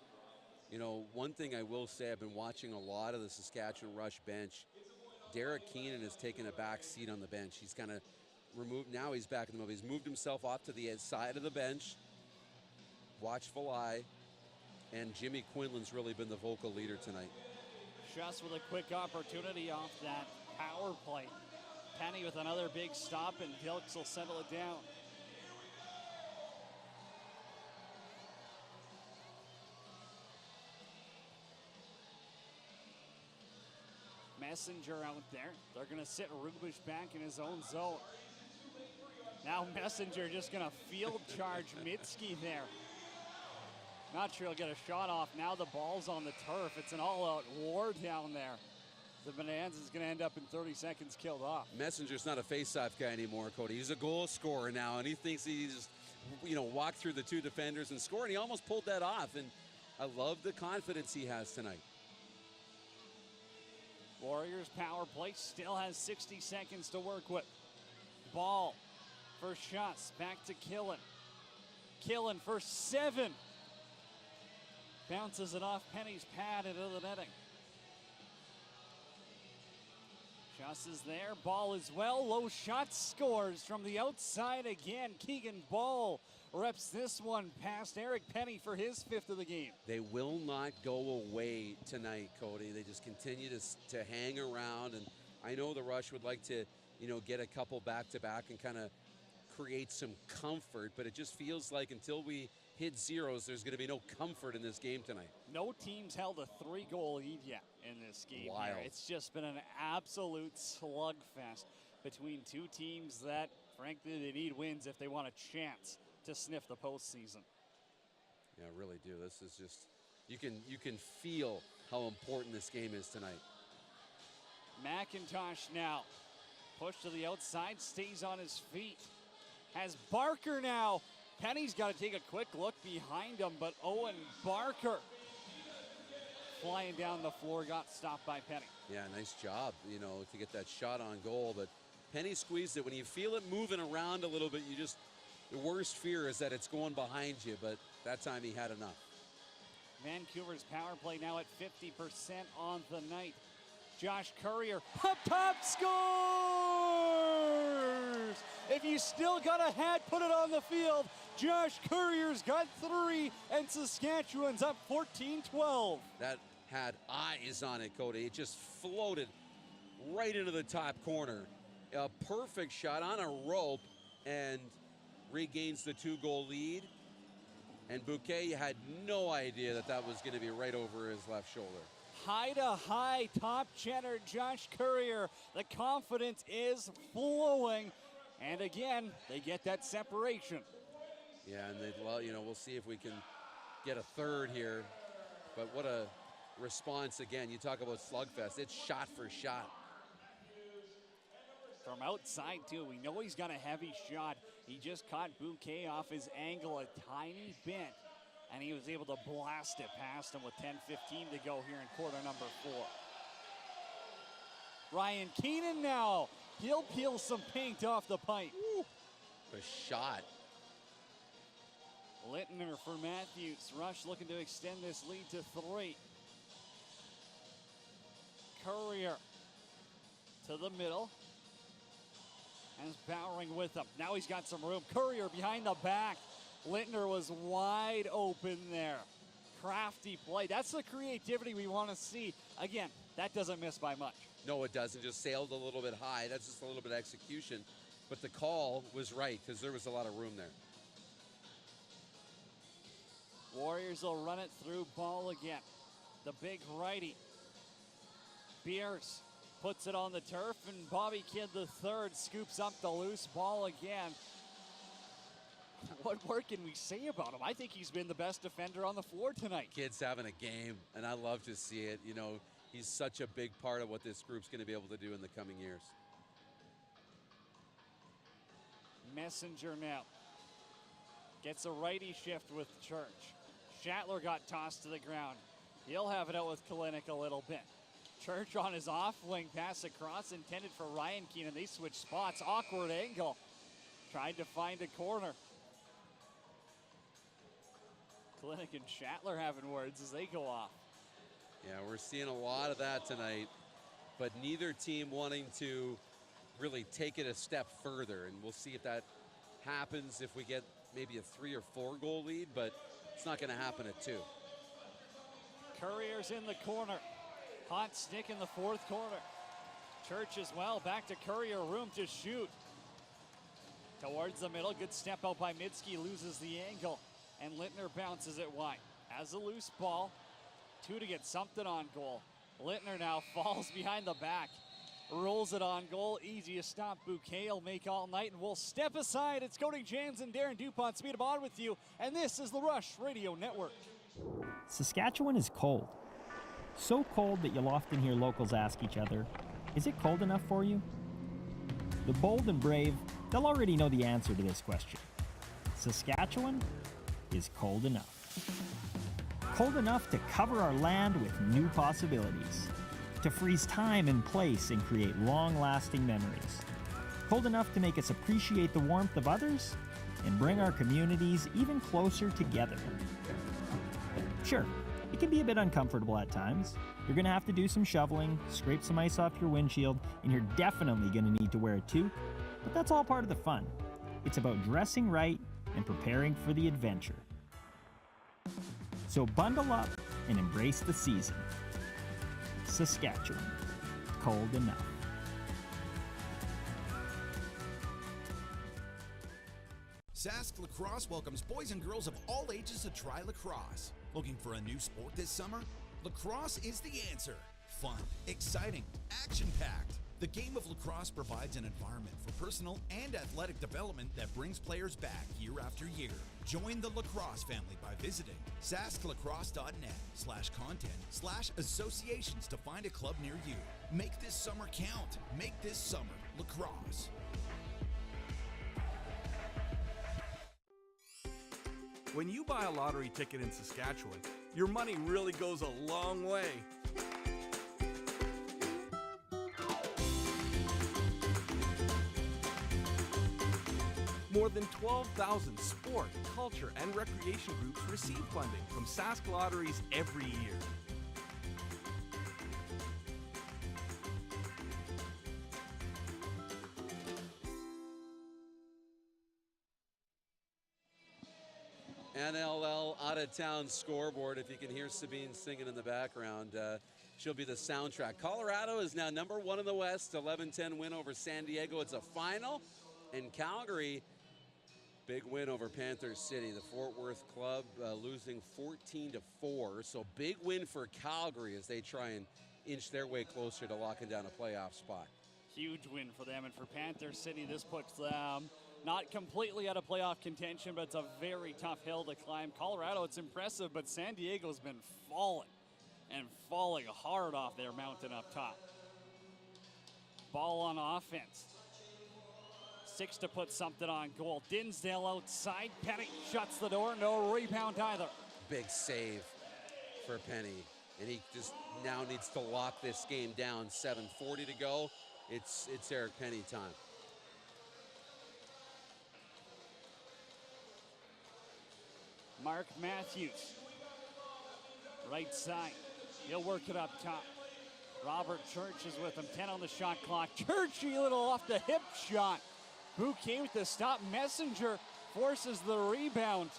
you know, one thing I will say, I've been watching a lot of the Saskatchewan Rush bench. Derek Keenan has taken a back seat on the bench. He's kind of removed. Now he's back in the middle. He's moved himself off to the side of the bench. Watchful eye. And Jimmy Quinlan's really been the vocal leader tonight. Just with a quick opportunity off that power play. Penny with another big stop, and Dilks will settle it down. Messenger out there. They're going to sit Rubish back in his own zone. Now Messenger just going to field charge Mitski there. Not sure he'll get a shot off. Now the ball's on the turf. It's an all-out war down there. The Bonanza is going to end up in 30 seconds killed off. Messenger's not a face-off guy anymore, Cody. He's a goal scorer now, and he thinks he just, walk through the two defenders and score, and he almost pulled that off. And I love the confidence he has tonight. Warriors power play still has 60 seconds to work with. Ball for shots, back to Killen. Killen for 7. Bounces it off Penny's pad into the netting. Shots is there, ball as well. Low shot scores from the outside again. Keegan Ball reps this one past Eric Penny for his 5th of the game. They will not go away tonight, Cody. They just continue to hang around, and I know the Rush would like to, get a couple back-to-back and kind of create some comfort, but it just feels like until we hit zeros, there's going to be no comfort in this game tonight. No team's held a 3-goal lead yet in this game. Wild. Here. It's just been an absolute slugfest between two teams that, frankly, they need wins if they want a chance to sniff the postseason. Yeah, I really do. This is just, you can feel how important this game is tonight. McIntosh now. Push to the outside, stays on his feet. Has Barker now. Penny's got to take a quick look behind him, but Owen Barker flying down the floor, got stopped by Penny. Yeah, nice job, to get that shot on goal, but Penny squeezed it. When you feel it moving around a little bit, the worst fear is that it's going behind you, but that time he had enough. Vancouver's power play now at 50% on the night. Josh Courier, up top, scores! If you still got a hat, put it on the field. Josh Courier's got 3, and Saskatchewan's up 14-12. That had eyes on it, Cody. It just floated right into the top corner. A perfect shot on a rope, and regains the 2-goal lead. And Bouquet had no idea that was going to be right over his left shoulder. High to high, top cheddar Josh Courier. The confidence is flowing. And again, they get that separation. Yeah, and we'll see if we can get a third here. But what a response again. You talk about slugfest. It's shot for shot. From outside, too. We know he's got a heavy shot. He just caught Bouquet off his angle a tiny bit, and he was able to blast it past him with 10:15 to go here in quarter number 4. Ryan Keenan now. He'll peel some paint off the pipe. Woo. A shot. Littner for Matthews. Rush looking to extend this lead to 3. Courier to the middle. And Bowering with him. Now he's got some room. Courier behind the back. Littner was wide open there. Crafty play. That's the creativity we want to see. Again, that doesn't miss by much. No, it doesn't. Just sailed a little bit high. That's just a little bit of execution. But the call was right because there was a lot of room there. Warriors will run it through. Ball again. The big righty. Beers puts it on the turf, and Bobby Kidd III scoops up the loose ball again. What more can we say about him? I think he's been the best defender on the floor tonight. Kid's having a game, and I love to see it. He's such a big part of what this group's going to be able to do in the coming years. Messenger now gets a righty shift with Church. Shatler got tossed to the ground. He'll have it out with Kalinick a little bit. Church on his off wing, pass across, intended for Ryan Keenan. They switch spots, awkward angle. Tried to find a corner. Kalinick and Shatler having words as they go off. Yeah, we're seeing a lot of that tonight, but neither team wanting to really take it a step further. And we'll see if that happens if we get maybe a 3 or 4 goal lead, but it's not going to happen at 2. Courier's in the corner. Hot stick in the fourth corner. Church as well. Back to Courier. Room to shoot. Towards the middle. Good step out by Mitski. Loses the angle. And Littner bounces it wide. Has a loose ball. 2 to get something on goal. Littner now falls behind the back. Rolls it on goal. Easiest stop Bouquet will make all night. And we'll step aside. It's Cody Jans and Darren DuPont. Speed of on with you. And this is the Rush Radio Network. Saskatchewan is cold. So cold that you'll often hear locals ask each other, is it cold enough for you? The bold and brave, they'll already know the answer to this question. Saskatchewan is cold enough. Cold enough to cover our land with new possibilities. To freeze time and place and create long-lasting memories. Cold enough to make us appreciate the warmth of others and bring our communities even closer together. Sure, it can be a bit uncomfortable at times. You're going to have to do some shoveling, scrape some ice off your windshield, and you're definitely going to need to wear a toque. But that's all part of the fun. It's about dressing right and preparing for the adventure. So bundle up and embrace the season. Saskatchewan, cold enough. Sask Lacrosse welcomes boys and girls of all ages to try lacrosse. Looking for a new sport this summer? Lacrosse is the answer. Fun, exciting, action-packed. The game of lacrosse provides an environment for personal and athletic development that brings players back year after year. Join the lacrosse family by visiting sasklacrosse.net/content/associations to find a club near you. Make this summer count. Make this summer lacrosse. When you buy a lottery ticket in Saskatchewan, your money really goes a long way. More than 12,000 sport, culture, and recreation groups receive funding from Sask Lotteries every year. NLL out-of-town scoreboard. If you can hear Sabine singing in the background, she'll be the soundtrack. Colorado is now number 1 in the West, 11-10 win over San Diego. It's a final. And Calgary, big win over Panther City. The Fort Worth club losing 14-4. So big win for Calgary as they try and inch their way closer to locking down a playoff spot. Huge win for them. And for Panther City, this puts them not completely out of playoff contention, but it's a very tough hill to climb. Colorado, it's impressive, but San Diego's been falling hard off their mountain up top. Ball on offense. 6 to put something on goal. Dinsdale outside. Penny shuts the door. No rebound either. Big save for Penny. And he just now needs to lock this game down. 7:40 to go. It's Eric Penny time. Mark Matthews, right side. He'll work it up top. Robert Church is with him. 10 on the shot clock. Churchy, little off the hip shot. Bouquet with the stop. Messenger forces the rebound.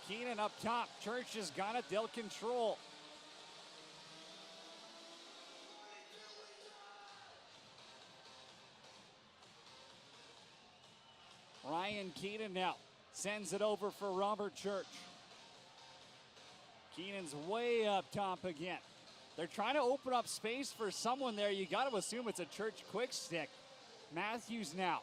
Keenan up top. Church has got it. They'll control. Ryan Keenan now sends it over for Robert Church. Keenan's way up top again. They're trying to open up space for someone there. You got to assume it's a Church quick stick. Matthews now.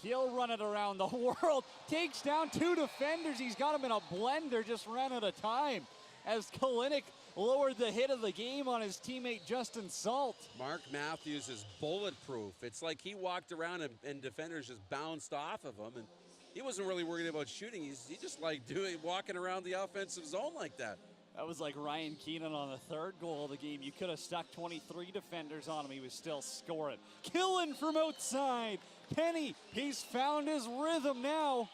He'll run it around the world. Takes down 2 defenders. He's got him in a blender. Just ran out of time as Kalinick lowered the hit of the game on his teammate Justin Salt. Mark Matthews is bulletproof. It's like he walked around and defenders just bounced off of him. And he wasn't really worried about shooting. He just like walking around the offensive zone like that. That was like Ryan Keenan on the 3rd goal of the game. You could have stuck 23 defenders on him. He was still scoring. Killing from outside. Penny, he's found his rhythm now.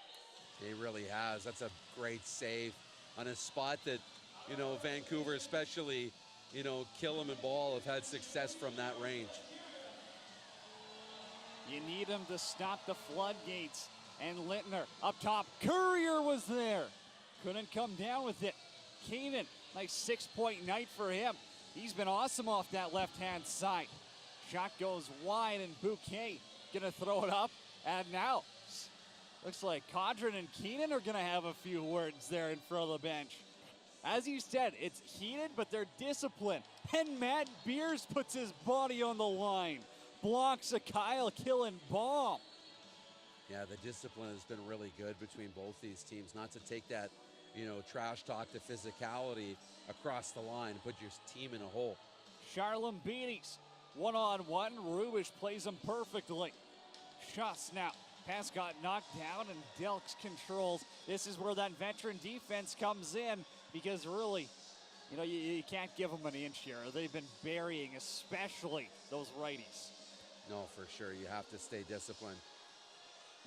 He really has. That's a great save on a spot that, Vancouver, especially, Killam and Ball have had success from that range. You need him to stop the floodgates. And Littner up top. Courier was there. Couldn't come down with it. Keenan, nice 6-point night for him. He's been awesome off that left-hand side. Shot goes wide, and Bouquet gonna throw it up. And now, looks like Cadron and Keenan are gonna have a few words there in front of the bench. As you said, it's heated, but they're disciplined. And Matt Beers puts his body on the line. Blocks a Kyle Killen bomb. Yeah, the discipline has been really good between both these teams. Not to take that, trash talk to physicality across the line, put your team in a hole. Charlem Beatties, one-on-one. Rubish plays him perfectly. Shots now. Pass got knocked down, and Delks controls. This is where that veteran defense comes in, because really, you can't give them an inch here. They've been burying, especially those righties. No, for sure. You have to stay disciplined.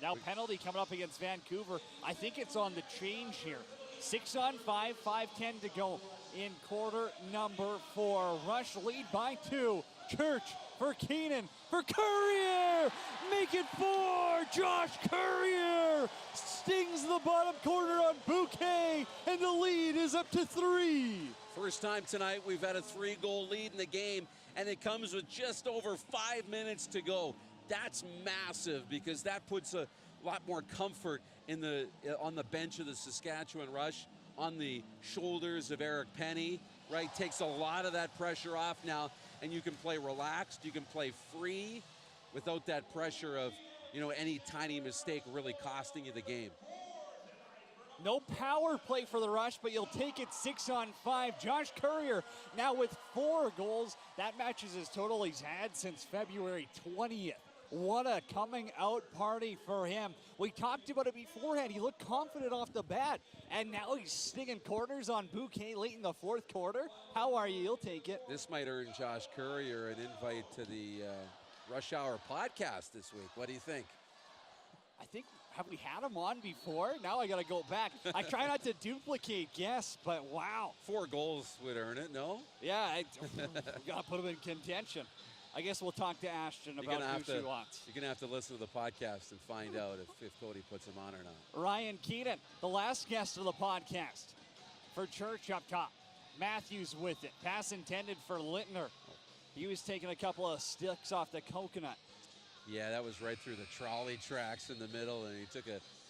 Now penalty coming up against Vancouver. I think it's on the change here. 6-on-5, 5:10 to go in quarter number 4. Rush lead by 2. Church for Keenan, for Courier! Make it 4! Josh Courier stings the bottom corner on Bouquet, and the lead is up to 3. First time tonight we've had a 3-goal lead in the game, and it comes with just over 5 minutes to go. That's massive, because that puts a lot more comfort on the bench of the Saskatchewan Rush, on the shoulders of Eric Penny, right? Takes a lot of that pressure off now, and you can play relaxed, you can play free without that pressure of, any tiny mistake really costing you the game. No power play for the Rush, but you'll take it 6-on-5. Josh Courier now with 4 goals. That matches his total he's had since February 20th. What a coming out party for him. We talked about it beforehand. He looked confident off the bat, and now he's stinging corners on Bouquet late in the 4th quarter. How are you? You'll take it. This might earn Josh Courier an invite to the Rush Hour podcast this week. What do you think? I think, have we had him on before? Now I got to go back. I try not to duplicate guests, but wow. 4 goals would earn it, no? Yeah, we got to put him in contention. I guess we'll talk to Ashton about who she wants. You're going to have to listen to the podcast and find out if Cody puts him on or not. Ryan Keenan, the last guest of the podcast. For Church up top. Matthews with it. Pass intended for Littner. He was taking a couple of sticks off the coconut. Yeah, that was right through the trolley tracks in the middle, and he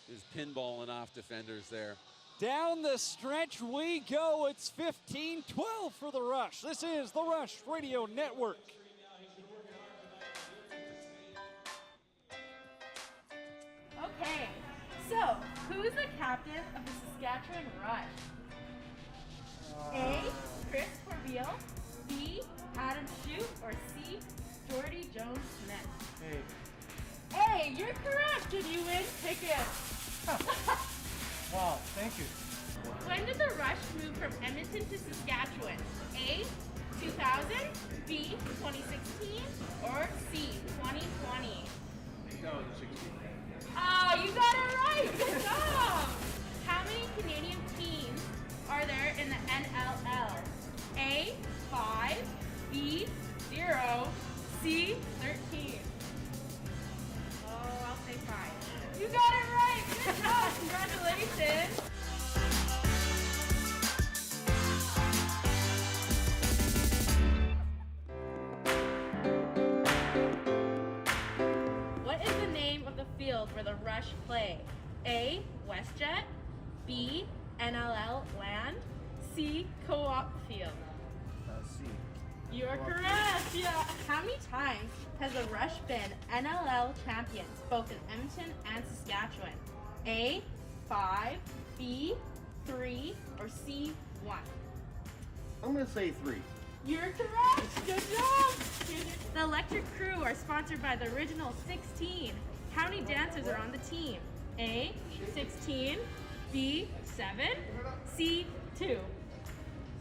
was pinballing off defenders there. Down the stretch we go. It's 15-12 for the Rush. This is the Rush Radio Network. Okay, so who is the captain of the Saskatchewan Rush? A. Chris Corbeil, B. Adam Shute, or C. Jordy Jones-Smith? A, you're correct, and you win tickets. Wow, thank you. When did the Rush move from Edmonton to Saskatchewan? A. 2000, B. 2016, or C. 2020? 2016. Oh, you got it right! Good job! How many Canadian teams are there in the NLL? A. 5, B. 0, C. 13. Oh, I'll say 5. You got it right! Good job! Congratulations! What is the name of the field where the Rush play? A. WestJet, B. NLL Land, C. Co-op Field. C. You are correct. Yeah. How many times has the Rush been NLL champions, both in Edmonton and Saskatchewan? A. 5, B. 3, or C. 1? I'm going to say 3. You're correct. Good job. The Electric Crew are sponsored by the original 16. How many dancers are on the team? A. 16, B. 7, C. 2.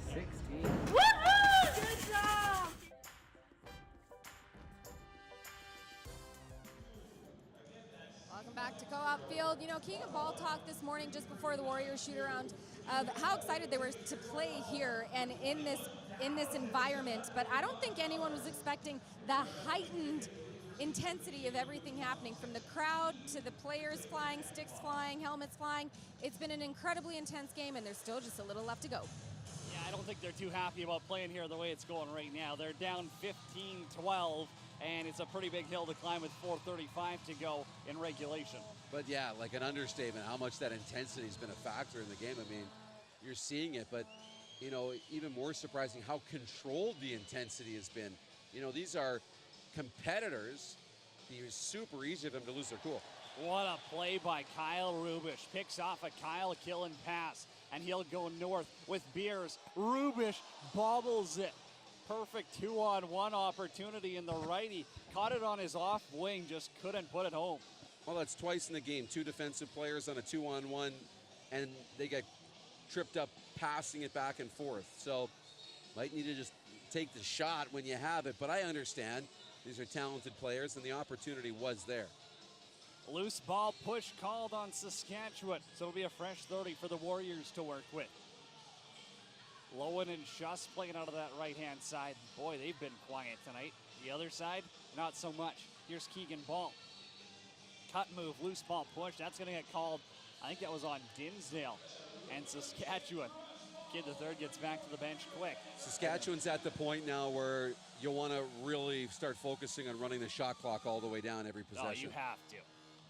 16. Woohoo! Good job! Welcome back to Co-op Field. Keegan Ball talked this morning just before the Warriors shoot around of how excited they were to play here and in this environment, but I don't think anyone was expecting the heightened intensity of everything happening, from the crowd to the players flying, sticks flying, helmets flying. It's been an incredibly intense game, and there's still just a little left to go. Yeah, I don't think they're too happy about playing here the way it's going right now. They're down 15-12, and it's a pretty big hill to climb with 4:35 to go in regulation. But yeah, like an understatement, how much that intensity has been a factor in the game. I mean, you're seeing it, but, you know, even more surprising how controlled the intensity has been. You know, these are competitors. It's super easy for them to lose their cool. What a play by Kyle Rubish. Picks off a Kyle Killen pass, and he'll go north with Beers. Rubish bobbles it. Perfect 2-on-1 opportunity in the righty. Caught it on his off wing, just couldn't put it home. Well, that's twice in the game. 2 defensive players on a 2-on-1, and they get tripped up passing it back and forth. So might need to just take the shot when you have it, but I understand. These are talented players, and the opportunity was there. Loose ball push called on Saskatchewan, so it'll be a fresh 30 for the Warriors to work with. Lowen and Schuss playing out of that right-hand side. Boy, they've been quiet tonight. The other side, not so much. Here's Keegan Ball. Cut move, loose ball push. That's going to get called. I think that was on Dinsdale. And Saskatchewan. Kid the third gets back to the bench quick. Saskatchewan's at the point now where you'll want to really start focusing on running the shot clock all the way down every possession. Oh, you have to.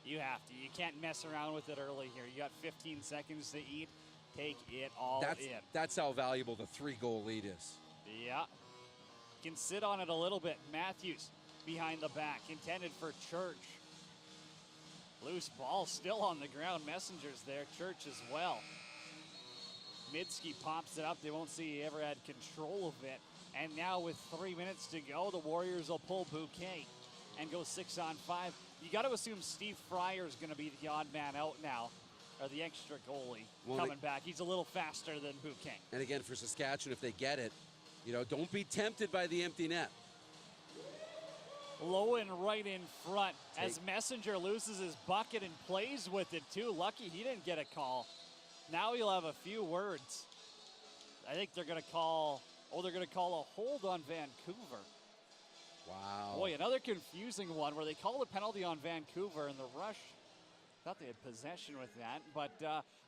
You have to. You can't mess around with it early here. You got 15 seconds to eat. Take it all in. That's how valuable the 3-goal lead is. Yeah. Can sit on it a little bit. Matthews behind the back. Intended for Church. Loose ball still on the ground. Messenger's there. Church as well. Midsky pops it up. They won't see he ever had control of it. And now with 3 minutes to go, the Warriors will pull Bouquet and go 6-on-5. You got to assume Steve Fryer is going to be the odd man out now, or the extra goalie coming back. He's a little faster than Bouquet. And again, for Saskatchewan, if they get it, you know, don't be tempted by the empty net. Lowen right in front as Messenger loses his bucket and plays with it too. Lucky he didn't get a call. Now he'll have a few words. I think they're going to call, they're going to call a hold on Vancouver. Wow. Boy, another confusing one where they called a penalty on Vancouver in the rush. Thought they had possession with that, but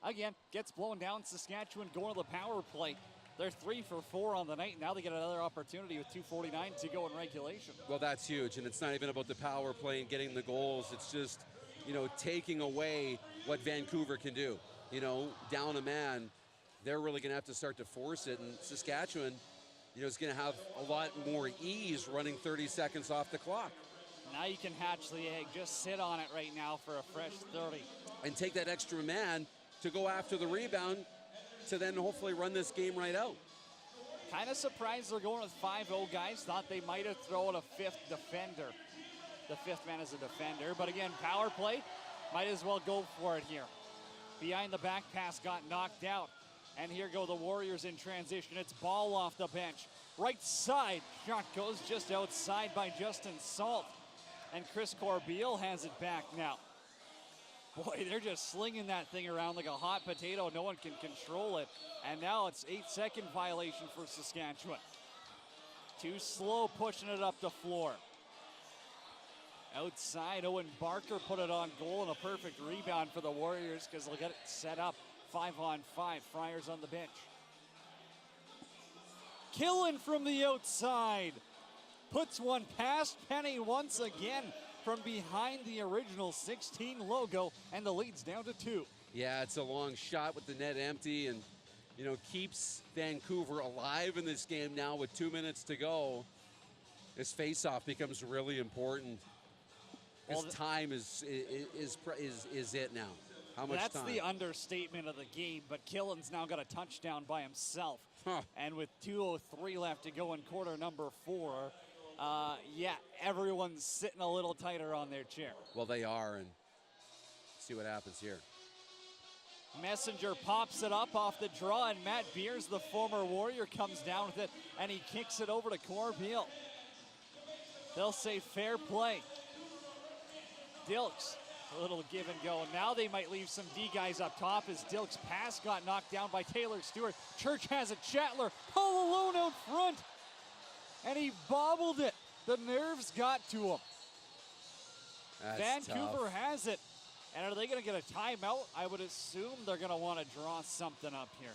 again, gets blown down. Saskatchewan going to the power play. They're 3 for 4 on the night. Now they get another opportunity with 2:49 to go in regulation. Well, that's huge, and it's not even about the power play and getting the goals. It's just, you know, taking away what Vancouver can do. You know, down a man, they're really going to have to start to force it, and Saskatchewan, you know, is going to have a lot more ease running 30 seconds off the clock. Now you can hatch the egg. Just sit on it right now for a fresh 30. And take that extra man to go after the rebound to then hopefully run this game right out. Kind of surprised they're going with 5-0 guys. Thought they might have thrown a fifth defender. The fifth man is a defender. But again, power play, might as well go for it here. Behind the back pass got knocked out. And here go the Warriors in transition. It's Ball off the bench. Right side, shot goes just outside by Justin Salt. And Chris Corbeil has it back now. Boy, they're just slinging that thing around like a hot potato. No one can control it. And now it's 8-second violation for Saskatchewan. Too slow pushing it up the floor. Outside, Owen Barker put it on goal and a perfect rebound for the Warriors because they'll get it set up 5-on-5. Fryer's on the bench. Killen from the outside. Puts one past Penny once again from behind the original 16 logo, and the lead's down to 2. Yeah, it's a long shot with the net empty and, you know, keeps Vancouver alive in this game now with 2 minutes to go. This face-off becomes really important. Well, time is it now. How much that's time? That's the understatement of the game, but Killen's now got a touchdown by himself. And with 2:03 left to go in quarter number 4, yeah, everyone's sitting a little tighter on their chair. Well, they are, and see what happens here. Messenger pops it up off the draw, and Matt Beers, the former Warrior, comes down with it, and he kicks it over to Corbeil. They'll say fair play. Dilks, a little give and go. Now they might leave some D guys up top as Dilks' pass got knocked down by Taylor Stewart. Church has it. Chatler all alone out front. And he bobbled it. The nerves got to him. That's Vancouver tough. has it. And are they going to get a timeout? I would assume they're going to want to draw something up here.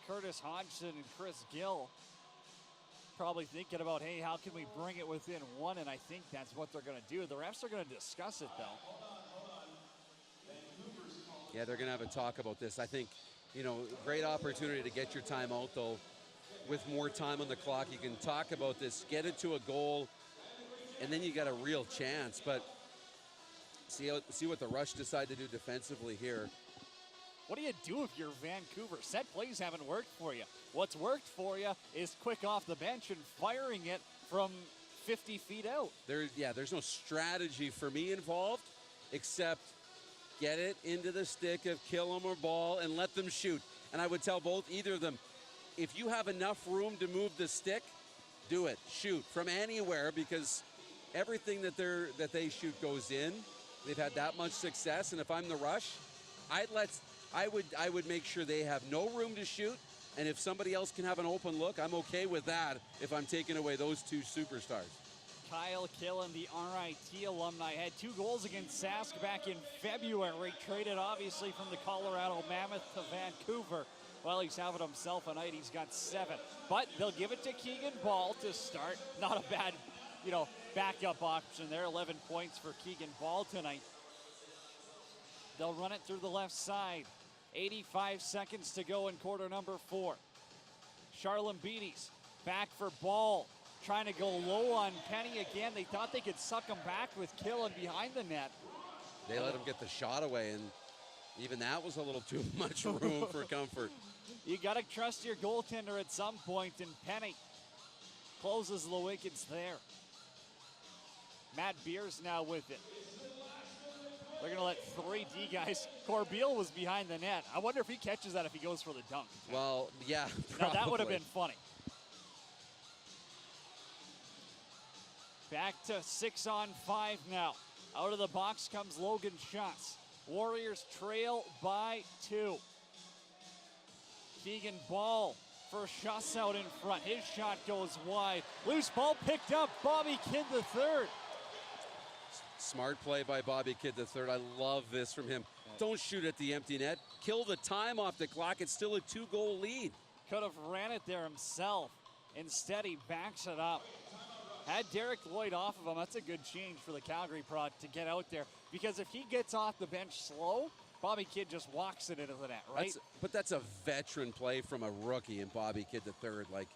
Curtis Hodgson and Chris Gill probably thinking about, hey, how can we bring it within one? And I think that's what they're going to do. The refs are going to discuss it, though. Yeah, they're going to have a talk about this. I think, great opportunity to get your timeout, though. With more time on the clock, you can talk about this, get it to a goal, and then you got a real chance. But see what the Rush decide to do defensively here. What do you do if you're Vancouver? Set plays haven't worked for you. What's worked for you is quick off the bench and firing it from 50 feet out. There's no strategy for me involved except get it into the stick of Killam or Ball and let them shoot. And I would tell either of them, if you have enough room to move the stick, do it. Shoot from anywhere, because everything that they shoot goes in. They've had that much success, and if I'm the Rush, I would make sure they have no room to shoot, and if somebody else can have an open look, I'm okay with that if I'm taking away those two superstars. Kyle Killen, the RIT alumni, had 2 goals against Sask back in February. Traded, obviously, from the Colorado Mammoth to Vancouver. Well, he's having himself a night. He's got 7. But they'll give it to Keegan Ball to start. Not a bad, backup option there. 11 points for Keegan Ball tonight. They'll run it through the left side. 85 seconds to go in quarter number 4. Charlene Beatties back for Ball. Trying to go low on Penny again. They thought they could suck him back with Killen behind the net. They let him get the shot away, and even that was a little too much room for comfort. You got to trust your goaltender at some point, and Penny closes the wickets there. Matt Beers now with it. They're going to let 3 D guys. Corbeil was behind the net. I wonder if he catches that if he goes for the dunk. Well, yeah, Now that would have been funny. Back to 6-on-5 now. Out of the box comes Logan Schatz. Warriors trail by 2. Keegan Ball for Schatz out in front. His shot goes wide. Loose ball picked up. Bobby Kidd III. Smart play by Bobby Kidd III. I love this from him. Don't shoot at the empty net. Kill the time off the clock. It's still a 2-goal lead. Could have ran it there himself. Instead, he backs it up. Had Derek Lloyd off of him. That's a good change for the Calgary prod to get out there. Because if he gets off the bench slow, Bobby Kidd just walks it into the net, right? That's a veteran play from a rookie in Bobby Kidd III.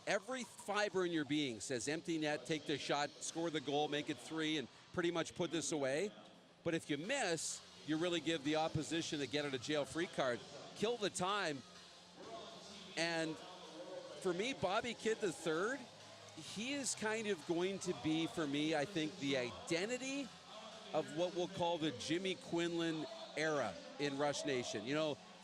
Every fiber in your being says empty net, take the shot, score the goal, make it 3, and pretty much put this away. But if you miss, you really give the opposition a get-out-of-jail-free card. Kill the time. And for me, Bobby Kidd III, he is kind of going to be, for me, I think, the identity of what we'll call the Jimmy Quinlan era in Rush Nation.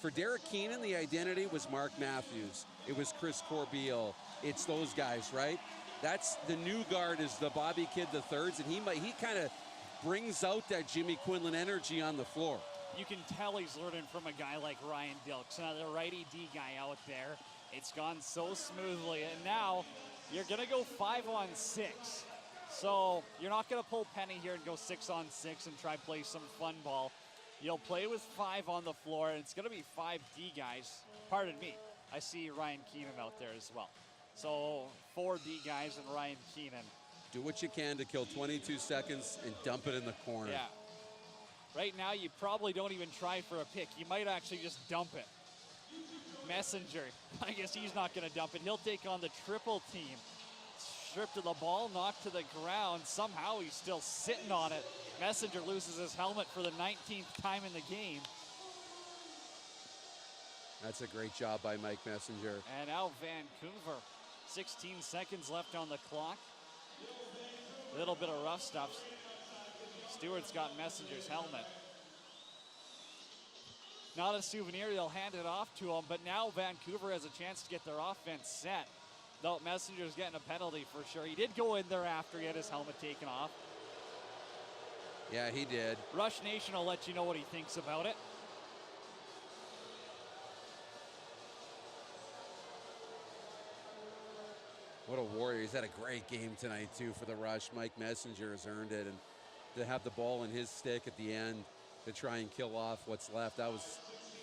For Derek Keenan, the identity was Mark Matthews. It was Chris Corbeil. It's those guys, right? That's the new guard is the Bobby Kidd IIIs, and he kind of brings out that Jimmy Quinlan energy on the floor. You can tell he's learning from a guy like Ryan Dilks, another righty D guy out there. It's gone so smoothly, and now you're going to go 5-on-6. So you're not going to pull Penny here and go 6-on-6 and try play some fun ball. You'll play with 5 on the floor, and it's going to be 5 D guys. Pardon me. I see Ryan Keenan out there as well. So 4 D guys and Ryan Keenan. Do what you can to kill 22 seconds and dump it in the corner. Yeah. Right now, you probably don't even try for a pick. You might actually just dump it. Messenger, I guess he's not going to dump it. He'll take on the triple team. Stripped of the ball, knocked to the ground. Somehow he's still sitting on it. Messenger loses his helmet for the 19th time in the game. That's a great job by Mike Messenger. And now Vancouver. 16 seconds left on the clock. Little bit of rough stuff. Stewart's got Messenger's helmet. Not a souvenir, they'll hand it off to him, but now Vancouver has a chance to get their offense set. Though Messenger's getting a penalty for sure. He did go in there after he had his helmet taken off. Yeah, he did. Rush Nation will let you know what he thinks about it. What a warrior. He's had a great game tonight, too, for the Rush. Mike Messenger has earned it. And to have the ball in his stick at the end to try and kill off what's left. That was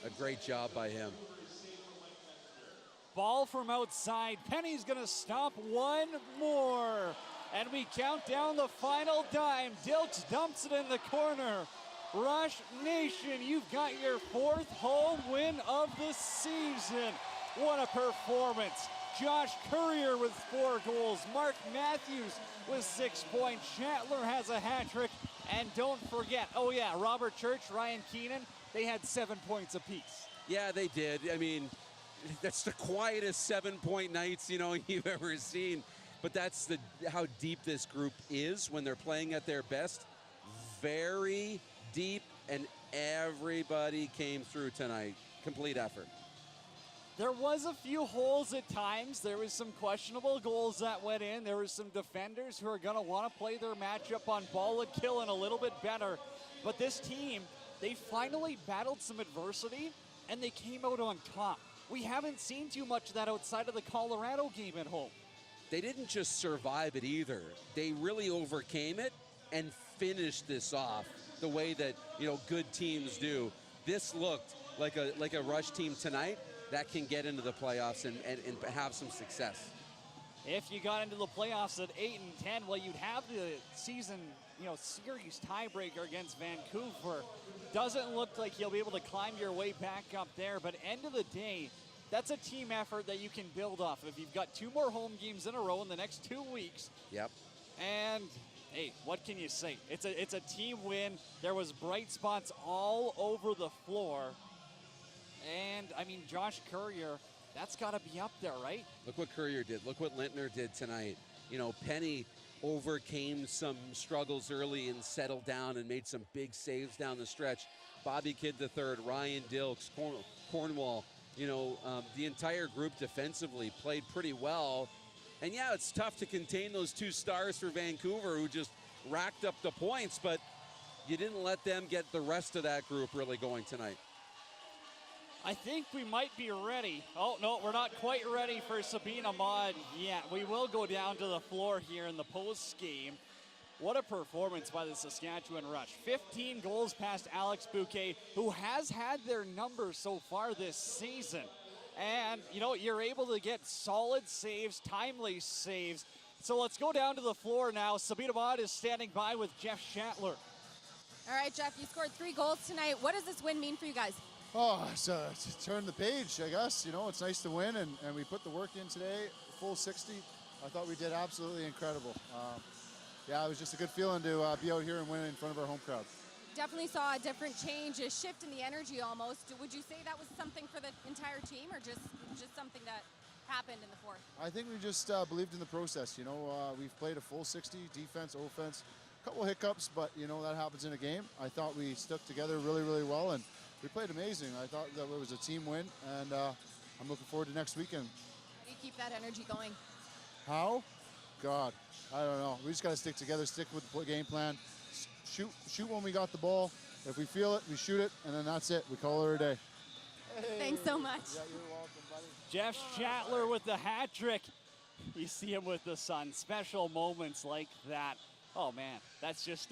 a great job by him. Ball from outside. Penny's going to stop one more. And we count down the final dime. Dilks dumps it in the corner. Rush Nation, you've got your 4th home win of the season. What a performance. Josh Courier with 4 goals. Mark Matthews with 6 points. Shatler has a hat trick. And don't forget, oh yeah, Robert Church, Ryan Keenan, they had 7 points apiece. Yeah, they did. I mean, that's the quietest 7-point nights, you've ever seen. But that's how deep this group is when they're playing at their best. Very deep, and everybody came through tonight. Complete effort. There was a few holes at times. There was some questionable goals that went in. There was some defenders who are going to want to play their matchup on ball and killing a little bit better. But this team, they finally battled some adversity, and they came out on top. We haven't seen too much of that outside of the Colorado game at home. They didn't just survive it either. They really overcame it and finished this off the way that, good teams do. This looked like a Rush team tonight that can get into the playoffs and have some success. If you got into the playoffs at 8-10, well, you'd have the season, series tiebreaker against Vancouver. Doesn't look like you'll be able to climb your way back up there, but end of the day, that's a team effort that you can build off. If you've got 2 more home games in a row in the next 2 weeks. Yep. And hey, what can you say? It's a team win. There was bright spots all over the floor. And I mean, Josh Courier, that's got to be up there, right? Look what Courier did. Look what Littner did tonight. Penny overcame some struggles early and settled down and made some big saves down the stretch. Bobby Kidd III, Ryan Dilks, Cornwall, the entire group defensively played pretty well. And yeah, it's tough to contain those 2 stars for Vancouver who just racked up the points, but you didn't let them get the rest of that group really going tonight. I think we might be ready. Oh, no, we're not quite ready for Sabine Ahmad yet. We will go down to the floor here in the post game. What a performance by the Saskatchewan Rush. 15 goals past Alex Bouquet, who has had their numbers so far this season. And, you're able to get solid saves, timely saves. So let's go down to the floor now. Sabine Ahmad is standing by with Jeff Shatler. All right, Jeff, you scored 3 goals tonight. What does this win mean for you guys? Oh, it's turn the page, I guess. It's nice to win, and we put the work in today, full 60. I thought we did absolutely incredible. Yeah, it was just a good feeling to be out here and win in front of our home crowd. Definitely saw a different change, a shift in the energy almost. Would you say that was something for the entire team, or just something that happened in the 4th? I think we just believed in the process. We've played a full 60, defense, offense. A couple hiccups, but, that happens in a game. I thought we stuck together really, really well, and we played amazing. I thought that it was a team win, and I'm looking forward to next weekend. You keep that energy going. How? God, I don't know. We just got to stick together, stick with the game plan, shoot when we got the ball. If we feel it, we shoot it, and then that's it. We call it a day. Hey. Thanks so much. Yeah, you're welcome, buddy. Jeff Shatler with the hat trick. You see him with the Sun. Special moments like that. Oh, man, that's just,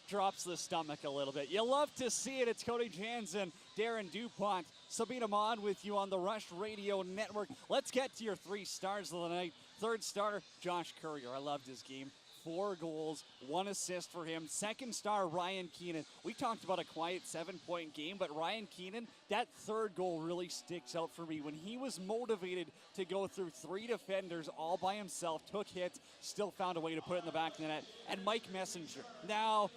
drops the stomach a little bit. You love to see it. It's Cody Jansen, Darren DuPont, Sabine Ahmad with you on the Rush Radio Network. Let's get to your 3 stars of the night. 3rd star, Josh Courier. I loved his game. 4 goals, 1 assist for him. 2nd star, Ryan Keenan. We talked about a quiet 7-point game, but Ryan Keenan, that 3rd goal really sticks out for me. When he was motivated to go through 3 defenders all by himself, took hits, still found a way to put it in the back of the net. And Mike Messenger. Now,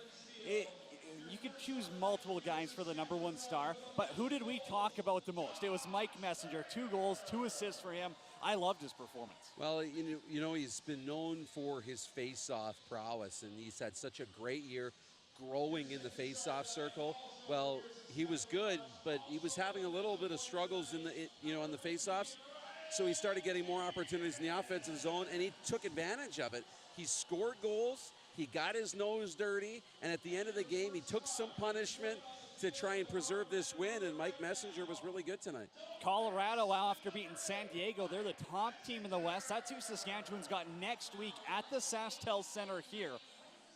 you could choose multiple guys for the number 1 star, but who did we talk about the most? It was Mike Messenger. 2 goals, 2 assists for him. I loved his performance. Well, he's been known for his face-off prowess, and he's had such a great year growing in the face-off circle. Well, he was good, but he was having a little bit of struggles in the face-offs. So he started getting more opportunities in the offensive zone, and he took advantage of it. He scored goals. He got his nose dirty, and at the end of the game, he took some punishment to try and preserve this win, and Mike Messenger was really good tonight. Colorado, after beating San Diego, they're the top team in the West. That's who Saskatchewan's got next week at the SaskTel Center here.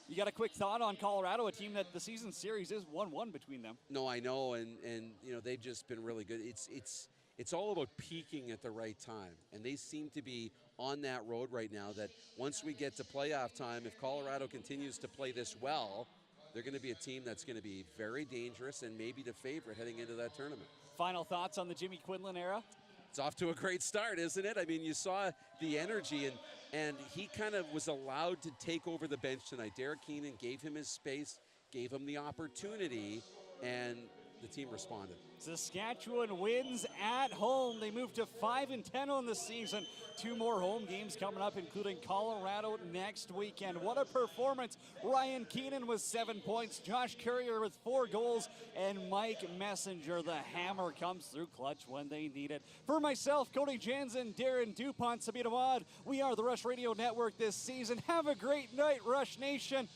You got a quick thought on Colorado, a team that the season series is 1-1 between them? No, I know, and you know, they've just been really good. It's all about peaking at the right time, and they seem to be on that road right now that once we get to playoff time, if Colorado continues to play this well, they're going to be a team that's going to be very dangerous and maybe the favorite heading into that tournament. Final thoughts on the Jimmy Quinlan era? It's off to a great start, isn't it? I mean, you saw the energy, and he kind of was allowed to take over the bench tonight. Derek Keenan gave him his space, gave him the opportunity, and the team responded. Saskatchewan wins at home. They move to 5-10 on the season. 2 more home games coming up, including Colorado next weekend. What a performance. Ryan Keenan with 7 points, Josh Courier with 4 goals, and Mike Messenger, the hammer, comes through clutch when they need it. For myself, Cody Jansen, Darren DuPont, Sabina Wad, we are the Rush Radio Network this season. Have a great night, Rush Nation.